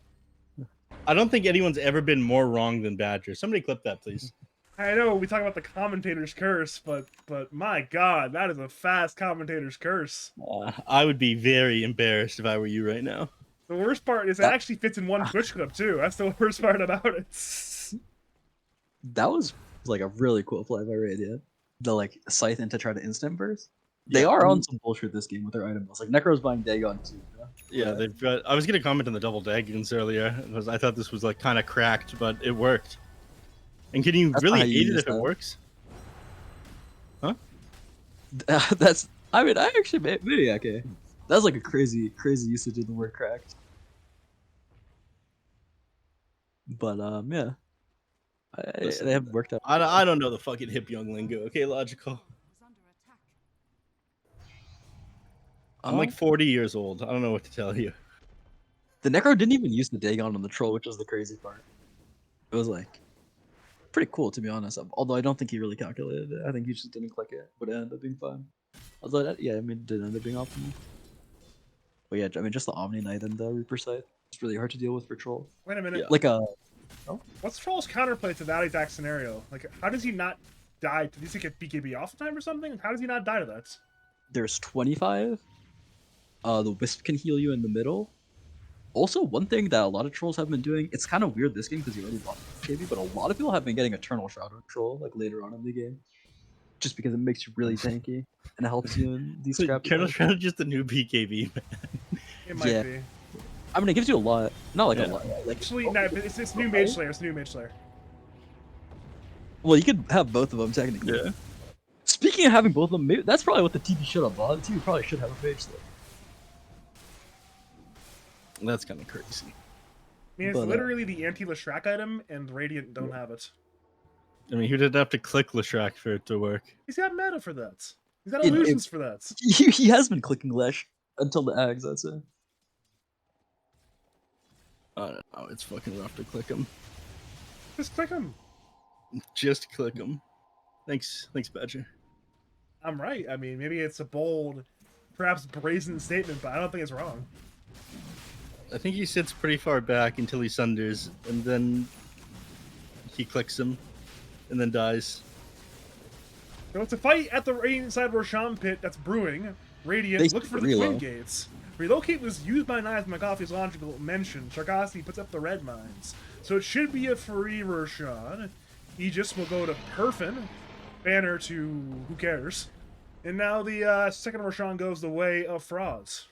I don't think anyone's ever been more wrong than Badger. Somebody clip that, please. I know we talk about the commentator's curse, but my God, that is a fast commentator's curse. I would be very embarrassed if I were you right now. The worst part is it actually fits in one Twitch clip too. That's the worst part about it. That was like a really cool play by Radiant. The like scythe in to try to instant burst. They Yeah. are on some bullshit this game with their items. Like Necro's buying Dagon too. You know? Yeah, they've got. I was gonna comment on the double dragons earlier because I thought this was like kind of cracked, but it worked. And can you That's really not how you hate it use if it that. works? That's. I mean, I actually maybe okay. That's like a crazy usage of the word cracked. But yeah, Listen, they have worked out. I don't know the fucking hip young lingo. Okay, logical. I'm like 40 years old. I don't know what to tell you. The Necro didn't even use the Dagon on the troll, which was the crazy part. It was like pretty cool to be honest. Although I don't think he really calculated it. I think he just didn't click it, but it ended up being fine. Although that, yeah, I mean, it did end up being optimal. But yeah, I mean, just the Omni Knight and the Reaper Scythe. It's really hard to deal with for troll. Wait a minute. Yeah. Like a What's Troll's counterplay to that exact scenario? Like, how does he not die? Does he get BKB off the time or something? How does he not die to that? there's 25. The Wisp can heal you in the middle. Also, one thing that a lot of trolls have been doing, it's kind of weird this game because you already bought KB, but a lot of people have been getting Eternal Shroud on troll like later on in the game, just because it makes you really tanky and it helps you in these scrappy. Colonel fights. Shroud is just the new BKB. It might Yeah. be. I mean, it gives you a lot, not like Yeah. a lot. Like, Actually, no, it's new Mage Slayer. It's new Mage Slayer. well, you could have both of them technically. Yeah. Speaking of having both of them, maybe, that's probably what the TV should have bought. The TV probably should have a Mage Slayer. That's kind of crazy. I mean, it's But, literally the anti-Leshrac item, and Radiant don't have it. I mean, he didn't have to click Leshrac for it to work. He's got meta for that. He's got It- illusions for that. He has been clicking Lesh until the Ags, I'd say. I don't know. It's fucking rough to click him. Just click him. Just click him. Thanks, Badger. I'm right. I mean, maybe it's a bold, perhaps brazen statement, but I don't think it's wrong. I think he sits pretty far back until he sunders, and then he clicks him, and then dies. So it's a fight at the Radiant side Roshan pit that's brewing. Radiant, They look for the reload. twin gates. Relocate was used by Knives McCoffey's logical mention. Sharkosity puts up the red mines. So it should be a free Roshan. Aegis will go to Perfin. Banner to who cares. And now the second Roshan goes the way of frauds.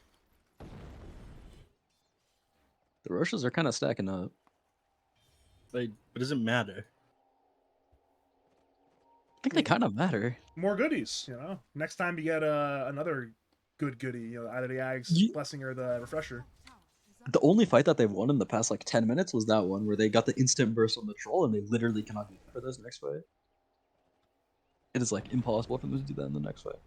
The Roshas are kind of stacking up. But it doesn't matter. I think they kind of matter. More goodies, you know. Next time you get another goody. You know, either the Ag's Ye- blessing or the refresher. The only fight that they've won in the past like 10 minutes was that one where they got the instant burst on the troll and they literally cannot do that for this next fight. It is like impossible for them to do that in the next fight.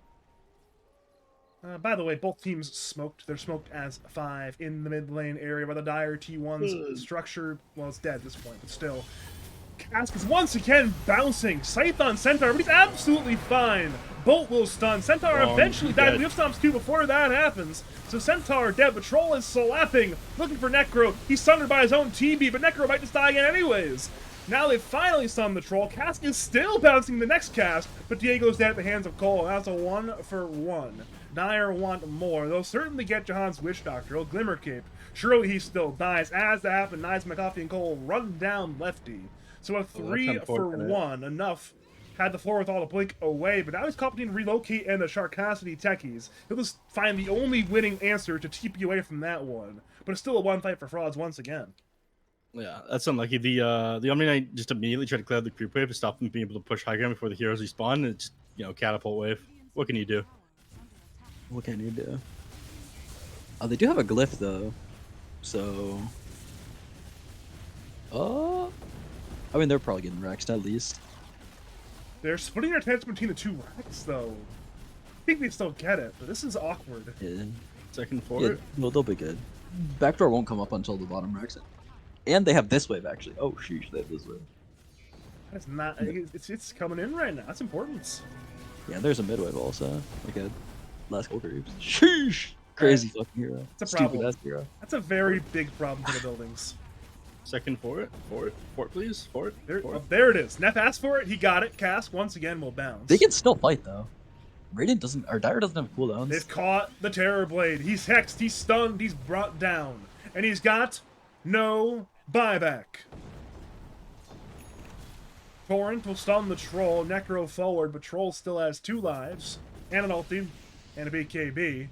By the way, both teams smoked. They're smoked as 5 in the mid lane area by the Dire T1's structure. Well, it's dead at this point, but still. Cask is once again bouncing. Scythe on Centaur, but he's absolutely fine. Bolt will stun. Centaur eventually dies. Whiff stomps too before that happens. So Centaur dead, but Troll is slapping, looking for Necro. He's stunned by his own TB, but Necro might just die again anyways. Now they've finally stunned the Troll. Cask is still bouncing the next cast, but Diego's dead at the hands of Cole. That's a 1-for-1. Dire want more. They'll certainly get Jahan's Witch Doctor. He'll Glimmer Cape. Surely he still dies. As that happens, Knives, McCoffey, and Cole run down Lefty. So a 3-for-1, enough. Had the floor with all the blink away, but now he's competing to relocate and the Sharkacity techies. He'll just find the only winning answer to TP away from that one. But it's still a one fight for frauds once again. Yeah, that's unlucky. The Omni Knight just immediately tried to clear the creep wave to stop them being able to push high ground before the heroes respawn, and it's, you know, catapult wave. What can you do? What can you do? Oh, they do have a glyph though, so. I mean, they're probably getting wrecked at least. They're splitting their attention between the two racks, though. I think they still get it, but this is awkward. Yeah. Second Yeah, forward. no, they'll be good. Backdoor won't come up until the bottom racks. And they have this wave actually. Oh sheesh, they have this wave. That's not. It's coming in right now. That's important. Yeah, there's a mid wave also. Like a last goal creeps. Sheesh! Crazy fucking hero. It's a Stupid problem. ass hero. That's a very big problem for the buildings. Second forward. Forward, please. Forward. There it is. Neff asked for it. He got it. Cask once again will bounce. They can still fight though. Radiant doesn't, or Dire doesn't have cooldowns. They've caught the Terror Blade. He's hexed. He's stunned. He's brought down, and he's got no buyback. Torrent will stun the Troll. Necro forward, but Troll still has 2 lives and an ulti and a BKB.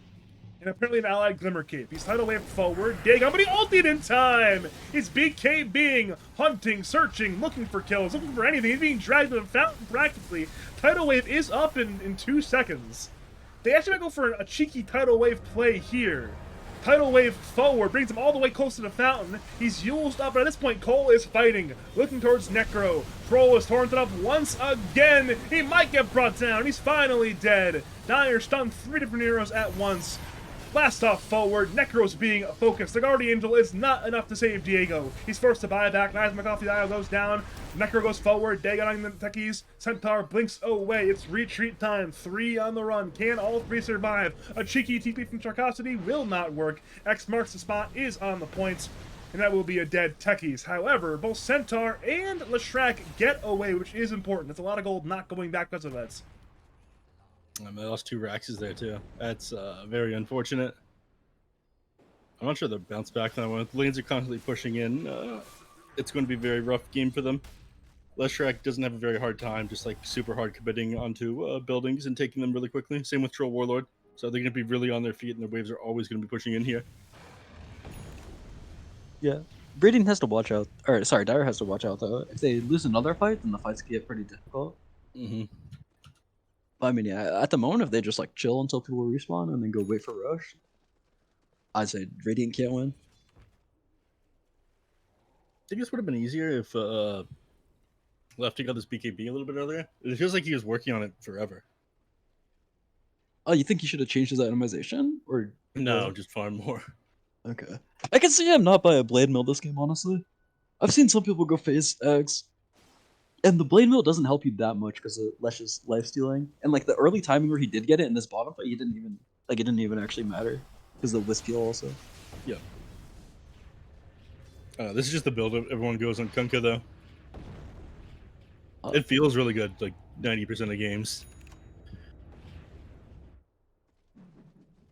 And apparently an allied Glimmer Cape. He's tidal wave forward, dig on, but he ulted in time! It's BKBing, hunting, searching, looking for kills, looking for anything. He's being dragged to the fountain practically. Tidal wave is up in 2 seconds. They actually might go for a cheeky tidal wave play here. Tidal wave forward, brings him all the way close to the fountain. He's used up, but at this point, Cole is fighting, looking towards Necro. Troll is torrented up once again. He might get brought down. He's finally dead. Dire stunned 3 different heroes at once. Blast off forward, Necro's being focused. The Guardian Angel is not enough to save Diego. He's forced to buy back. Knives McCoffey Dial goes down. Necro goes forward. Dagon on the techies. Centaur blinks away. It's retreat time. 3 on the run. Can all 3 survive? A cheeky TP from Sharkacity will not work. X marks the spot, is on the points, and that will be a dead techies. However, both Centaur and Leshrac get away, which is important. It's a lot of gold not going back because of that. I lost 2 Raxes there too. That's very unfortunate. I'm not sure they'll bounce back that one. The lanes are constantly pushing in. It's going to be a very rough game for them. Leshrac doesn't have a very hard time, just like super hard committing onto buildings and taking them really quickly. Same with Troll Warlord. So they're going to be really on their feet, and their waves are always going to be pushing in here. Yeah. Radiant has to watch out. Or sorry, Dire has to watch out though. If they lose another fight, then the fights get pretty difficult. Mm-hmm. I mean, yeah, at the moment, if they just like chill until people respawn and then go wait for rush, I'd say Radiant can't win. I think this would have been easier if Lefty got this BKB a little bit earlier. It feels like he was working on it forever. Oh, you think he should have changed his itemization? Or No, just farm more. Okay. I can see him not buy a Blade Mill this game, honestly. I've seen some people go phase X, and the Blade Mill doesn't help you that much because of Lesh's life stealing. And like the early timing where he did get it in this bottom fight, he didn't even it didn't even actually matter because of the Wisp heal also. Yeah. This is just the build everyone goes on Kunkka though. It feels really good, like 90% of games.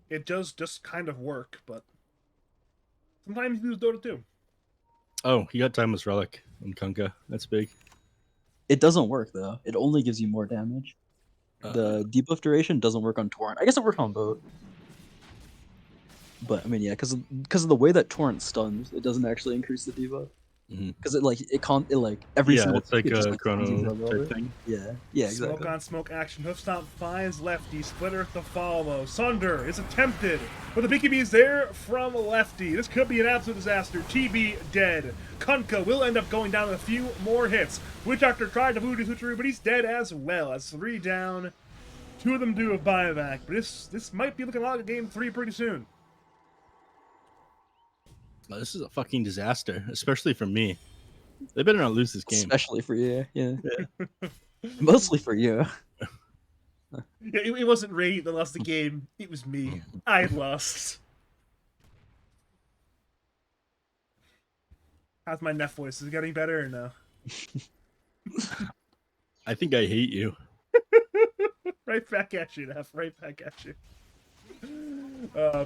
It does just kind of work, but sometimes you lose Dota too. Oh, he got Timeless Relic on Kunkka. That's big. It doesn't work though. It only gives you more damage. The debuff duration doesn't work on Torrent. I guess it works on both. But I mean, yeah, because of the way that Torrent stuns, it doesn't actually increase the debuff. because it like every Yeah, single it's like it just a like stuns you for chrono a little type bit. thing. Yeah, Smoke exactly. on smoke action. Hoofstomp finds Lefty. Splitter the follow. Sunder is attempted, but the BKB is there from Lefty. This could be an absolute disaster. TB dead. Kunkka will end up going down with a few more hits. Witch Doctor tried to voodoo switcheroo, but he's dead as well. That's 3 down. 2 of them do have buyback, but this might be looking like a game 3 pretty soon. Oh, this is a fucking disaster, especially for me. They better not lose this game. Especially for you, yeah. Mostly for you. Yeah, it wasn't Ray that lost the game. It was me. I lost. How's my Neph voice? Is it getting better or no? I think I hate you. Right back at you, Neph. Right back at you.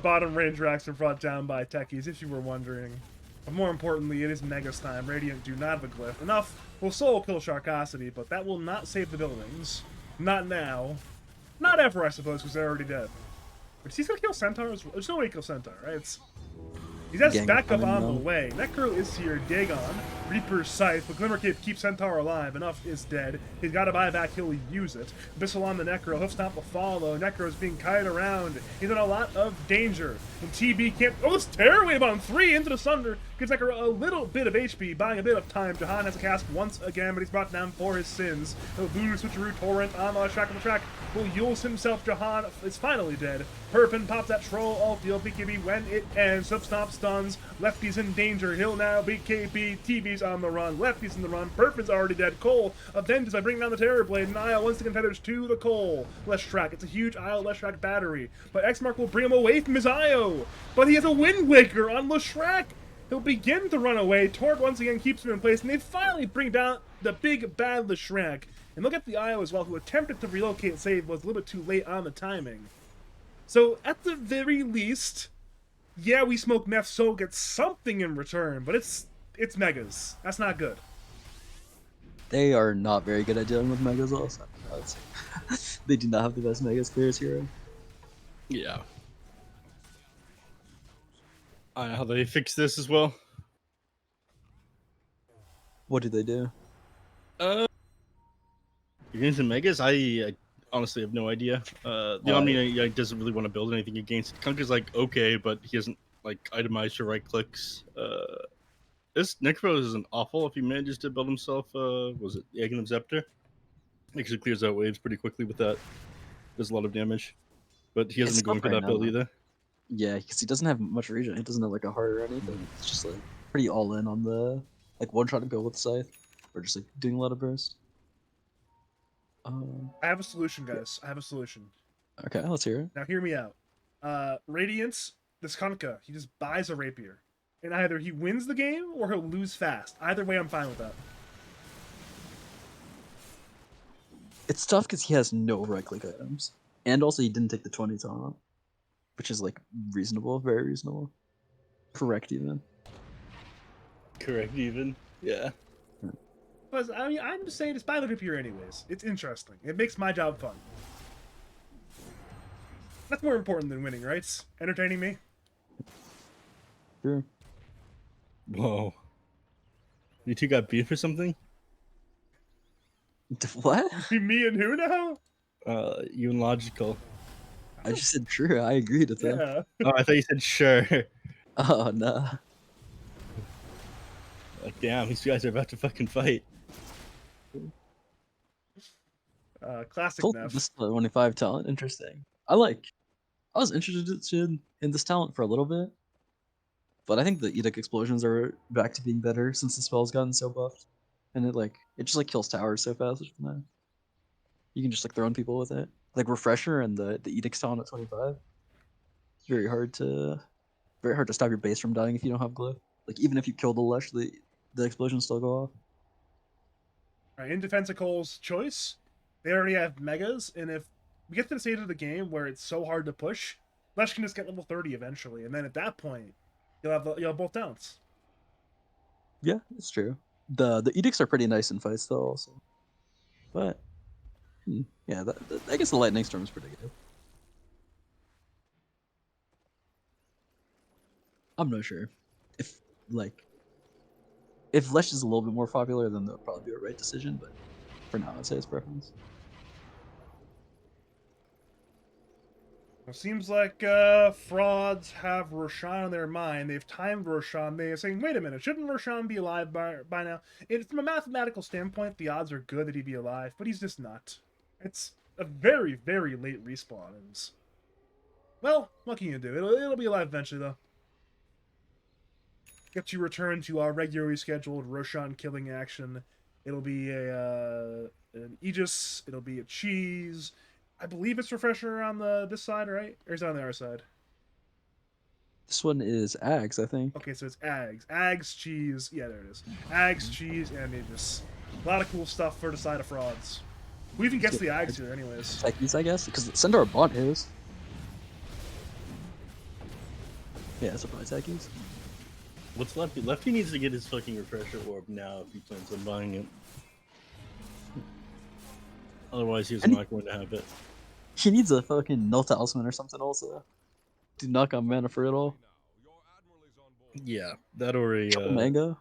Bottom range racks are brought down by techies, if you were wondering. But more importantly, it is Megas time. Radiant do not have a glyph. Enough will soul kill Sharkosity, but that will not save the buildings. Not now. Not ever, I suppose, because they're already dead. But he's gonna kill Centaur? There's no way to kill Centaur, right? He has Gang backup coming on down. the way. Necro is here, Dagon, Reaper's Scythe, but Glimmer Cape keeps Centaur alive. Enough is dead. He's got to buy back, he'll use it. Abyssal on the Necro, Hoofstomp will follow. Necro's being kited around. He's in a lot of danger. And TB can't. Oh, this Terror Wave on 3 into the Sunder. Gives Necro a little bit of HP, buying a bit of time. Jahan has a cast once again, but he's brought down for his sins. The Voodoo Switcheroo Torrent on the track of the track will use himself. Jahan is finally dead. Perpin pops that troll all field. BKB when it ends. Substomp stuns. Lefty's in danger. He'll now BKB. TV's on the run. Lefty's in the run. Perpin's already dead. Cole avenges by bringing down the Terror Blade. And Isle once again tethers to the Cole. Leshrac. It's a huge Isle Leshrac battery. But Xmark will bring him away from his IO. But he has a Wind Waker on Leshrac. He'll begin to run away. Torg once again keeps him in place. And they finally bring down the big bad Leshrac. And look at the IO as well, who attempted to relocate and save, was a little bit too late on the timing. So, at the very least, yeah, we smoke Neff, so get something in return, but it's Megas. That's not good. They are not very good at dealing with Megas also. They do not have the best Megas clears hero. Yeah. I don't know how they fix this as well. What do they do? Against the Megas, I honestly have no idea. The Omni doesn't really want to build anything against it. Kunkka's like, okay, but he hasn't like itemized for right clicks. This Necro isn't awful if he manages to build himself, was it the Aghanim Scepter? Actually clears out waves pretty quickly with that. Does a lot of damage. But he hasn't It's been going tough for right that build now. either. Yeah, because he doesn't have much regen. He doesn't have like a heart or anything. It's just like pretty all in on the like one-shot build with Scythe, or just like doing a lot of burst. I have a solution, guys. I have a solution. Okay, let's hear it. Now, hear me out. Radiance, this Kunkka, he just buys a Rapier. And either he wins the game, or he'll lose fast. Either way, I'm fine with that. It's tough because he has no right-click items, and also he didn't take the 20 taunt, which is like reasonable, very reasonable. Correct even. Correct even. Yeah. But, I mean, I'm just saying, just buy the Rapier anyways. It's interesting. It makes my job fun. That's more important than winning, right? Entertaining me? Sure. Whoa. You two got beef or something? What? Me and who now? You and Logical. I just said true. I agreed with that. Yeah. Oh, I thought you said sure. Oh no. Like, damn, these guys are about to fucking fight. Classic Cool. Neff. This 25 talent. Interesting. I was interested in this talent for a little bit, but I think the Edict explosions are back to being better since the spell's gotten so buffed, and it just like kills towers so fast. Which is nice. You can just like throw on people with it, like Refresher and the Edict talent at 25. It's very hard to stop your base from dying if you don't have glyph. Like even if you kill the Lush, the explosions still go off. Right, in defense of Cole's choice, they already have Megas, and if we get to the stage of the game where it's so hard to push, Lesh can just get level 30 eventually, and then at that point, you'll have both downs. Yeah, it's true. The Edicts are pretty nice in fights though, also. But yeah, I guess the Lightning Storm is pretty good. I'm not sure if If Lesh is a little bit more popular, then that'll probably be a right decision. But for now, I'd say it's preference. It seems like frauds have Roshan in their mind. They've timed Roshan. They're saying, wait a minute, shouldn't Roshan be alive by now? From a mathematical standpoint, the odds are good that he'd be alive, but he's just not. It's a very, very late respawn. And, well, what can you do? It'll be alive eventually, though. Get you return to our regularly scheduled Roshan killing action. It'll be an Aegis. It'll be a cheese. I believe it's refresher on this side, right? Or is it on the other side? This one is Ags, I think. Okay, so it's Ags. Ags, cheese. Yeah, there it is. Ags, cheese, and Aegis. A lot of cool stuff for the side of frauds. Who even gets the Ags here, anyways? Techies, I guess, because Sendar bought his. Yeah, so probably Techies. What's Lefty? Lefty needs to get his fucking refresher orb now if he plans on buying it. Otherwise, he's not going to have it. He needs a fucking null talisman or something also. To knock on mana for it all. Yeah, that or a Mango.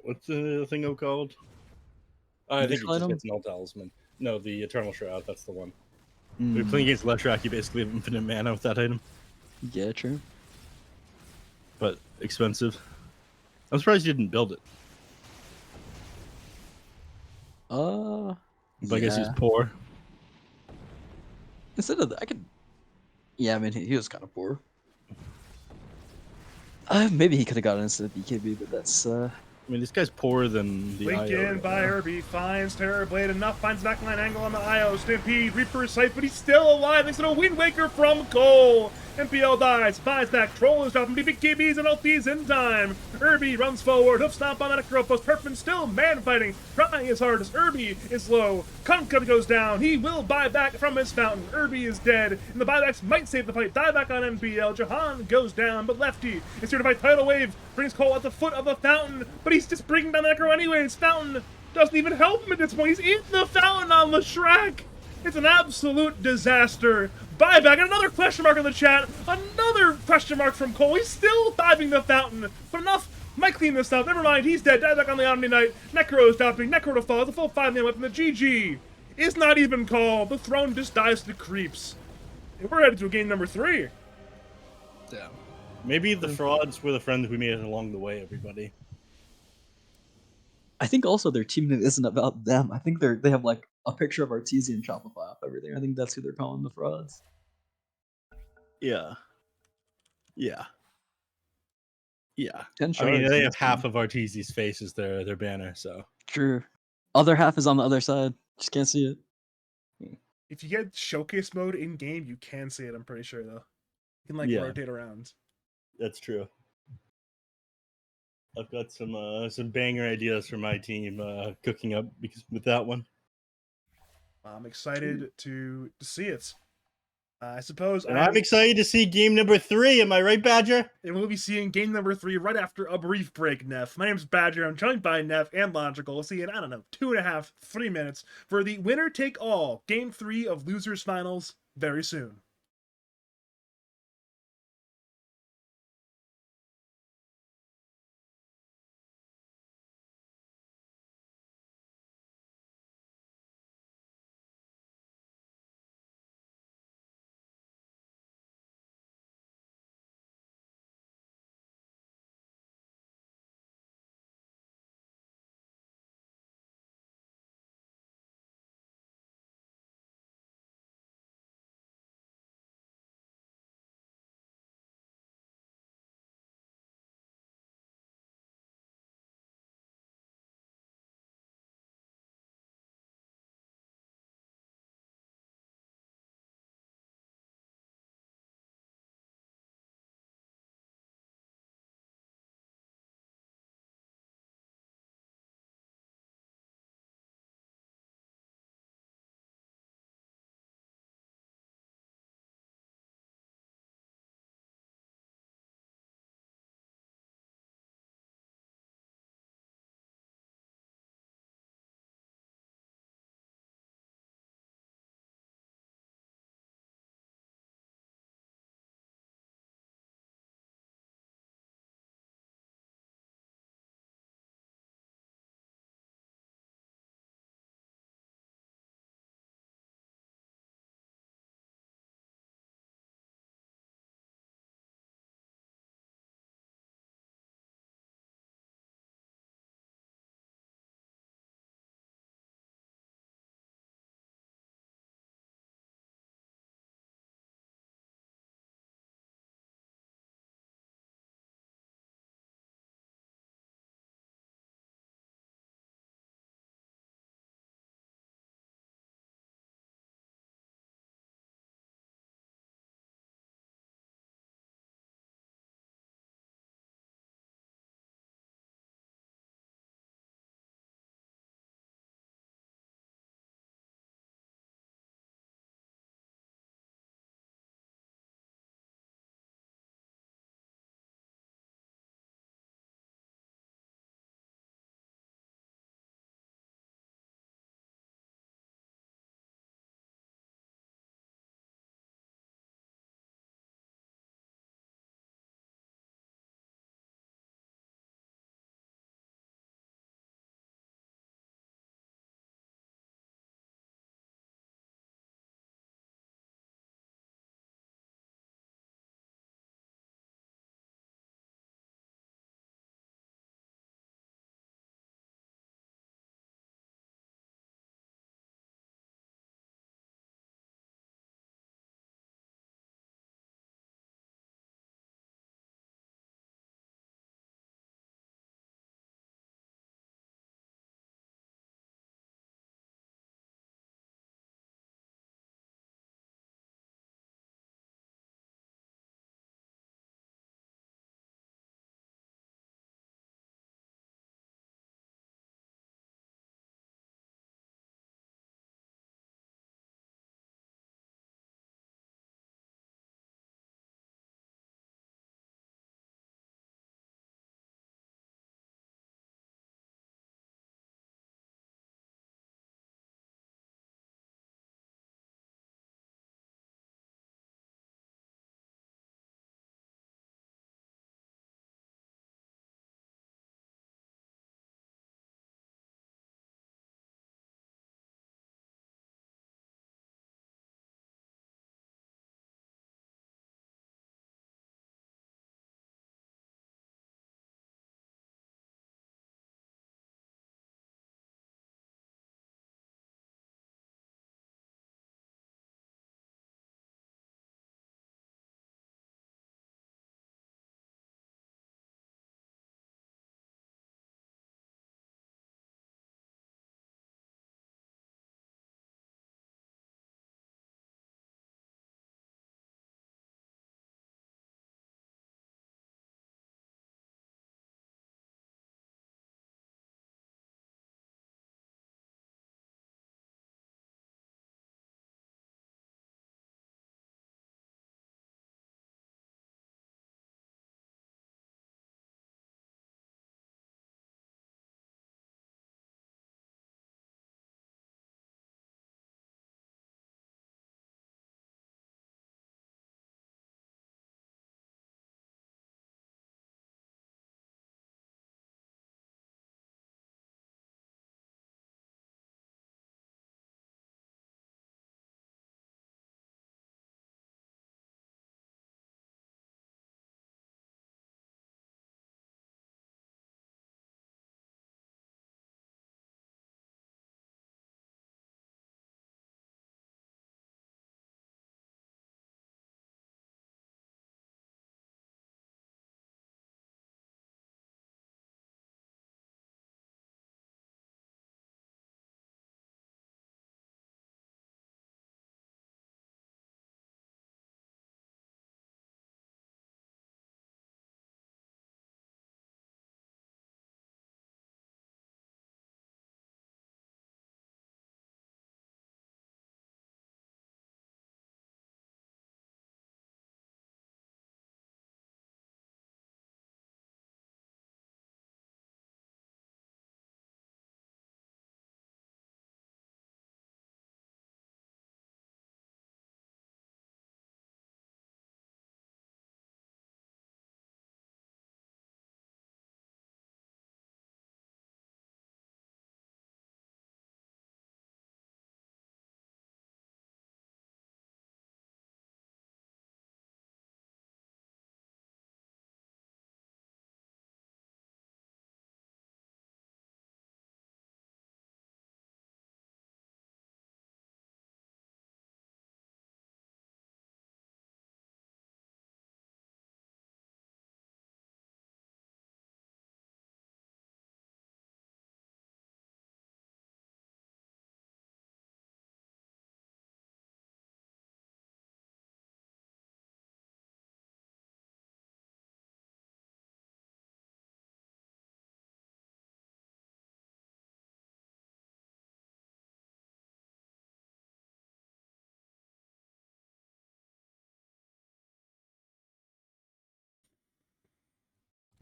what's the thing called? I think he Neutral just item? gets null talisman. No, the Eternal Shroud. That's the one. Mm. We're playing against Leshrac. You basically have infinite mana with that item, Yeah, true. but expensive. I'm surprised you didn't build it. But I guess he's yeah. poor. Instead of I could. Yeah, I mean he was kind of poor. Maybe he could have gotten instead of BKB, but that's I mean, this guy's poorer than the Linked IO in right by now. Irby, finds Terrorblade enough, finds backline angle on the IO, Stampede, Reaper's Sight, but he's still alive thanks to a Wind Waker from Cole. MPL dies, buys back, Troll is dropping BKBs and LTs in time. Irby runs forward, hoof stomp on the Necropos, Perfin still man fighting, trying his hardest. Irby is low, Kunkka goes down, he will buy back from his fountain. Irby is dead, and the buybacks might save the fight. Die back on MPL, Jahan goes down, but Lefty is here to fight. Tidal Wave brings Cole at the foot of the fountain, but he's just bringing down the Necro anyways. Fountain doesn't even help him at this point. He's in the fountain on Leshrac. It's an absolute disaster. Buyback, and another question mark in the chat. Another question mark from Cole. He's still diving the fountain. But enough. Might clean this up. Never mind. He's dead. Dieback on the Omni Knight. Necro is dropping. Necro to fall. The full 5-man weapon. The GG is not even called. The throne just dies to the creeps. And we're headed to game number 3. Yeah. Maybe the frauds were the friends we made along the way, everybody. I think also their team name isn't about them. I think they have like a picture of Arteezy and Shopify off everything. I think that's who they're calling the frauds. Yeah. Yeah. Yeah. 10 I mean, shards, they have that's half fine. of Arteezy's face as their banner, so. True. Other half is on the other side. Just can't see it. If you get showcase mode in game, you can see it. I'm pretty sure though. You can like Yeah. rotate around. That's true. I've got some banger ideas for my team cooking up because with that one. I'm excited to see it. I suppose And I'm excited to see game number 3. Am I right, Badger? And we'll be seeing game number 3 right after a brief break, Neff. My name's Badger. I'm joined by Neff and Logical. We'll see you in, 2.5, 3 minutes for the winner-take-all game 3 of Losers Finals very soon.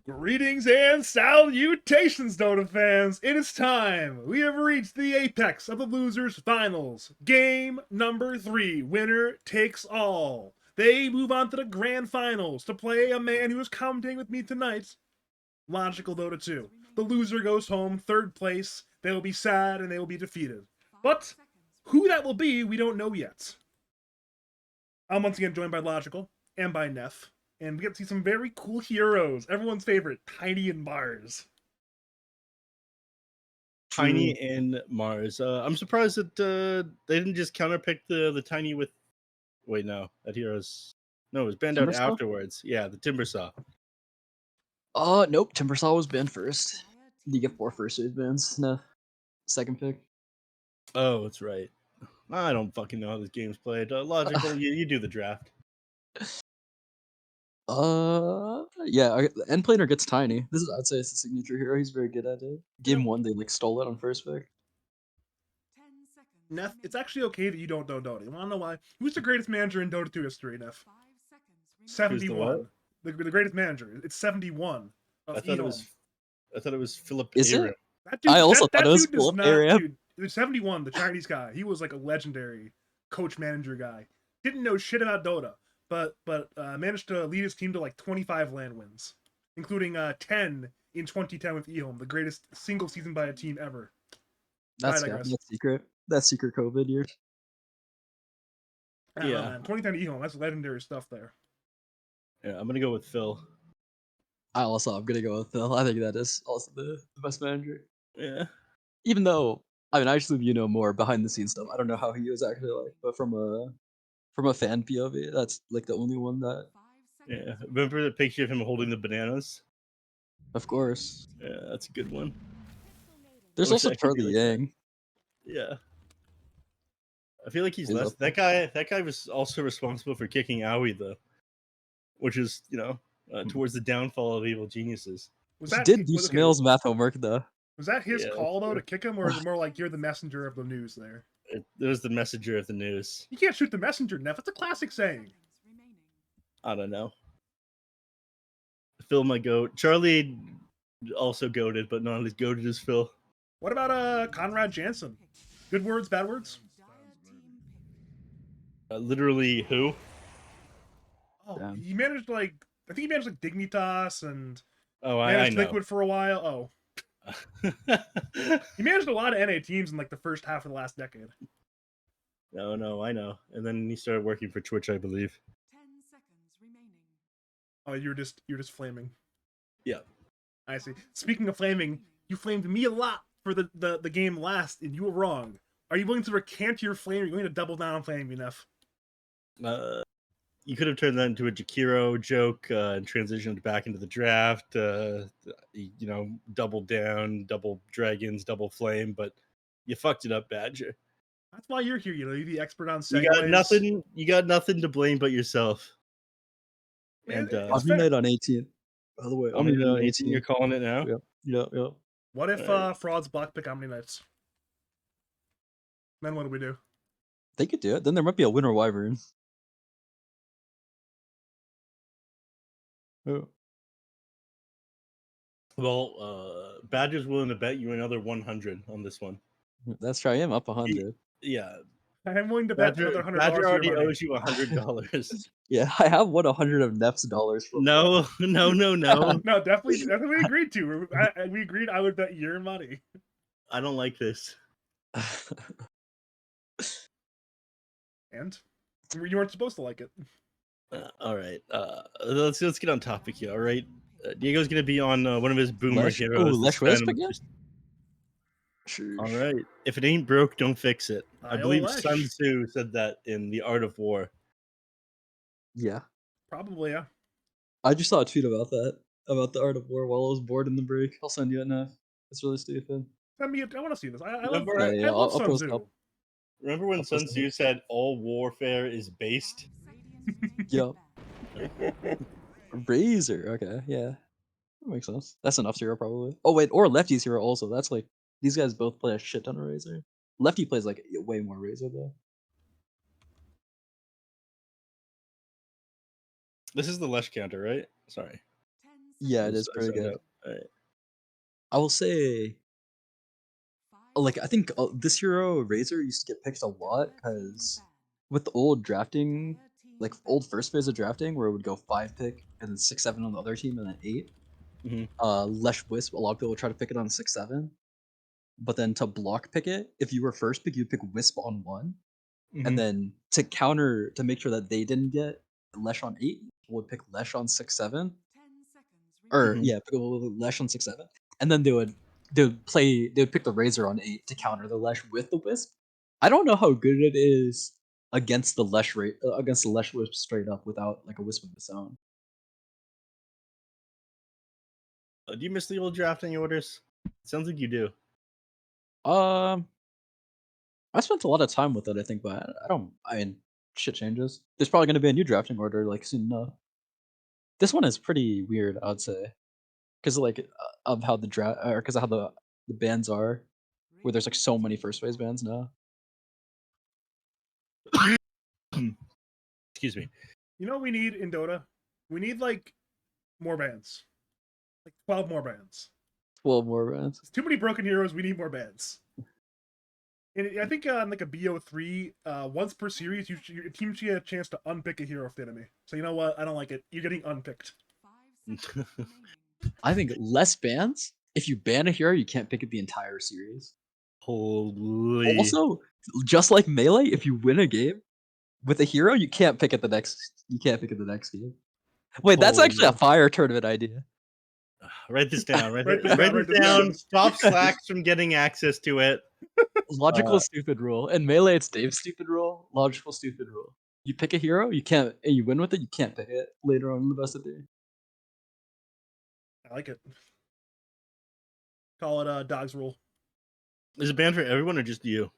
Greetings and salutations, Dota fans! It is time! We have reached the apex of the losers finals. Game number 3, winner takes all. They move on to the grand finals to play a man who is commentating with me tonight, Logical Dota 2. The loser goes home, 3rd place. They will be sad and they will be defeated. But who that will be, we don't know yet. I'm once again joined by Logical and by Neph. And we get to see some very cool heroes. Everyone's favorite, Tiny and Mars. Tiny and Mars. I'm surprised that they didn't just counterpick the Tiny with. Wait, no, that hero's. No, it was banned out Timbersaw? afterwards. Yeah, the Timbersaw. Nope. Timbersaw was banned first. You get 4 first wave bans. No, second pick. Oh, that's right. I don't fucking know how this game's played. Logical, you do the draft. Yeah. End planer gets Tiny. This is, I'd say, it's the signature hero. He's very good at it. Game 1, they like stole it on first pick. Neff, it's actually okay that you don't know Dota. You want to know why? Who's the greatest manager in Dota 2 history, Neff? 71. The greatest manager. It's 71. I thought it was Philip Is Aram. it? That dude, I also that thought it was dude does Philip not, Aram. dude. The 71, the Chinese guy. He was like a legendary coach manager guy. Didn't know shit about Dota, but managed to lead his team to like 25 LAN wins, including 10 in 2010 with eHome, the greatest single season by a team ever. That's I got digress. that secret. That secret COVID year. I don't know, Yeah. man. 2010 eHome, that's legendary stuff there. Yeah, I'm gonna go with Phil. I'm gonna go with Phil. I think that is also the best manager. Yeah. Even though, I mean, I actually more behind the scenes stuff. I don't know how he was actually like, but from a fan POV, that's like the only one that, Yeah. Remember the picture of him holding the bananas? of course. Yeah, that's a good one. There's wish also I could be Charlie like that. Yang. Yeah. I feel like he's He's less. up That guy was also responsible for kicking Aoi, though, which is towards the downfall of evil geniuses. Was He that did do okay, Snail's math homework though. was that his Yeah, call though true. to kick him, or is it more like you're the messenger of the news there? It was the messenger of the news. You can't shoot the messenger, Neff. That's a classic saying. I don't know. Phil, my goat. Charlie also goated, but not as goated as Phil. What about Conrad Jansen? Good words, bad words? Literally, who? Oh, Damn. he managed I think he managed like Dignitas and Oh, I managed know. Liquid for a while. Oh, he managed a lot of NA teams in like the first half of the last decade. No, I know. And then he started working for Twitch, I believe. Oh, you're just flaming. Yeah. I see. Speaking of flaming, you flamed me a lot for the game last, and you were wrong. Are you willing to recant your flame? Are you going to double down on flaming enough? You could have turned that into a Jakiro joke and transitioned back into the draft. Double down, double dragons, double flame, but you fucked it up, Badger. That's why you're here. You're the expert on segues. You got nothing. You got nothing to blame but yourself. Man, And it's Omni fair. Night on 18. By the way, Omni Omni Night on 18, 18. you're calling it now. Yeah. What if Alright. frauds block pick Omni Knights? Then what do we do? They could do it. Then there might be a winter wyvern. Oh. Well, Badger's willing to bet you another 100 on this one. That's true. I am up 100. Yeah, I'm willing to bet another $100. Badger already of your money. owes you $100. Yeah, I have won 100 of Neff's dollars. From No. No, definitely we agreed to. We agreed I would bet your money. I don't like this. And you weren't supposed to like it. All right, let's get on topic here. All right, Diego's gonna be on one of his boomer Lesh? heroes. Ooh, Lesh this Wisp time. again? Sure. All right, if it ain't broke, don't fix it. I Io believe Lesh. Sun Tzu said that in The Art of War. Yeah. Probably, yeah. I just saw a tweet about that. About the Art of War while I was bored in the break. I'll send you it now. It's really stupid. I want to see this. I love, Remember- I love I'll Sun post Tzu. up. Remember when I'll Sun post Tzu said all warfare is based? Yep. Razor. Okay, yeah. That makes sense. That's enough hero probably. Oh wait, or Lefty's hero also. That's like these guys both play a shit ton of Razor. Lefty plays like way more Razor though. This is the Lesh counter, right? Sorry. Yeah, it Yes, is I pretty signed good. up. Alright. I will say, like, I think this hero Razor used to get picked a lot because with the old drafting, like old first phase of drafting, where it would go 5 pick and then 6-7 on the other team and then 8. Mhm. Lesh Wisp, a lot of people would try to pick it on 6-7, but then to block pick it, if you were first pick, you'd pick Wisp on 1, Mhm. and then to counter to make sure that they didn't get Lesh on 8, people would pick Lesh on 6-7, or Mhm. yeah, pick Lesh on 6-7, and then they would pick the Razor on 8 to counter the Lesh with the Wisp. I don't know how good it is against the against the Lesh Wisp straight up without like a Wisp of its own. Do you miss the old drafting orders? Sounds like you do. Um, I spent a lot of time with it, I think, but I don't. I mean, shit changes. There's probably going to be a new drafting order like soon enough. This one is pretty weird, I'd say, because like of how the draft, or because of how the bands are, where there's like so many first phase bands now. Excuse me. You know what we need in Dota? We need like more bands. Like 12 more bands. 12 more bands. There's too many broken heroes, we need more bands. And I think on like a BO3, once per series, your team should get a chance to unpick a hero off the enemy. So you know what? I don't like it. You're getting unpicked. I think less bans. If you ban a hero, you can't pick it the entire series. Holy. Also, just like Melee, if you win a game with a hero, you can't pick it the next. You can't pick it the next game. Wait, that's actually a Holy. fire tournament idea. Write this down. Write Write this this down, write this down. down. Stop Slacks from getting access to it. Logical stupid rule. In Melee, it's Dave's stupid rule. Logical stupid rule. You pick a hero, you can't, and you win with it, you can't pick it later on in the best of day. I like it. Call it dog's rule. Is it banned for everyone or just you?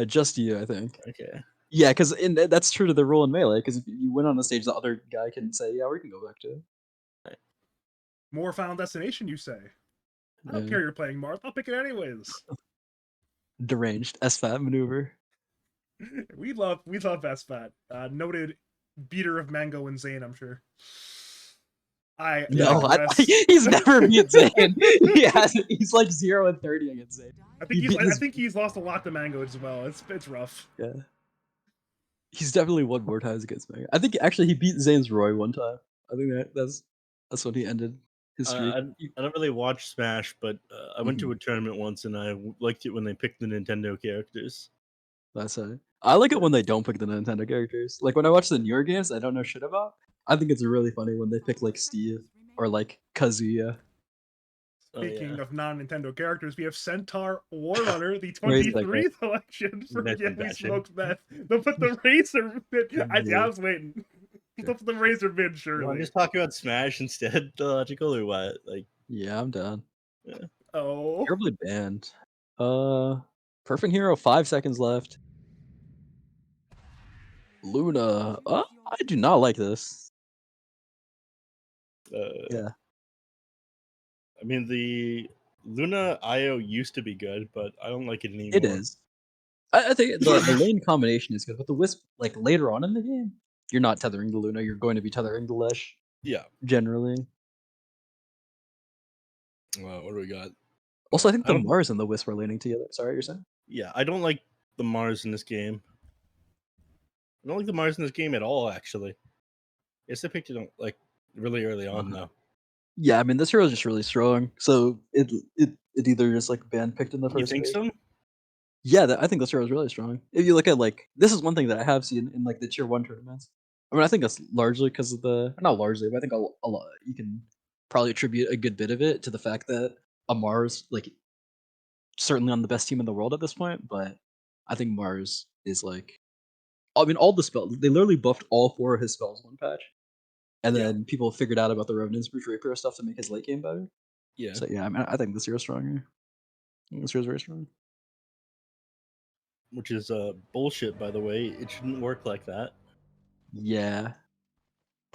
Just you, I think. Okay. Yeah, because that's true to the rule in Melee. Because if you win on the stage, the other guy can say, "Yeah, we can go back to it." More Final Destination, you say? I don't care you're playing Marth. I'll pick it anyways. Deranged SFAT maneuver. We love SFAT. Noted beater of Mango and Zane, I'm sure. No, digress. he's never beat Zane. He's like 0-30 against Zane. I think he's lost a lot to Mango as well. It's rough. Yeah. He's definitely won more times against Mango. I think actually he beat Zane's Roy one time. I think that's when he ended his streak. I don't really watch Smash, but I went to a tournament once and I liked it when they picked the Nintendo characters. That's it. I like it when they don't pick the Nintendo characters. Like when I watch the newer games I don't know shit about, I think it's really funny when they pick like Steve or like Kazuya. Speaking of non-Nintendo characters, we have Centaur Warrunner, the 23 selection for Yemi Smokes Meth. They'll put the Razor mid. I was waiting. They'll put the Razor mid, surely. Want to just talk about Smash instead, logical or what? Like, yeah, I'm down. Yeah. Oh. Terribly banned. Perfect Hero, 5 seconds left. Luna. I do not like this. Yeah. I mean, the Luna IO used to be good, but I don't like it anymore. It is. I think the lane combination is good, but the Wisp, like later on in the game, you're not tethering the Luna, you're going to be tethering the Lesh. Yeah. Generally. What do we got? Also, I think the Mars and the Wisp are laning together. Sorry, you're saying? Yeah, I don't like the Mars in this game. I don't like the Mars in this game at all, actually. Yes, I picked it like really early on, though. Yeah, I mean, this hero is just really strong. So it either just like band picked in the first. You think so? Yeah, I think this hero is really strong. If you look at like, this is one thing that I have seen in like the tier 1 tournaments. I mean, I think that's largely because of not largely, but I think a lot you can probably attribute a good bit of it to the fact that Mars, like, certainly on the best team in the world at this point, but I think Mars is like, I mean, all the spells, they literally buffed all 4 of his spells one patch. And then people figured out about the Revenant's Brute Rapier stuff to make his late game better. Yeah. So yeah, I mean, I think this hero's stronger. This hero's very strong. Which is bullshit, by the way. It shouldn't work like that. Yeah.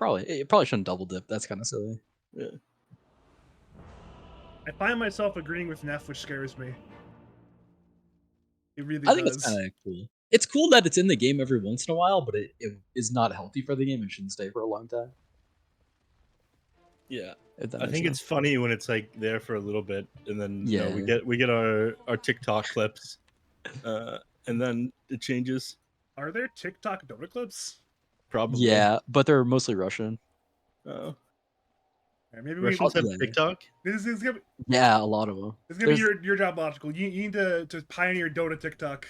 It probably shouldn't double dip. That's kind of silly. Yeah. I find myself agreeing with Neff, which scares me. It really I think it's kind of cool. It's cool that it's in the game every once in a while, but it is not healthy for the game and shouldn't stay for a long time. Yeah. If that I makes think sense. it's funny when it's like there for a little bit, and then Yeah. we get our TikTok clips, and then it changes. Are there TikTok Dota clips? Probably. Yeah, but they're mostly Russian. Uh, Yeah, maybe Russians have Yeah. TikTok. this is gonna, Yeah, a lot of them. this is gonna be There's- your job, Logical. You need to pioneer Dota TikTok.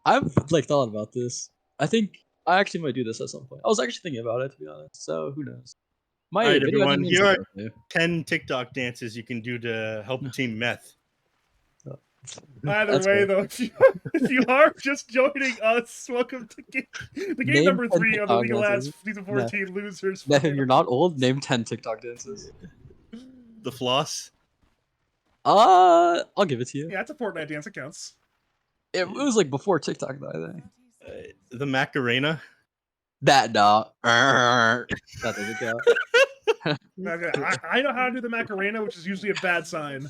I've like thought about this. I think I actually might do this at some point. I was actually thinking about it, to be honest. So who knows? My All right, video everyone. editing is Here are okay. 10 TikTok dances you can do to help Team Meth. Either That's way, fair. though, if you are just joining us, welcome to the game Name number 10 3 of the TikTok League of Lads dances. Season Nah. 14 Losers. Nathan, you're not old. Name 10 TikTok dances. The floss. I'll give it to you. Yeah, it's a Fortnite dance. It counts. It was like before TikTok, though, I think. The Macarena. That that doesn't count. Okay, I know how to do the Macarena, which is usually a bad sign.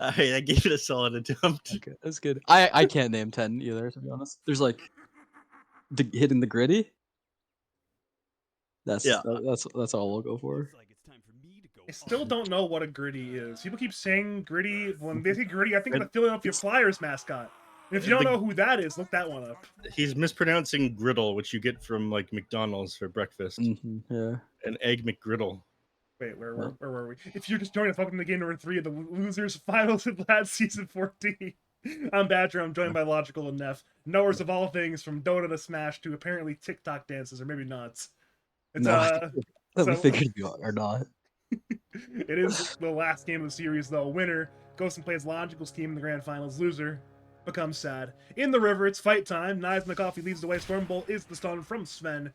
All right, I gave it a solid attempt. Okay, that's good. I can't name 10 either, to be honest. There's like hitting the gritty. That's Yeah. that's all I'll go for. I still don't know what a gritty is. People keep saying gritty. When they say gritty, I think of the Philadelphia Flyers mascot. And if you don't know who that is, look that one up. He's mispronouncing griddle, which you get from like McDonald's for breakfast. Yeah. An egg McGriddle. Wait, where were we? If you're just joining us, welcome to game number 3 of the Losers Finals of Lads Season 14. I'm Badger. I'm joined by Logical and Neff, knowers of all things from Dota to Smash to apparently TikTok dances, or maybe not. It's No, we so- figured you are not. it is the last game of the series, though. Winner goes and plays Logical's team in the grand finals. Loser becomes sad. In the river, it's fight time. Knives McCoffee leads the way. Stormbolt is the stun from Sven.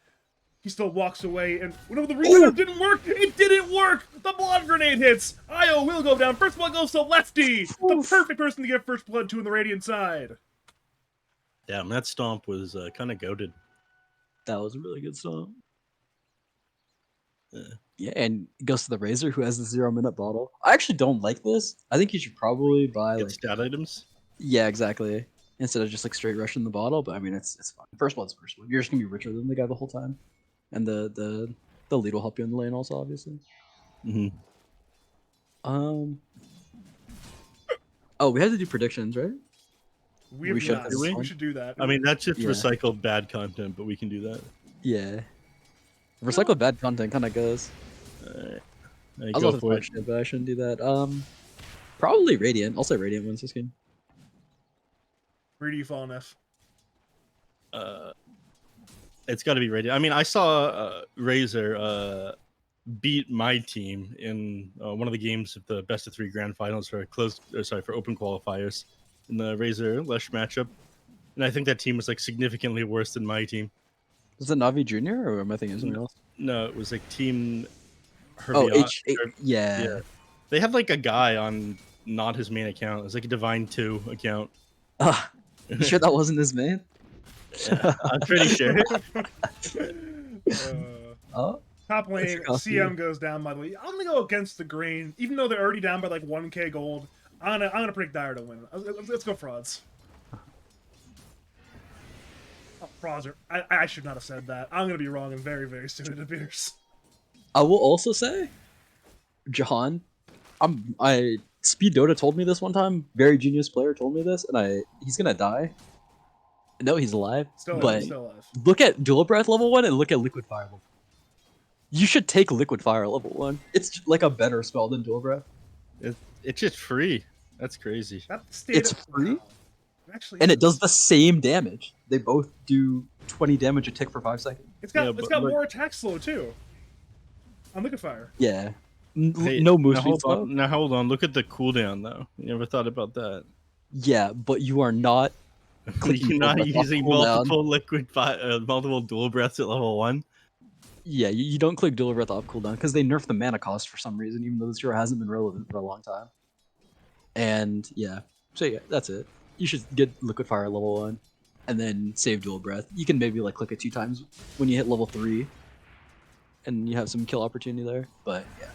He still walks away, and no, the reset didn't work. It didn't work. The blood grenade hits. Io will go down. First blood goes to Lefty, the perfect person to give first blood to on the Radiant side. Damn, that stomp was kind of goated. That was a really good song. Yeah, and it goes to the Razor, who has the 0-minute bottle. I actually don't like this. I think you should probably buy Get like stat items. yeah, exactly. Instead of just like straight rushing the bottle, but I mean it's fine. First blood's first blood. You're just gonna be richer than the guy the whole time, and the lead will help you in the lane also, obviously. Mm-hmm. Oh, we had to do predictions, right? We have We should- not. do we? We should do that. I mean, that's just Yeah. recycled bad content, but we can do that. Yeah. Recycled bad content kind of goes. I I was go about to for find it. shit, but I shouldn't do that. Probably Radiant. I'll say Radiant wins this game. Where do you fall, Neff? It's got to be ready. I mean, I saw Razor beat my team in one of the games of the best of 3 grand finals for for open qualifiers in the Razor Lesh matchup, and I think that team was like significantly worse than my team. Was it Navi Jr. or am I thinking of something else? No, it was like Team. Oh, Herbiot- yeah. yeah. They had like a guy on not his main account. It was like a Divine 2 account. You sure that wasn't his man? I'm pretty sure. Oh, Top lane, That's coffee. CM goes down, by the way. I'm gonna go against the grain, even though they're already down by like 1k gold. I'm gonna predict Dire to win. Let's go frauds. Oh, frauds are. I should not have said that. I'm gonna be wrong and very, very soon, it appears. I will also say, Jahan, Speed Dota told me this one time. Very genius player told me this, and he's gonna die. No, he's alive. Still but alive, still alive. look at Dual Breath level 1 and look at Liquid Fire level. You should take Liquid Fire level 1. It's like a better spell than Dual Breath, It's just free. That's crazy. That's the It's free? Wow. It actually and is. it does the same damage. They both do 20 damage a tick for 5 seconds. It's got Yeah, it's but got look- more attack slow too. On Liquid Fire. Yeah. Hey, No move now speed hold slow. on. Now hold on. Look at the cooldown though. You never thought about that. Yeah, but you are not clicking You're Dual not Breath off using cooldown. multiple dual breaths at level 1. Yeah, you don't click Dual Breath off cooldown because they nerfed the mana cost for some reason, even though this hero hasn't been relevant for a long time. And yeah, so yeah, that's it. You should get Liquid Fire level 1, and then save Dual Breath. You can maybe like click it 2 times when you hit level 3, and you have some kill opportunity there. But yeah,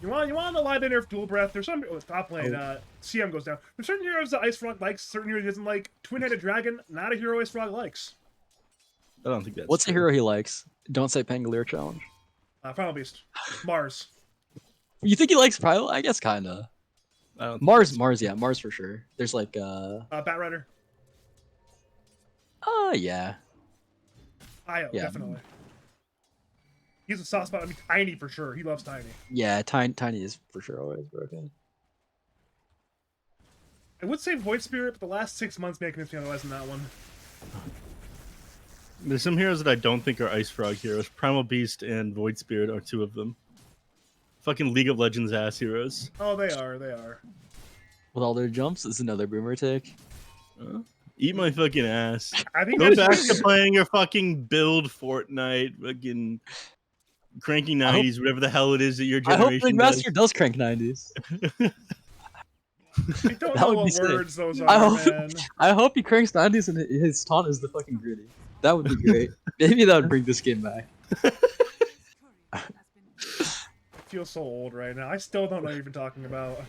You want to lie there for dual breath? There's some top lane. Oh. CM goes down. There's certain heroes that Ice Frog likes. Certain heroes he doesn't like. Twin-headed dragon, not a hero Ice Frog likes. I don't think that's What's the true. hero he likes? Don't say Pangolier challenge. Primal Beast. Mars. You think he likes Primal? I guess kinda. I don't think Mars, that's Mars, yeah, Mars for sure. There's like Bat Rider. yeah. Io, Yeah. definitely. He's a soft spot. I mean, Tiny for sure. He loves Tiny. Yeah, Tiny is for sure always broken. I would say Void Spirit, but the last 6 months making me otherwise in that one. There's some heroes that I don't think are Ice Frog heroes. Primal Beast and Void Spirit are two of them. Fucking League of Legends ass heroes. Oh, they are. They are. With all their jumps, is another boomer take. Eat my fucking ass. I think Go that's back to playing your fucking build Fortnite, fucking cranking I hope- 90s, whatever the hell it is that your I hope generation does. Ringmaster does crank 90s. I don't That know would be what sick. words those I are, hope- man. I hope he cranks 90s and his taunt is the fucking gritty. That would be great. Maybe that would bring this game back. I feel so old right now. I still don't know what you're even talking about.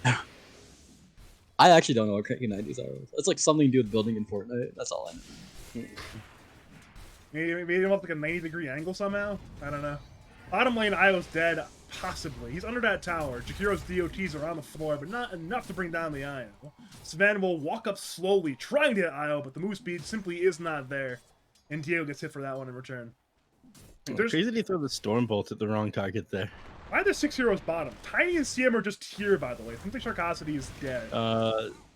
I actually don't know what cranking 90s are. It's like something to do with building in Fortnite. That's all I know. Maybe him up like a 90-degree angle somehow? I don't know. Bottom lane, Io's dead. Possibly. He's under that tower. Jakiro's DOTs are on the floor, but not enough to bring down the Io. Sven will walk up slowly, trying to hit Io, but the move speed simply is not there. And Diego gets hit for that one in return. There's, Crazy to throw the Storm Bolt at the wrong target there. why are there 6 heroes bottom? Tiny and CM are just here, by the way. I think the Sharkosity is dead.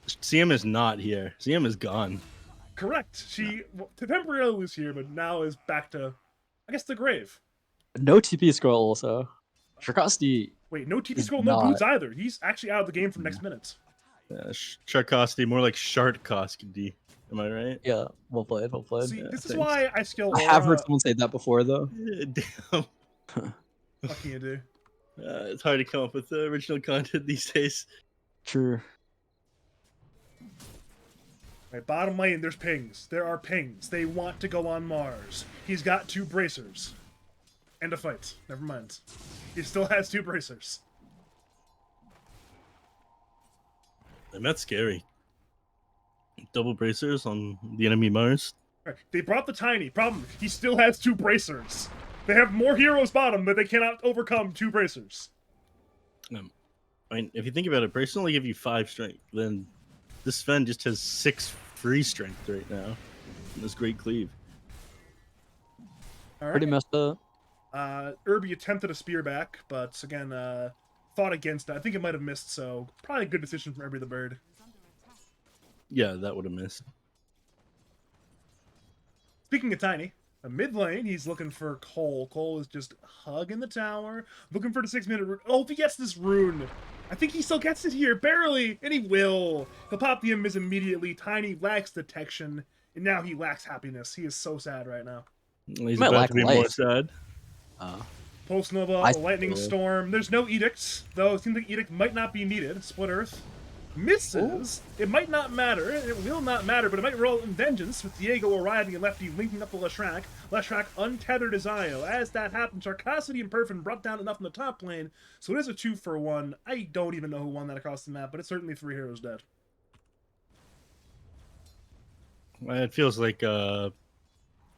CM is not here. CM is gone. Correct. She temporarily was here, but now is back to, I guess, the grave. No TP scroll also. Sharkosity. Wait, no TP Is scroll, no not. boots either. He's actually out of the game for next minutes. Sharkosity, more like Sharkosity. Am I right? Yeah, well played, well played. See, Yeah, this is thanks. why I skill I have heard Aura. someone say that before though. Damn. What can you do? It's hard to come up with original content these days. True. Right, bottom lane, there's pings. There are pings. They want to go on Mars. He's got 2 bracers. End of fight. Never mind. He still has 2 bracers. And that's scary. Double bracers on the enemy Mars. Right, they brought the Tiny. Problem, he still has 2 bracers. They have more heroes bottom, but they cannot overcome 2 bracers. I mean, if you think about it, bracers only give you 5 strength. Then this Sven just has 6 free strength right now. And this great cleave. All right. Pretty messed up. Irby attempted a spear back, but again, fought against it. I think it might have missed, so probably a good decision from Irby the Bird. Yeah, that would have missed. Speaking of Tiny, a mid lane, he's looking for Cole. Cole is just hugging the tower, looking for the 6-minute rune. Oh, if he gets this rune, I think he still gets it here, barely, and he will. He'll pop the invis immediately. Tiny lacks detection, and now he lacks happiness. He is so sad right now. He's Might about lack to be more life. sad. Post Nova, I the lightning feel it. storm. There's no edicts, though. It seems like edict might not be needed. Split Earth misses. It might not matter. It will not matter, but it might roll in vengeance with Diego arriving and Lefty linking up the Leshrac. Leshrac untethered his Io. As that happens, Sharkosity and Perfin brought down enough in the top lane, so it is a 2-for-1. I don't even know who won that across the map, but it's certainly 3 heroes dead. It feels like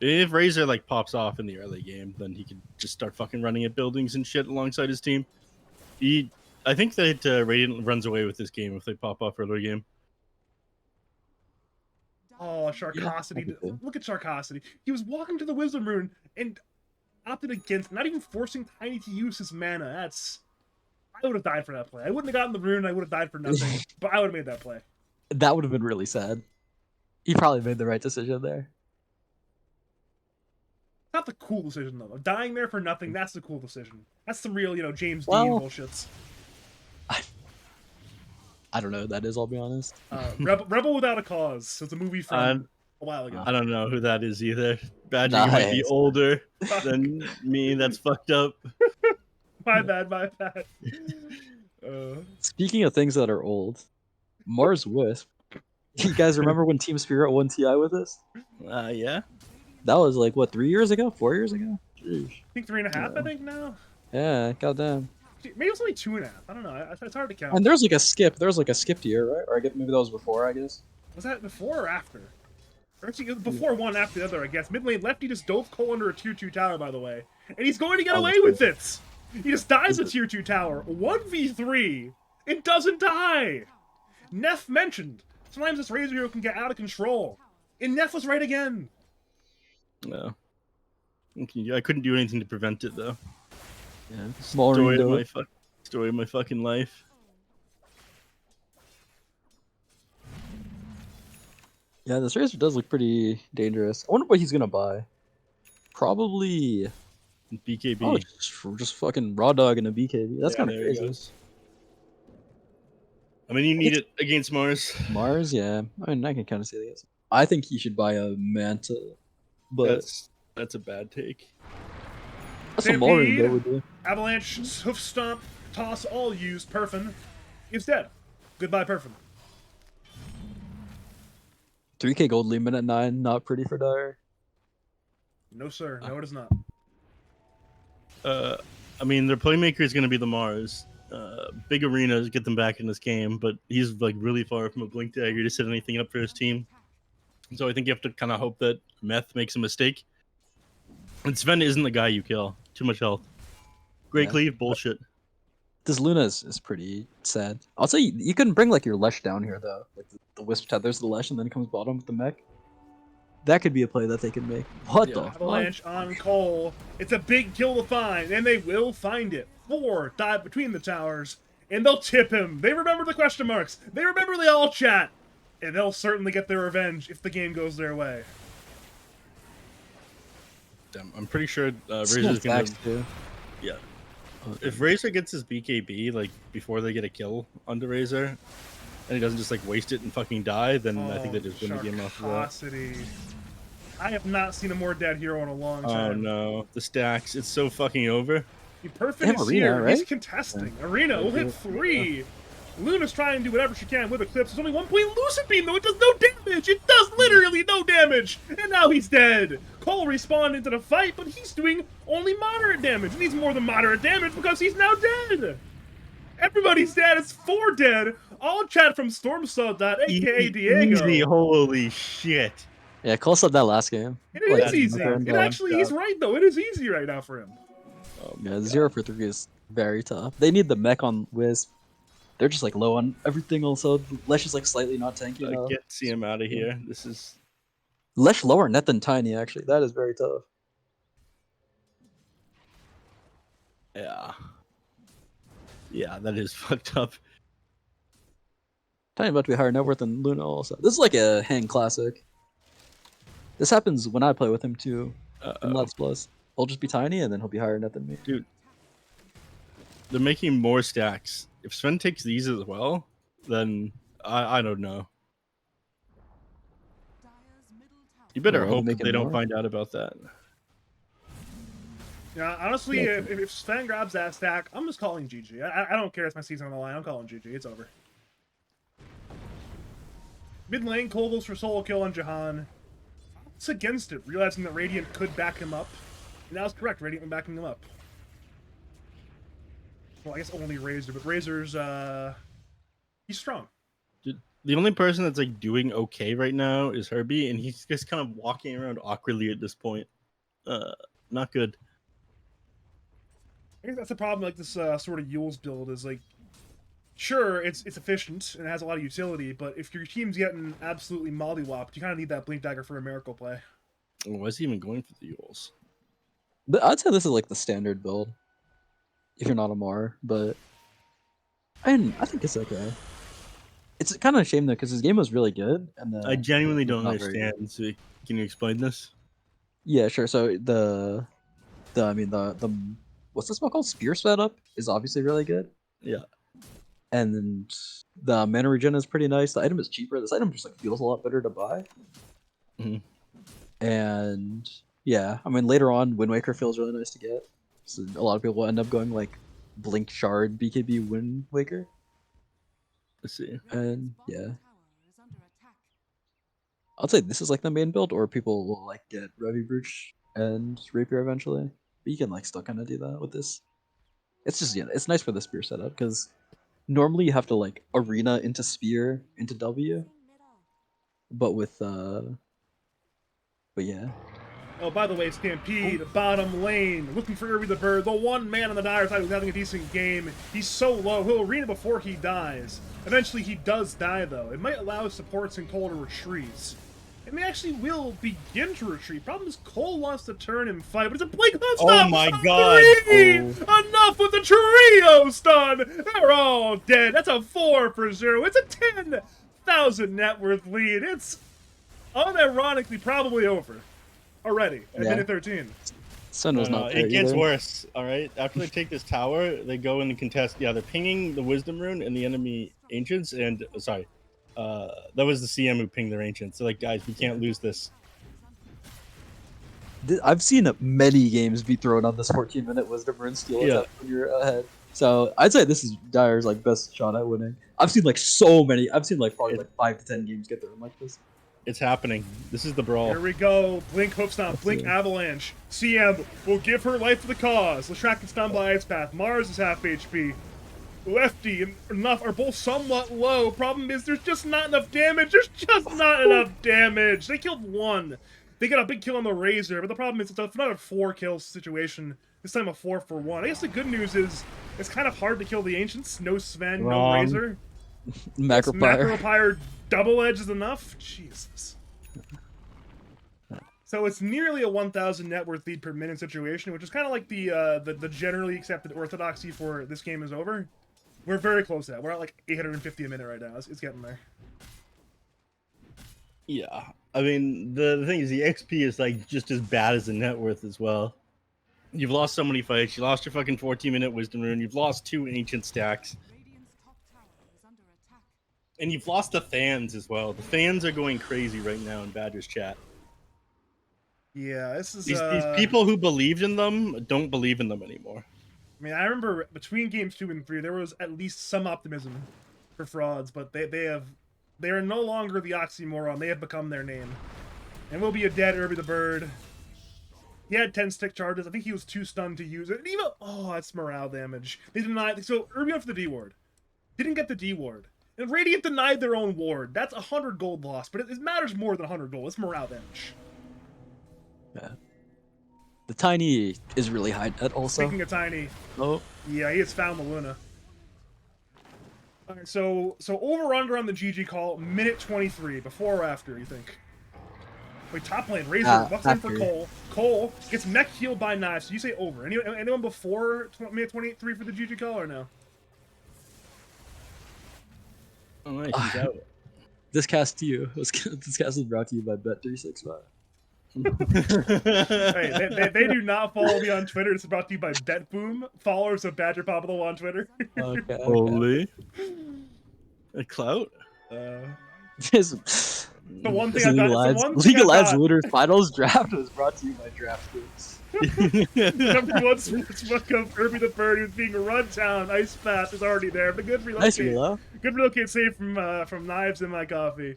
if Razor like pops off in the early game, then he could just start fucking running at buildings and shit alongside his team. I think that Radiant runs away with this game if they pop off early game. Oh, Sharkosity. that'd be good. Look at Sharkosity. He was walking to the Wisdom Rune and opted against, not even forcing Tiny to use his mana. I would have died for that play. I wouldn't have gotten the rune. I would have died for nothing, but I would have made that play. That would have been really sad. He probably made the right decision there. Not the cool decision, though. Dying there for nothing, that's the cool decision. That's some real, James Well- Dean bullshits. I don't know who that is, I'll be honest. Rebel Without a Cause. It's a movie from a while ago. I don't know who that is either. Badger, you might be Nice. older than me. That's fucked up. My bad. Speaking of things that are old, Mars Wisp. You guys remember when Team Spirit won TI with us? Yeah. That was like, what, 3 years ago? 4 years ago? Jeez. I think 3.5, I think, now. Yeah, goddamn. Maybe it was only 2.5. I don't know. It's hard to count. And there's like a skip. There was like a skip year, right? Or I guess maybe that was before, I guess. Was that before or after? Actually, before one, after the other, I guess. Mid lane, Lefty just dove Cole under a tier 2 tower, by the way. And he's going to get Oh, away that's with it! He just dies a Is it- tier 2 tower. 1v3! It doesn't die! Neff mentioned, sometimes this Razor hero can get out of control. And Neff was right again. No. I couldn't do anything to prevent it though. Yeah. Story of Maureen, story of my fucking life. yeah, this Razor does look pretty dangerous. I wonder what he's gonna buy. Probably BKB. just fucking raw dog and a BKB. That's Yeah, kind of there he crazy. goes. I mean, you need it against Mars. Mars, yeah. I mean, I can kind of see this. I think he should buy a Manta, but That's a bad take. that's what Maureen Stampede. would do. Avalanche, hoof stomp, toss, all used. Perfin is dead. Goodbye, Perfin. 3k gold limit at 9, not pretty for Dire. No, sir. No, it is not. I mean, their playmaker is going to be the Mars. Big arenas get them back in this game, but he's like really far from a blink dagger to set anything up for his team. So I think you have to kind of hope that Meth makes a mistake. And Sven isn't the guy you kill. Too much health. Great Yeah. cleave, bullshit. This Luna is pretty sad. I'll say you can bring like your Lesh down here though. Like the Wisp tethers the Lesh and then comes bottom with the mech. That could be a play that they can make. What the fuck? Avalanche on Cole. It's a big kill to find, and they will find it. 4 dive between the towers, and they'll tip him. They remember the question marks. They remember the all chat. And they'll certainly get their revenge if the game goes their way. Damn, I'm pretty sure Razor's Razor's gonna. too. Yeah. Okay. If Razor gets his BKB like before they get a kill onto Razor, and he doesn't just like waste it and fucking die, then I think they just win the game off of that. Sharkosity. I have not seen a more dead hero in a long Oh time. no, the stacks! It's so fucking over. The Perfect They have is Arena, here. right? He's contesting. Arena will hit 3. Luna's trying to do whatever she can with Eclipse. There's only 1 point Lucid Beam, though. It does no damage. It does literally no damage. And now he's dead. Cole respawned into the fight, but he's doing only moderate damage. He needs more than moderate damage because he's now dead. Everybody's dead. It's 4 dead. All chat from Stormsod, aka Diego. Easy, holy shit! Yeah, Cole said that last game. It is That's easy. and, It actually, he's right, though. It is easy right now for him. Oh my Yeah, God. 0 for 3 is very tough. They need the mech on Wisp. They're just like low on everything also. Lesh is like slightly not tanky now. Get CM out of here. This is Lesh lower net than Tiny actually. That is very tough. yeah, that is fucked up. Tiny about to be higher net worth than Luna also. This is like a hang classic. This happens when I play with him too in Let's Plus. He'll just be Tiny and then he'll be higher net than me. They're making more stacks. If Sven takes these as well, then I don't know. You better Well, hope that making they don't more. find out about that. Yeah, honestly, if Sven grabs that stack, I'm just calling GG. I don't care. It's my season on the line. I'm calling GG. It's over. Mid lane, Cole goes for solo kill on Jahan. It's against it, realizing that Radiant could back him up. And that was correct. Radiant went backing him up. Well, I guess only Razor, but Razor's, he's strong. The only person that's like doing okay right now is Herbie, and he's just kind of walking around awkwardly at this point. Not good. I guess that's the problem, like, this sort of Yule's build is, like, sure, it's efficient and it has a lot of utility, but if your team's getting absolutely mollywopped, you kind of need that Blink Dagger for a miracle play. Why is he even going for the Yules? But I'd say this is like the standard build. If you're not a Mar, but I think it's okay. It's kind of a shame though, because his game was really good, and then I genuinely don't not very understand. So can you explain this? yeah, sure. So the what's this spell called? Spear setup is obviously really good. Yeah. And then the mana regen is pretty nice. The item is cheaper. This item just like feels a lot better to buy. Mhm. And yeah, I mean later on, Wind Waker feels really nice to get. So a lot of people will end up going like Blink Shard, BKB, Wind Waker, Let's see. and yeah. I'd say this is like the main build, or people will like get Revi Brooch and Rapier eventually. But you can like still kind of do that with this. It's just it's nice for the spear setup because normally you have to like arena into spear into W, but with But yeah. Oh, by the way, Stampede, bottom lane, looking for Irby the Bird, the one man on the Dire side who's having a decent game. He's so low, he'll arena before he dies. Eventually he does die, though. It might allow his supports and Cole to retreat. And they actually will begin to retreat. Problem is, Cole wants to turn and fight, but it's a blink non stop. Oh my god! Enough with the trio stun! They're all dead. That's a 4 for 0. It's a 10,000 net worth lead. It's unironically probably over already at minute 13. Sun was not there it gets either. worse, alright? After they take this tower, they go in and contest. Yeah, they're pinging the Wisdom Rune and the enemy Ancients, and sorry. That was the CM who pinged their Ancients. They're like, guys, we can't lose this. I've seen many games be thrown on this 14-minute Wisdom Rune steal attempt when you're ahead. So I'd say this is Dire's like best shot at winning. I've seen like so many. I've seen like probably like 5 to 10 games get thrown like this. It's happening. This is the brawl. Here we go. Blink Hoof Stomp, Blink Avalanche. CM will give her life to the cause. Leshrac is stunned by Ice Path. Mars is half HP. Lefty and Enough are both somewhat low. Problem is there's just not enough damage. There's just not enough damage. They killed one. They got a big kill on the Razor, but the problem is it's another 4 kill situation. This time a 4 for 1. I guess the good news is it's kind of hard to kill the Ancients. No Sven, no Razor. Macropyre double edge is enough? Jesus. So it's nearly a 1,000 net worth lead per minute situation, which is kind of like the generally accepted orthodoxy for this game is over. We're very close to that. We're at like 850 a minute right now. It's getting there. Yeah. I mean, the thing is, the XP is like just as bad as the net worth as well. You've lost so many fights. You lost your fucking 14-minute Wisdom Rune. You've lost 2 Ancient stacks. And you've lost the fans as well. The fans are going crazy right now in Badger's chat. Yeah, this is... These people who believed in them don't believe in them anymore. I mean, I remember between games 2 and 3, there was at least some optimism for frauds, but they are no longer the oxymoron. They have become their name. And will be a dead Irby the Bird. He had 10 stick charges. I think he was too stunned to use it. And even, oh, that's morale damage. They denied, so Irby went for the D ward. Didn't get the D ward. And Radiant denied their own ward. That's 100 gold loss, but it matters more than 100 gold. It's morale damage. Yeah. The Tiny is really high net also. Speaking of Tiny. Oh. Yeah, he has found the Luna. Alright, so over-under on the GG call, minute 23. Before or after, you think? Wait, top lane, Razor, bucks in for Cole. Cole gets mech healed by Knives. So you say over. Anyone before minute 23 for the GG call or no? Oh, nice. He's out. This cast is brought to you by Bet365. Hey, they do not follow me on Twitter. It's brought to you by BetBoom, followers of Badger Popolo on Twitter. Okay. Holy. A clout? The one thing I got. League of Legends Looters Finals Draft was brought to you by DraftKings. Number 1 sportsbook of Irby the Bird who's being run down. Ice Path is already there, but good relocate. Nice reload. Good relocate save from Knives in my coffee.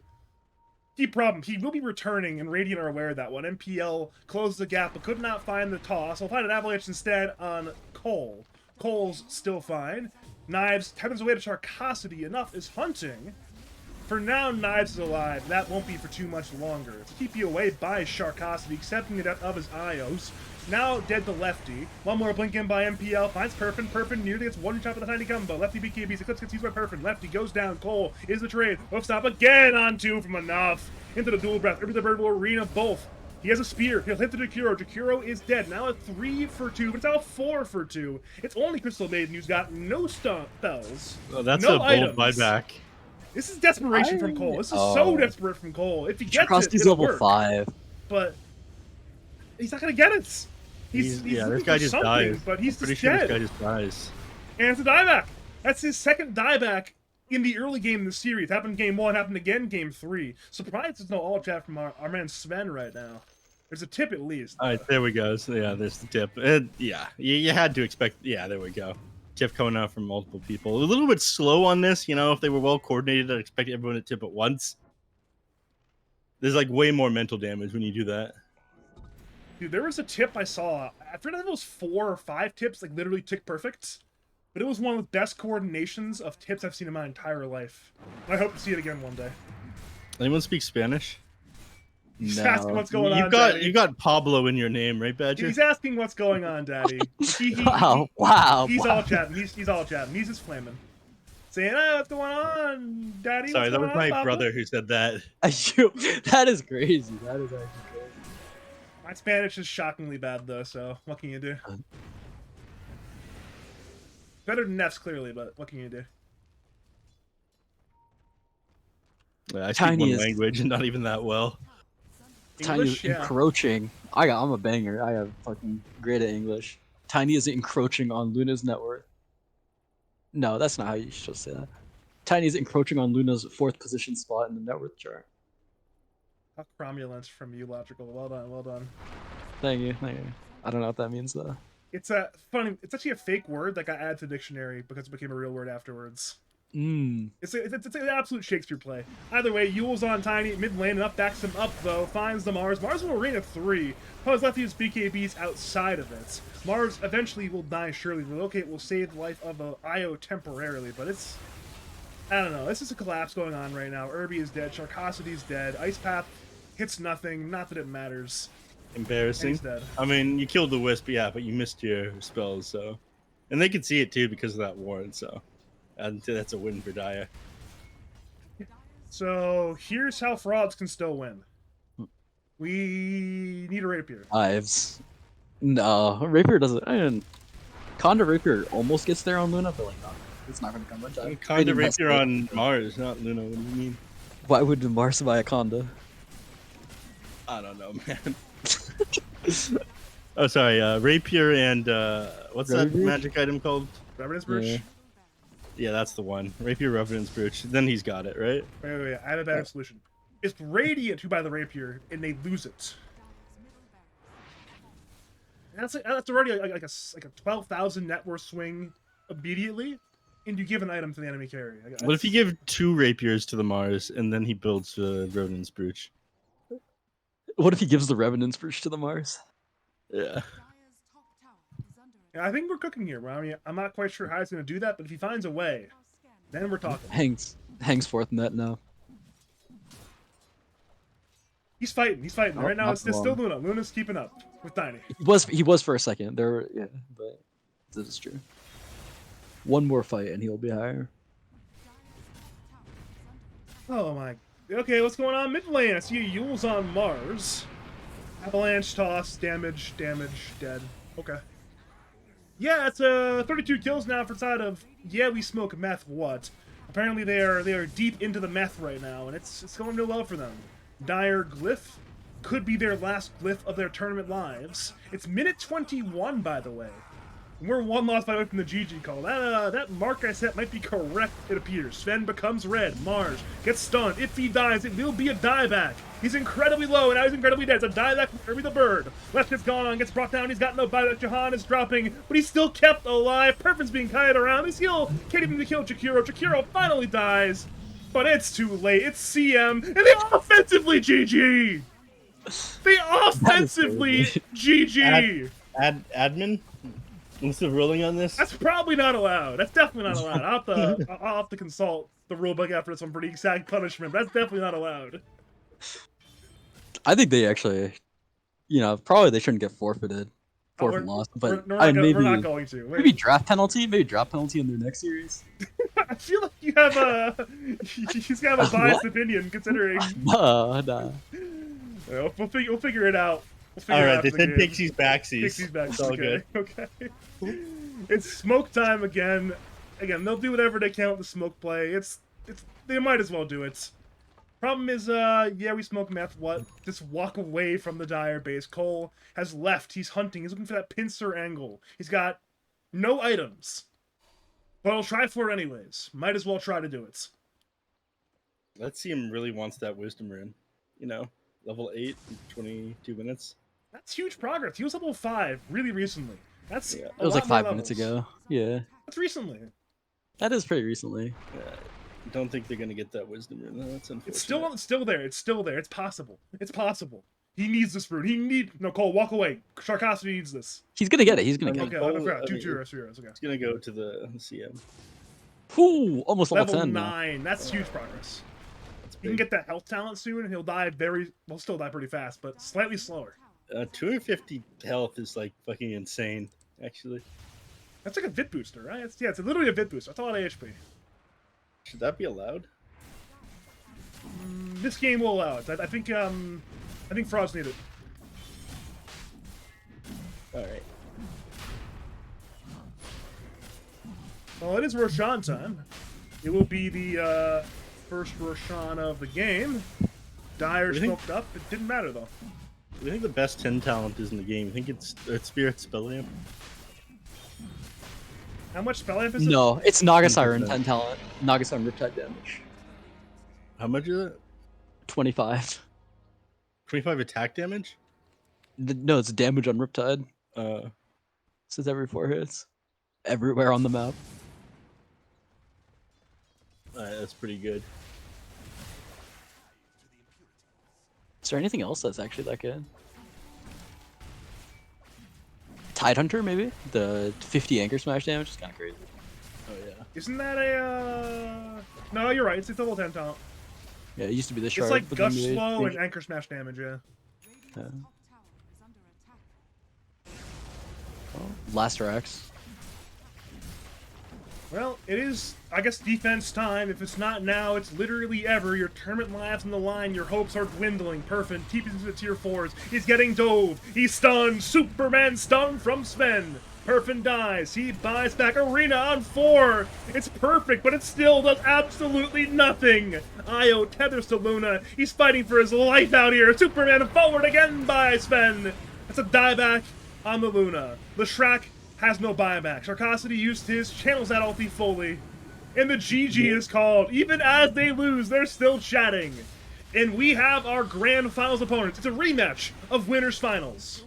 Key problem, he will be returning, and Radiant are aware of that one. MPL closed the gap, but could not find the toss. I'll find an Avalanche instead on Cole. Cole's still fine. Knives tethers away to Sharkosity. Enough is hunting. For now, Knives is alive. That won't be for too much longer. To keep you away by Sharkosity, accepting it out of his Ios. Now dead to Lefty. One more blink in by MPL. Finds Perfin. Perfin nearly gets one shot with a tiny combo. Lefty BKBs. Eclipse gets used by Perfin. Lefty goes down. Cole is the trade. Hoof stop again on 2 from Enough. Into the dual breath. Irby the Bird will arena both. He has a spear. He'll hit the Jakiro. Jakiro is dead. Now a 3 for 2, but it's now a 4 for 2. It's only Crystal Maiden who's got no spells. Oh, that's no a bold items. buyback. This is desperation from Cole. This is so desperate from Cole. If he gets it, He's it'll level work. 5. But he's not gonna get it. He's this guy just dies. But he's pretty just sure dead. this guy just dies. And it's a dieback. That's his second dieback in the early game in the series. Happened game 1, happened again game 3. Surprised there's no all chat from our man Sven right now. There's a tip at least. All right, there we go. So, yeah, there's the tip. Yeah, you had to expect. Yeah, there we go. Tip coming out from multiple people. A little bit slow on this, you know. If they were well coordinated, I'd expect everyone to tip at once. There's like way more mental damage when you do that. Dude, there was a tip I saw. I forget if it was 4 or 5 tips, like literally tick perfect. But it was one of the best coordinations of tips I've seen in my entire life. I hope to see it again one day. Anyone speak Spanish? He's asking No. what's going You on, got Daddy. you got Pablo in your name, right, Badger? He's asking what's going on, Daddy. Wow, wow. He's wow. all chatting. He's all chatting. He's just flaming, saying, "Oh, what's going on, Daddy? Sorry, What's that going was on, my Papa?" brother who said that. That is crazy. That is actually crazy. My Spanish is shockingly bad though, so what can you do? Better than Neff's clearly, but what can you do? I speak Tiny one is- language and not even that well. Tiny is English, yeah. encroaching. I'm a banger. I have fucking great at English. Tiny is encroaching on Luna's net worth. No, that's not how you should say that. Tiny is encroaching on Luna's 4th position spot in the net worth chart. How cromulent from you, Logical. Well done, well done. Thank you, thank you. I don't know what that means though. It's funny. It's actually a fake word that got added to the dictionary because it became a real word afterwards. It's an absolute Shakespeare play. Either way, Yule's on Tiny mid lane and up backs him up though. Finds the Mars. Mars will reign at 3. Pose left use BKBs outside of it. Mars eventually will die surely. Relocate will save the life of Io temporarily, but it's, I don't know. This is a collapse going on right now. Irby is dead. Sharkosity's dead. Ice Path hits nothing. Not that it matters. And Embarrassing. he's dead. I mean, you killed the wisp, yeah, but you missed your spells, so. And they can see it too because of that ward, so. I'd say that's a win for Daya. So here's how frauds can still win. We need a rapier. Ives. No, Rapier doesn't. Conda Rapier almost gets there on Luna, but like, no, it's not gonna come much. Conda Rapier on Mars, not Luna. What do you mean? Why would Mars buy a Conda? I don't know, man. Oh, sorry. Rapier and what's that Rapier? magic item called? Revenant's Brooch? Yeah. Yeah, that's the one. Rapier, Revenant's Brooch. Then he's got it, right? Wait. I have a better solution. It's Radiant who buy the rapier, and they lose it. That's already like a 12,000 net worth swing immediately, and you give an item to the enemy carry. What if you give 2 rapiers to the Mars and then he builds Revenant's Brooch? What if he gives the Revenant's Brooch to the Mars? Yeah. Yeah, I think we're cooking here. I mean, I'm not quite sure how he's going to do that, but if he finds a way, then we're talking. Hangs 4th net now. He's fighting. Oh, Right now, not it's for still long. Luna. Luna's keeping up with Tiny. He was for a second. Yeah, but this is true. One more fight and he'll be higher. Oh my. Okay, what's going on mid lane? I see Yule's on Mars. Avalanche toss, damage, dead. Okay. Yeah, it's 32 kills now for side of Yeah We Smoke Meth. What? Apparently they are deep into the meth right now, and it's going real well for them. Dire Glyph could be their last glyph of their tournament lives. It's minute 21, by the way. We're one loss by away from the GG call. That mark I set might be correct, it appears. Sven becomes red. Mars gets stunned. If he dies, it will be a dieback. He's incredibly low, and now he's incredibly dead. It's a dieback from Irby the Bird. Left is gone, gets brought down. He's got no buyback. Jahan is dropping, but he's still kept alive. Perfect's being kited around. His heal can't even kill Chikiro. Chikiro finally dies, but it's too late. It's CM, and they offensively GG. They offensively GG. Admin? What's the ruling on this? That's probably not allowed. That's definitely not allowed. I'll have to consult the rulebook after some pretty exact punishment, but that's definitely not allowed. I think they actually, probably they shouldn't get forfeited. Forfeit we're- loss, but We're not going to. maybe draft penalty. Maybe draft penalty in their next series. I feel like you have he's got a biased opinion considering. Nah. We'll figure it out. All right, they said Pixie's backsies. Pixie's back. It's all Okay. good. Okay. It's smoke time again. Again, they'll do whatever they can with the smoke play. They might as well do it. Problem is, yeah, we smoke meth. What? Just walk away from the Dire base. Cole has left. He's hunting. He's looking for that pincer angle. He's got no items, but he'll try for it anyways. Might as well try to do it. Let's see him really wants that wisdom rune. Level 8 in 22 minutes. That's huge progress. He was level 5 really recently. That's Yeah. It was like 5 minutes ago. Yeah, That's recently. that is pretty recently. Don't think they're gonna get that wisdom rune. No, that's unfortunate. It's still there. It's still there. It's possible. It's possible. He needs this rune. No, Cole, walk away. Sharkosity needs this. He's gonna get it. He's gonna get Okay, it. Cole, I forgot. I Two mean, heroes. Okay. It's gonna go to the CM. Ooh, almost level Level 10 now. 9. That's huge progress. It's He can get that health talent soon, and he'll die still die pretty fast, but slightly slower. 250 health is like fucking insane, actually. That's like a vit booster, right? It's literally a vit booster. That's a lot of HP. Should that be allowed? This game will allow it. I think frauds need it. All right. Well, it is Roshan time. It will be the first Roshan of the game. Dire smoked up. It didn't matter, though. I think the best 10 talent is in the game. I think it's Spirit Spell Amp. How much spell amp is it? No, it's Naga Siren 10 talent. Naga Siren Riptide damage. How much is it? 25. 25 attack damage? No, it's damage on Riptide. Says every 4 hits. Everywhere on the map. That's pretty good. Is there anything else that's actually that good? Tidehunter, maybe? The 50 anchor smash damage is kind of crazy. Oh, yeah. Isn't that a... No, you're right. It's a double 10 talent. Yeah, it used to be the shard. It's like but Gush then they Slow changed and Anchor Smash damage, yeah. it. Oh, Blaster Axe. Well, it is, I guess, defense time. If it's not now, it's literally ever. Your tournament lives on the line. Your hopes are dwindling. Perfin keeping to the tier 4s. He's getting dove. He's stunned. Superman stun from Sven. Perfin dies. He buys back Arena on 4. It's perfect, but it still does absolutely nothing. Io tethers to Luna. He's fighting for his life out here. Superman forward again by Sven. That's a dieback on the Luna. The Shrek has no buyback. Sharkosity used his, channels that ulti fully. And the GG is called. Even as they lose, they're still chatting. And we have our grand finals opponents. It's a rematch of winners finals.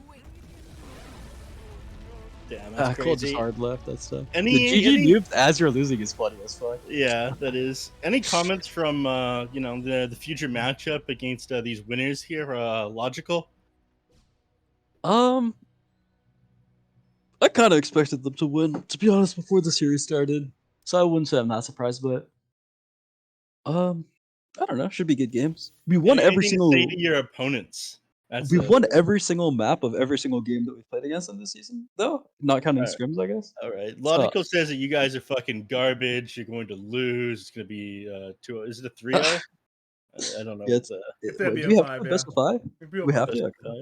Damn, that's Cool, crazy. just hard left, that stuff. Any- The GG noobs as you're losing is funny as fuck. Yeah, that is. Any comments from the future matchup against these winners here? Logical? I kind of expected them to win, to be honest, before the series started. So I wouldn't say I'm not surprised, but I don't know. Should be good games. We won every Anything single. to say to your opponents. We won every single map of every single game that we played against them this season, though. Not counting Alright. scrims, I guess. All right. Logical says that you guys are fucking garbage. You're going to lose. It's going to be 2. Is it a 3-0? I don't know. Yeah, It's that'd be Do a we have 5, best of 5? We have best to. of 5.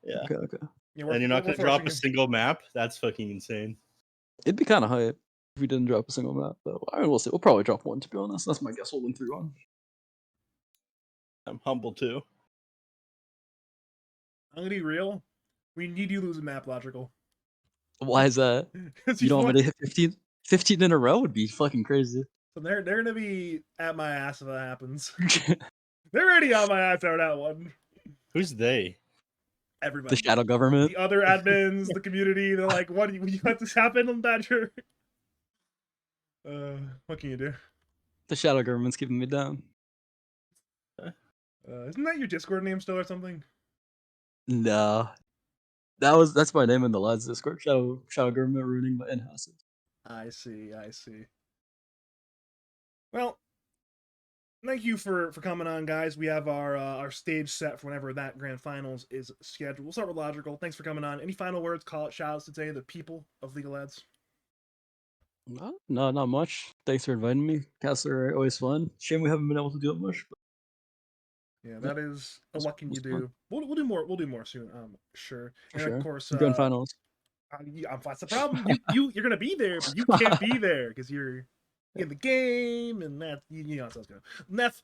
Yeah. Okay. Yeah, And you're not going to drop a forcing single map? That's fucking insane. It'd be kind of hype if we didn't drop a single map, though. I mean, we'll see. We'll probably drop 1, to be honest. That's my guess. We'll win 3-1. I'm humble too. I'm gonna be real. We need you to lose a map, Logical. Why is that? 'Cause You you've don't want won- me to hit 15? 15 in a row would be fucking crazy. So they're gonna be at my ass if that happens. They're already on my ass out that one. Who's they? Everybody. The shadow government. The other admins, the community, they're like, what, you let this happen on Badger? What can you do? The shadow government's keeping me down. Isn't that your Discord name still or something? No. That's my name in the lads Discord. Shadow government ruining my in-houses. I see. Well, thank you for coming on, guys. We have our stage set for whenever that grand finals is scheduled. We'll start with Logical. Thanks for coming on. Any final words, call it, shout outs today, the people of League of Lads? No, not much. Thanks for inviting me. Casts are always fun. Shame we haven't been able to do it much. But Yeah, that is a what can you was fun. do. We'll do more. We'll do more soon. Sure. For And sure. of course, Grand finals. that's the problem. You're gonna be there, but you can't be there because you're in the game, and that you know how it's going. Neph,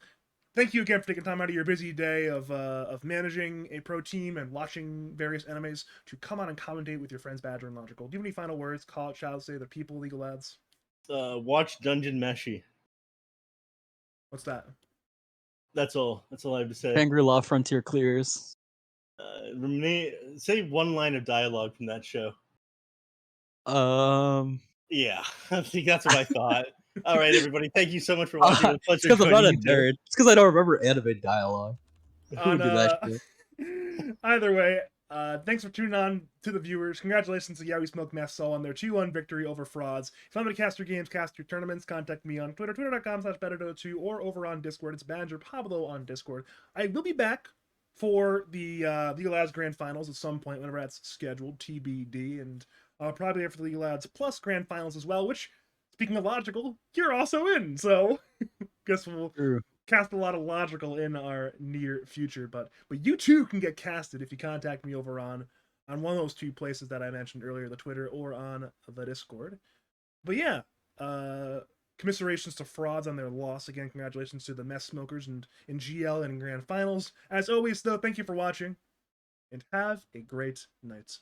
thank you again for taking time out of your busy day of managing a pro team and watching various animes to come on and commentate with your friends Badger and Logical. Do you have any final words? Call it, shout out, say the people, League of Lads. Watch Dungeon Meshi. What's that? That's all. That's all I have to say. Shangri-La Frontier clears. Say one line of dialogue from that show. Yeah, I think that's what I thought. All right, everybody. Thank you so much for watching. It was a It's because I'm not a joining you. nerd. It's because I don't remember anime dialogue. Who would do that shit? Either way, Thanks for tuning on to the viewers. Congratulations to Yeah We Smoke Meth Soul on their 2-1 victory over Frauds. If you want me to cast your games, cast your tournaments, contact me on Twitter, twitter.com/betterdota2, or over on Discord. It's Badger Pablo on Discord. I will be back for the League of Lads Grand Finals at some point, whenever that's scheduled, TBD, and probably after the League of Lads Plus Grand Finals as well, which, speaking of logical, you're also in, so guess we'll True. cast a lot of logical in our near future, but you too can get casted if you contact me over on one of those two places that I mentioned earlier, the Twitter or on the Discord. But yeah, commiserations to Frauds on their loss. Again, congratulations to the Meth Smokers and in GL and in Grand Finals. As always, though, thank you for watching, and have a great night.